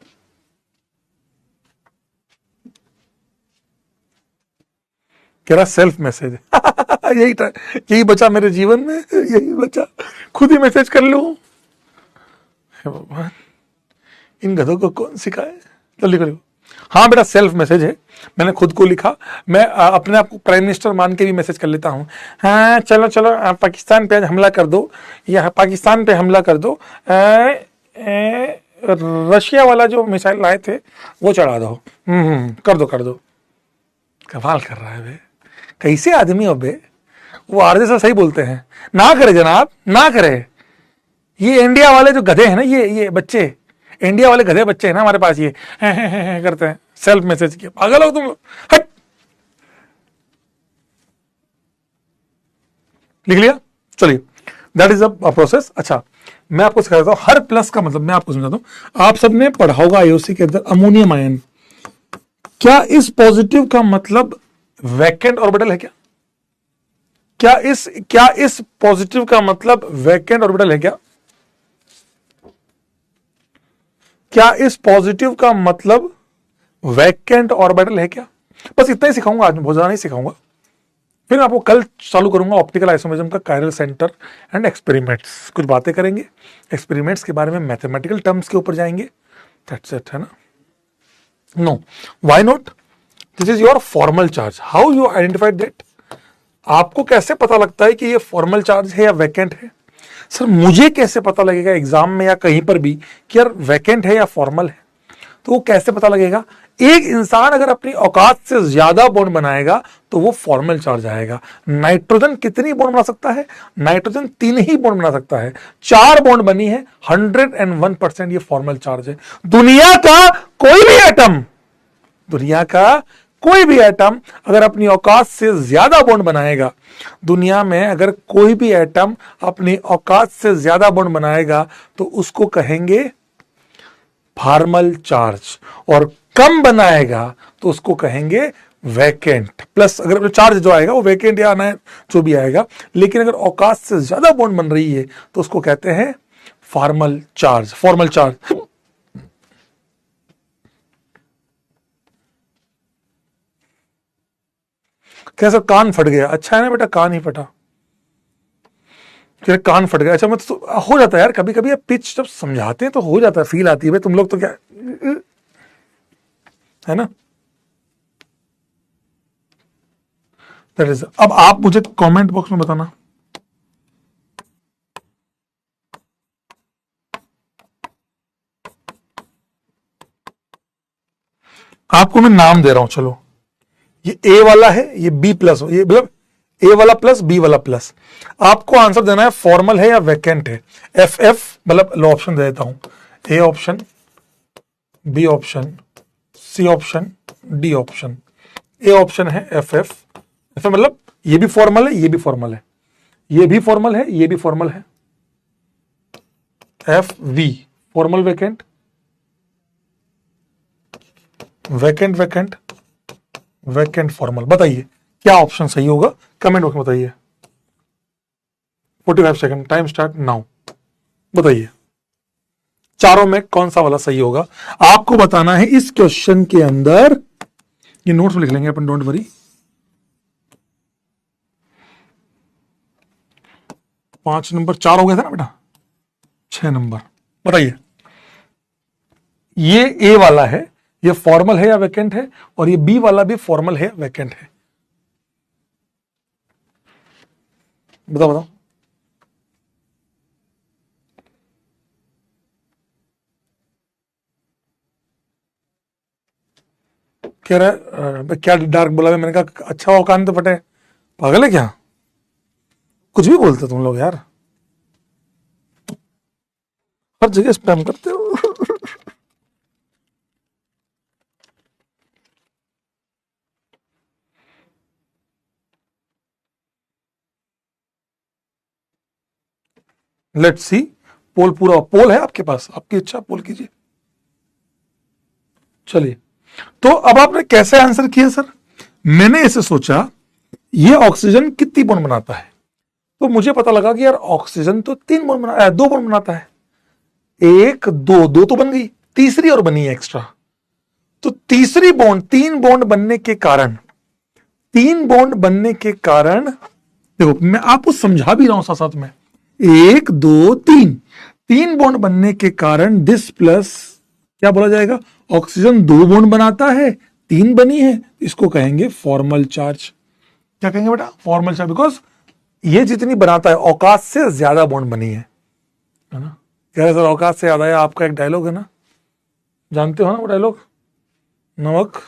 कह रहा सेल्फ मैसेज. यही बचा मेरे जीवन में, यही बचा. खुद ही मैसेज कर लो. भगवान, इन गधों को कौन सिखाए? तो लिखो. हाँ बेटा, सेल्फ मैसेज है, मैंने खुद को लिखा. मैं अपने आप को प्राइम मिनिस्टर मान के भी मैसेज कर लेता हूँ. हाँ चलो चलो पाकिस्तान पे आज हमला कर दो, या पाकिस्तान पे हमला कर दो. रशिया वाला जो मिसाइल लाए थे वो चढ़ा दो. कर दो. कमाल कर रहा है बे. कैसे आदमी हो बे. वो आरजे से सही बोलते हैं. ना करे जनाब, ना करे. ये इंडिया वाले जो गधे हैं ना, ये बच्चे, इंडिया वाले गधे बच्चे हैं ना हमारे पास, ये करते हैं सेल्फ मैसेज किया. पागल हो तुम लोग. हट. लिख लिया. चलिए, दैट इज अ प्रोसेस. अच्छा, मैं आपको सिखा देता हूं हर प्लस का मतलब. मैं आपको समझाता हूं. आप सबने पढ़ा होगा आईओसी के अंदर अमोनियम आयन. क्या इस पॉजिटिव का मतलब वैकेंट ऑर्बिटल है क्या? क्या इस पॉजिटिव का मतलब वैकेंट ऑर्बिटल है क्या? क्या इस पॉजिटिव का मतलब वैकेंट ऑर्बिटल है क्या? बस इतना ही सिखाऊंगा आज, मैं बहुत ज्यादा नहीं सिखाऊंगा. फिर आपको कल चालू करूंगा ऑप्टिकल आइसोमेरिज्म का कायरल सेंटर एंड एक्सपेरिमेंट्स. कुछ बातें करेंगे एक्सपेरिमेंट्स के बारे में, मैथमेटिकल टर्म्स के ऊपर जाएंगे. दैट्स इट, है ना? No, why not? This is your formal charge. How you identified that? आपको कैसे पता लगता है कि ये फॉर्मल चार्ज है या वैकेंट है? सर मुझे कैसे पता लगेगा एग्जाम में या कहीं पर भी कि यार वैकेंट है या फॉर्मल है? तो वो कैसे पता लगेगा? एक इंसान अगर अपनी औकात से ज्यादा बॉन्ड बनाएगा तो वो फॉर्मल चार्ज आएगा. नाइट्रोजन कितनी बॉन्ड बना सकता है? नाइट्रोजन 3 ही बॉन्ड बना सकता है. 4 बॉन्ड बनी है, 101%. ये फॉर्मल चार्ज है. दुनिया का कोई भी एटम अगर अपनी औकात से ज्यादा बॉन्ड बनाएगा, दुनिया में अगर कोई भी एटम अपनी औकात से ज्यादा बॉन्ड बनाएगा तो उसको कहेंगे फॉर्मल चार्ज, और कम बनाएगा तो उसको कहेंगे वैकेंट. प्लस अगर चार्ज जो आएगा वो वैकेंट या आना जो भी आएगा, लेकिन अगर औकात से ज्यादा बॉन्ड बन रही है तो उसको कहते हैं फॉर्मल चार्ज. कैसा कान फट गया? अच्छा है ना बेटा, कान ही फटा. कान फट गया. अच्छा, मैं तो हो जाता है यार कभी कभी. पिच जब समझाते हैं तो हो जाता है, फील आती है. भाई तुम लोग तो क्या है ना. That is. अब आप मुझे कमेंट बॉक्स में बताना आपको मैं नाम दे रहा हूं. चलो, ये ए वाला है, ये बी प्लस, ये मतलब ए वाला प्लस बी वाला प्लस. आपको आंसर देना है फॉर्मल है या वैकेंट है. एफ मतलब लो ऑप्शन दे देता हूं. A option, B option, C option, D option. A option है एफ मतलब ये भी फॉर्मल है, ये भी फॉर्मल है, ये भी फॉर्मल है, ये भी फॉर्मल है. F V formal vacant, vacant formal. बताइए क्या ऑप्शन सही होगा, कमेंट बॉक्स में बताइए. 45 सेकंड, टाइम स्टार्ट नाउ. बताइए चारों में कौन सा वाला सही होगा. आपको बताना है इस क्वेश्चन के अंदर. ये नोट्स में लिख लेंगे अपन, डोंट वरी. 5 नंबर 4 हो गया था ना बेटा. 6 नंबर. बताइए ये ए वाला है, ये फॉर्मल है या वैकेंट है, और ये बी वाला भी फॉर्मल है वैकेंट है. बताओ. कह रहा है क्या डार्क बोला है? मैंने कहा अच्छा हो कान तो फटे, पागल है क्या? कुछ भी बोलते तुम लोग यार, हर जगह स्पैम करते हो। लेट्स सी, पोल पूरा पोल है आपके पास, आपकी इच्छा पोल कीजिए। चलिए, तो अब आपने कैसे आंसर किया सर? मैंने ऐसे सोचा ये ऑक्सीजन कितनी बॉन्ड बनाता है, तो मुझे पता लगा कि यार ऑक्सीजन तो 2 बॉन्ड बनाता है। 1 2 2 तो बन गई, तीसरी और बनी है एक्स्ट्रा। तो तीसरी बॉन्ड, 3 बॉन्ड बनने के कारण, 3 बॉन्ड बनने के कारण, देखो मैं आपको समझा भी रहा हूं साथ साथ में, 1 2 3, 3 बॉन्ड बनने के कारण दिस प्लस क्या बोला जाएगा? ऑक्सीजन 2 बॉन्ड बनाता है, 3 बनी है, इसको कहेंगे फॉर्मल चार्ज। क्या कहेंगे बेटा? फॉर्मल चार्ज, बिकॉज ये जितनी बनाता है औकात से ज्यादा बॉन्ड बनी है ना? कह रहे सर औकात से ज्यादा है, आपका एक डायलॉग है ना, जानते हो ना वो डायलॉग, नमक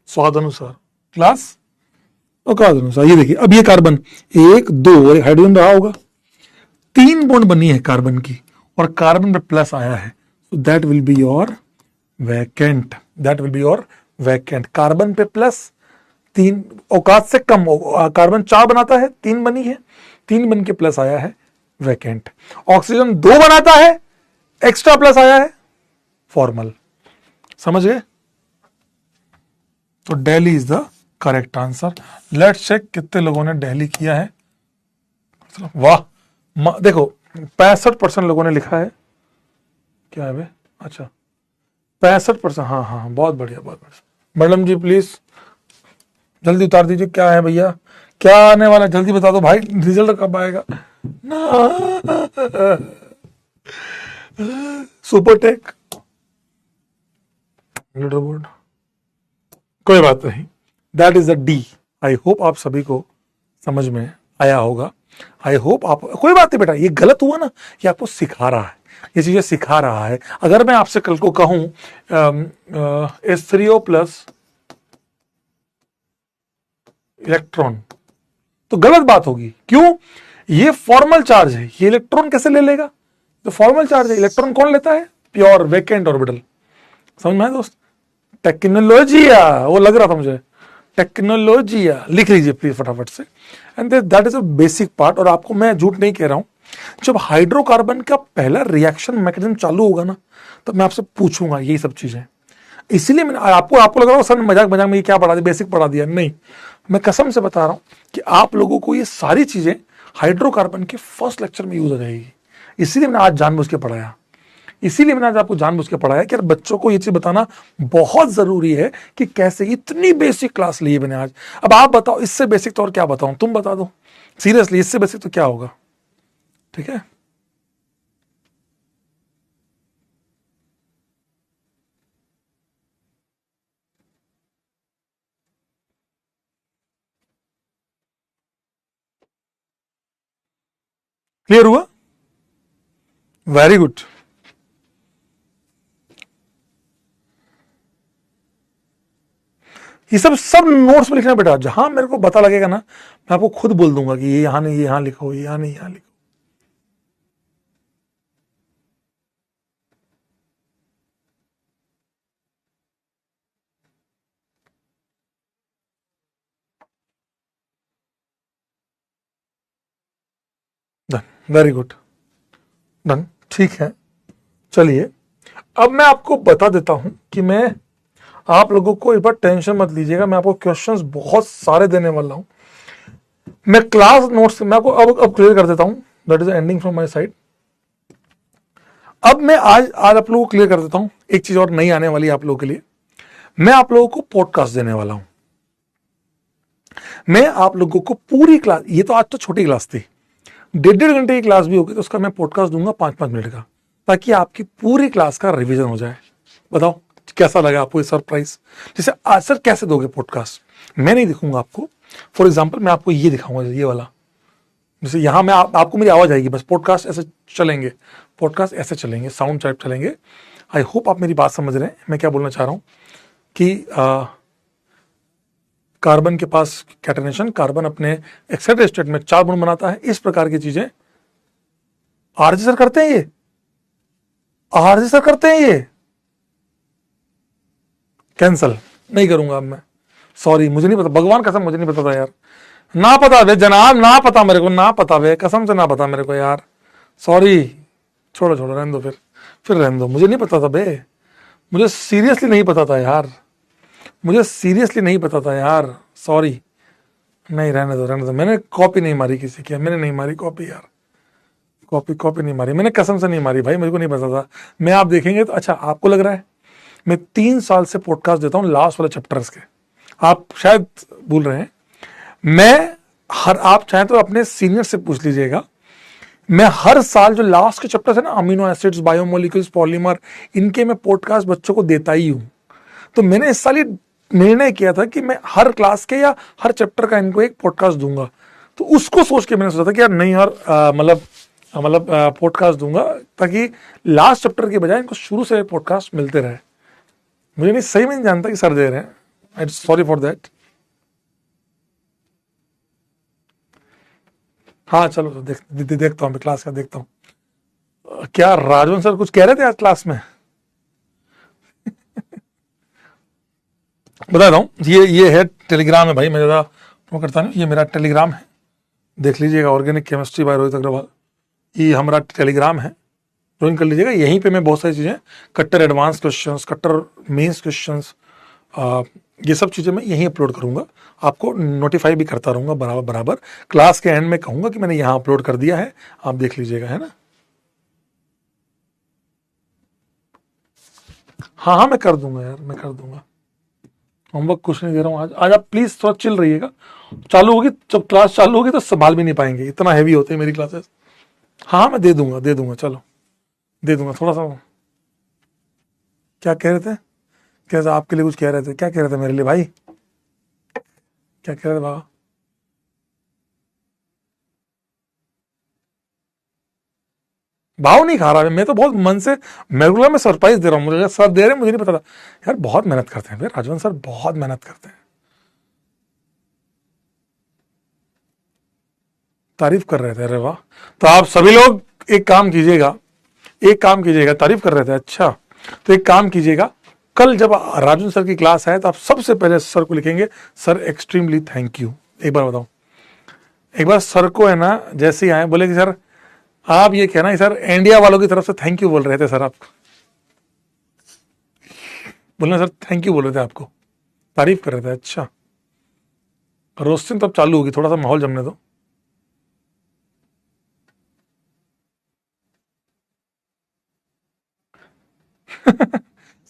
स्वाद अनुसार, क्लास औकात अनुसार। ये देखिए, अब ये कार्बन 1 2 और हाइड्रोजन रहा होगा, 3 बॉन्ड बनी है कार्बन की, और कार्बन पे प्लस आया है, so that will be your vacant, that will be your vacant। Carbon पे प्लस, 3 औकात से कम, कार्बन 4 बनाता है, 3 बनी है, 3 बन के प्लस आया है वैकेंट। ऑक्सीजन 2 बनाता है, एक्स्ट्रा प्लस आया है फॉर्मल। समझ गए? तो Delhi is the correct answer. Let's check कितने लोगों ने दिल्ली किया है। वाह, देखो 65% लोगों ने लिखा है। क्या है बे? अच्छा 65%, हाँ हाँ बहुत बढ़िया, बहुत बढ़िया। मैडम जी प्लीज जल्दी उतार दीजिए, क्या है भैया, क्या आने वाला है? जल्दी बता दो भाई, रिजल्ट कब आएगा ना? सुपरटेक लीडर बोर्ड, कोई बात नहीं, that is a D. I hope आप सभी को समझ में आया होगा। आई होप आप, कोई बात नहीं बेटा, ये गलत हुआ ना, ये आपको सिखा रहा है, ये चीजें सिखा रहा है। अगर मैं आपसे कल को कहूं H3O प्लस इलेक्ट्रॉन, तो गलत बात होगी। क्यों? ये फॉर्मल चार्ज है, ये इलेक्ट्रॉन कैसे ले लेगा? तो फॉर्मल चार्ज है, इलेक्ट्रॉन कौन लेता है? Pure vacant orbital. समझ में आया दोस्त? टेक्नोलॉजिया, वो लग रहा था मुझे, टेक्नोलॉजिया लिख लीजिए प्लीज फटाफट से। And that is a basic part. और आपको मैं झूठ नहीं कह रहा हूं, जब हाइड्रोकार्बन का पहला रिएक्शन मैकेनिज्म चालू होगा ना, तो मैं आपसे पूछूंगा यही सब चीजें। इसीलिए मैंने आपको लग रहा हो सर मजाक मजाक में ये क्या पढ़ा दिया, बेसिक पढ़ा दिया। नहीं, मैं कसम से बता रहा हूं कि आप लोगों को ये सारी चीजें हाइड्रोकार्बन के फर्स्ट लेक्चर में यूज हो जाएगी। इसीलिए मैंने आज जानबूझ के पढ़ाया, इसीलिए मैंने आज आपको जानबूझ के पढ़ाया कि यार बच्चों को ये चीज बताना बहुत जरूरी है कि कैसे। इतनी बेसिक क्लास ली है मैंने आज। अब आप बताओ इससे बेसिक तो और क्या बताऊं, तुम बता दो सीरियसली, इससे बेसिक तो क्या होगा? ठीक है, क्लियर हुआ? Very good. ये सब नोट्स में लिखना बेटा, जहां मेरे को पता लगेगा ना, मैं आपको खुद बोल दूंगा कि ये यहां नहीं, ये यहां लिखो, ये यहां नहीं, यहां लिखो। डन, वेरी गुड, डन, ठीक है। चलिए, अब मैं आपको बता देता हूं कि मैं आप लोगों को, एक बार टेंशन मत लीजिएगा, मैं आपको क्वेश्चंस बहुत सारे देने वाला हूं। मैं क्लास नोट्स मैं आपको अब क्लियर कर देता हूं। That is ending from my side. अब मैं आज आप लोगों को क्लियर कर देता हूं, एक चीज और नई आने वाली है आप लोगों के लिए। मैं आप लोगों को पॉडकास्ट देने वाला हूं। मैं आप लोगों को पूरी क्लास, ये तो आज तो छोटी क्लास थी, 1.5 घंटे की क्लास भी होगी, तो उसका मैं पॉडकास्ट दूंगा 5-5 मिनट का, ताकि आपकी पूरी क्लास का रिवीजन हो जाए। बताओ कैसा लगा आपको ये सरप्राइज? जैसे आज सर कैसे दोगे पॉडकास्ट? मैं नहीं दिखूंगा आपको। फॉर एग्जाम्पल मैं आपको ये दिखाऊंगा, ये वाला, जैसे यहां मैं आपको मेरी आवाज आएगी, बस पॉडकास्ट ऐसे चलेंगे, पॉडकास्ट ऐसे चलेंगे, साउंड टाइप चलेंगे। आई होप आप मेरी बात समझ रहे हैं मैं क्या बोलना चाह रहा हूं। कि कार्बन के पास कैटेनेशन, कार्बन अपने एक्साइटेड स्टेट में 4 बॉन्ड बनाता है, इस प्रकार की चीजें आरजी सर करते हैं। ये आरजी सर करते हैं। ये कैंसल नहीं करूंगा अब मैं, सॉरी, मुझे नहीं पता, भगवान कसम मुझे नहीं पता था यार, ना पता बे जनाब, ना पता मेरे को, ना पता बे, कसम से ना पता मेरे को यार, सॉरी, छोड़ो छोड़ो, रहने दो, फिर रहने दो, मुझे नहीं पता था बे, मुझे सीरियसली नहीं पता था यार, मुझे सीरियसली नहीं पता था यार, सॉरी, नहीं, रहने दो रहने दो, मैंने कॉपी नहीं मारी किसी की, मैंने नहीं मारी कॉपी यार, कॉपी नहीं मारी मैंने, कसम से नहीं मारी भाई, मेरे को नहीं पता था। मैं, आप देखेंगे तो, अच्छा आपको लग रहा है मैं 3 साल से पॉडकास्ट देता हूं लास्ट वाले चैप्टर्स के, आप शायद भूल रहे हैं, मैं आप चाहें तो अपने सीनियर से पूछ लीजिएगा, मैं हर साल जो लास्ट के चैप्टर्स है ना, अमीनो एसिड्स, बायोमोलिक्यूल्स, पॉलीमर, इनके मैं पॉडकास्ट बच्चों को देता ही हूं। तो मैंने इस साल ये निर्णय किया था कि मैं हर क्लास के या हर चैप्टर का इनको एक पॉडकास्ट दूंगा। तो उसको सोच के मैंने सोचा था कि यार नहीं यार, मतलब पॉडकास्ट दूंगा ताकि लास्ट चैप्टर के बजाय इनको शुरू से पॉडकास्ट मिलते रहे। मुझे नहीं, सही में नहीं जानता कि सर दे रहे हैं, आई सॉरी फॉर दैट। हाँ चलो, देखता हूँ, क्लास का देखता हूँ। क्या राजवंत सर कुछ कह रहे थे आज क्लास में? बताता हूँ, ये है टेलीग्राम है भाई, मैं ज़्यादा वो करता नहीं, ये मेरा टेलीग्राम है, देख लीजिएगा, organic chemistry by Rohit Agarwal, ये हमारा टेलीग्राम है, ज्वाइन कर लीजिएगा। यहीं पे मैं बहुत सारी चीज़ें, कट्टर एडवांस क्वेश्चंस, कट्टर मेंस क्वेश्चंस, ये सब चीज़ें मैं यहीं अपलोड करूँगा, आपको नोटिफाई भी करता रहूँगा बराबर। क्लास के एंड में कहूँगा कि मैंने यहाँ अपलोड कर दिया है, आप देख लीजिएगा, है ना। हाँ, मैं कर दूंगा यार, मैं कर दूंगा, होमवर्क कुछ नहीं दे रहा हूँ आज आप प्लीज़ थोड़ा चिल रहिएगा। चालू होगी, जब क्लास चालू होगी तो संभाल भी नहीं पाएंगे, इतना हैवी होते हैं मेरी क्लासेस। हाँ, मैं दे दूंगा, चलो दे दूंगा थोड़ा सा। क्या कह रहे थे? कैसा आपके लिए कुछ कह रहे थे? क्या कह रहे थे मेरे लिए भाई? क्या कह रहे थे बाबा? भाव नहीं खा रहा मैं तो बहुत मन से, मेरे को मैं सरप्राइज दे रहा हूँ, मुझे सर दे रहे हैं, मुझे नहीं पता था यार, बहुत मेहनत करते हैं फिर राजवंत सर, बहुत मेहनत करते हैं, तारीफ कर रहे थे, अरे वाह। तो आप सभी लोग एक काम कीजिएगा, तारीफ कर रहे थे, अच्छा, तो एक काम कीजिएगा, कल जब राजवंत सर की क्लास है तो आप सबसे पहले सर को लिखेंगे, सर एक्सट्रीमली थैंक यू। एक बार बताओ, एक बार सर को है ना, जैसे ही आए बोले कि सर आप ये कहना, सर इंडिया वालों की तरफ से थैंक यू बोल रहे थे सर, आप बोलना सर थैंक यू बोल रहे थे, आपको तारीफ कर रहे थे, अच्छा। रोस्टिंग तब चालू होगी, थोड़ा सा माहौल जमने दो।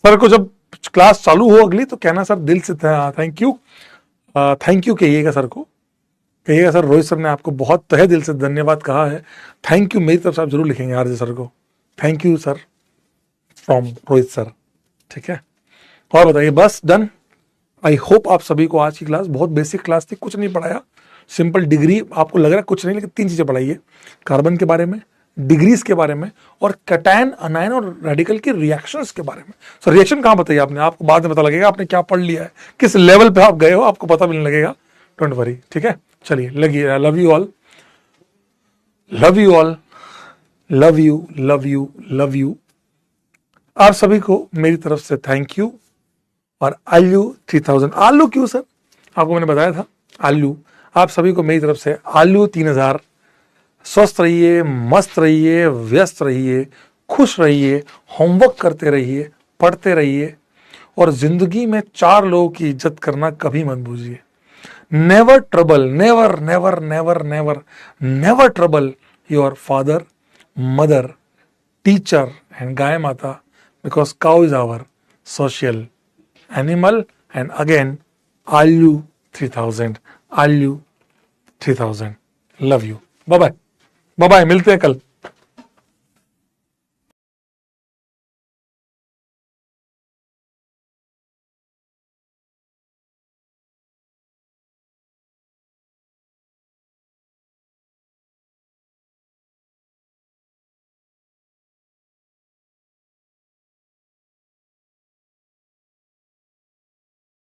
सर को जब क्लास चालू हो अगली तो कहना सर दिल से थैंक यू कहिएगा सर को, कहिएगा सर रोहित सर ने आपको बहुत तहे दिल से धन्यवाद कहा है, थैंक यू मेरी तरफ से आप जरूर लिखेंगे आरजे सर को, thank you sir from Rohit sir, ठीक है। और बताइए, बस डन। आई होप आप सभी को आज की क्लास बहुत बेसिक क्लास थी, कुछ नहीं पढ़ाया, सिंपल डिग्री, आपको लग रहा है कुछ नहीं, लेकिन 3 चीजें पढ़ाई है, कार्बन के बारे में, डिग्रीज के बारे में, और कैटायन, अनायन और रेडिकल के रिएक्शंस के बारे में। सो रिएक्शन कहाँ बताइए आपने, आपको बाद में पता लगेगा आपने क्या पढ़ लिया है, किस लेवल पे आप गए हो, आपको पता भी नहीं लगेगा, डोंट वरी, ठीक है। चलिए लगिए, love you all, love you all, love you love you love you. आप सभी को मेरी तरफ से थैंक यू, और आलू 3000, आलू क्यों सर, आपको मैंने बताया था आलू, आप सभी को मेरी तरफ से आलू 3000। स्वस्थ रहिए, मस्त रहिए, व्यस्त रहिए, खुश रहिए, होमवर्क करते रहिए, पढ़ते रहिए, और जिंदगी में 4 लोगों की इज्जत करना कभी मत भूलिए। Never trouble, never never never never never trouble your father, mother, teacher and गाय माता, because cow is our social animal. And again आलू 3000, आलू 3000, लव यू, बाय बाय, मिलते हैं कल।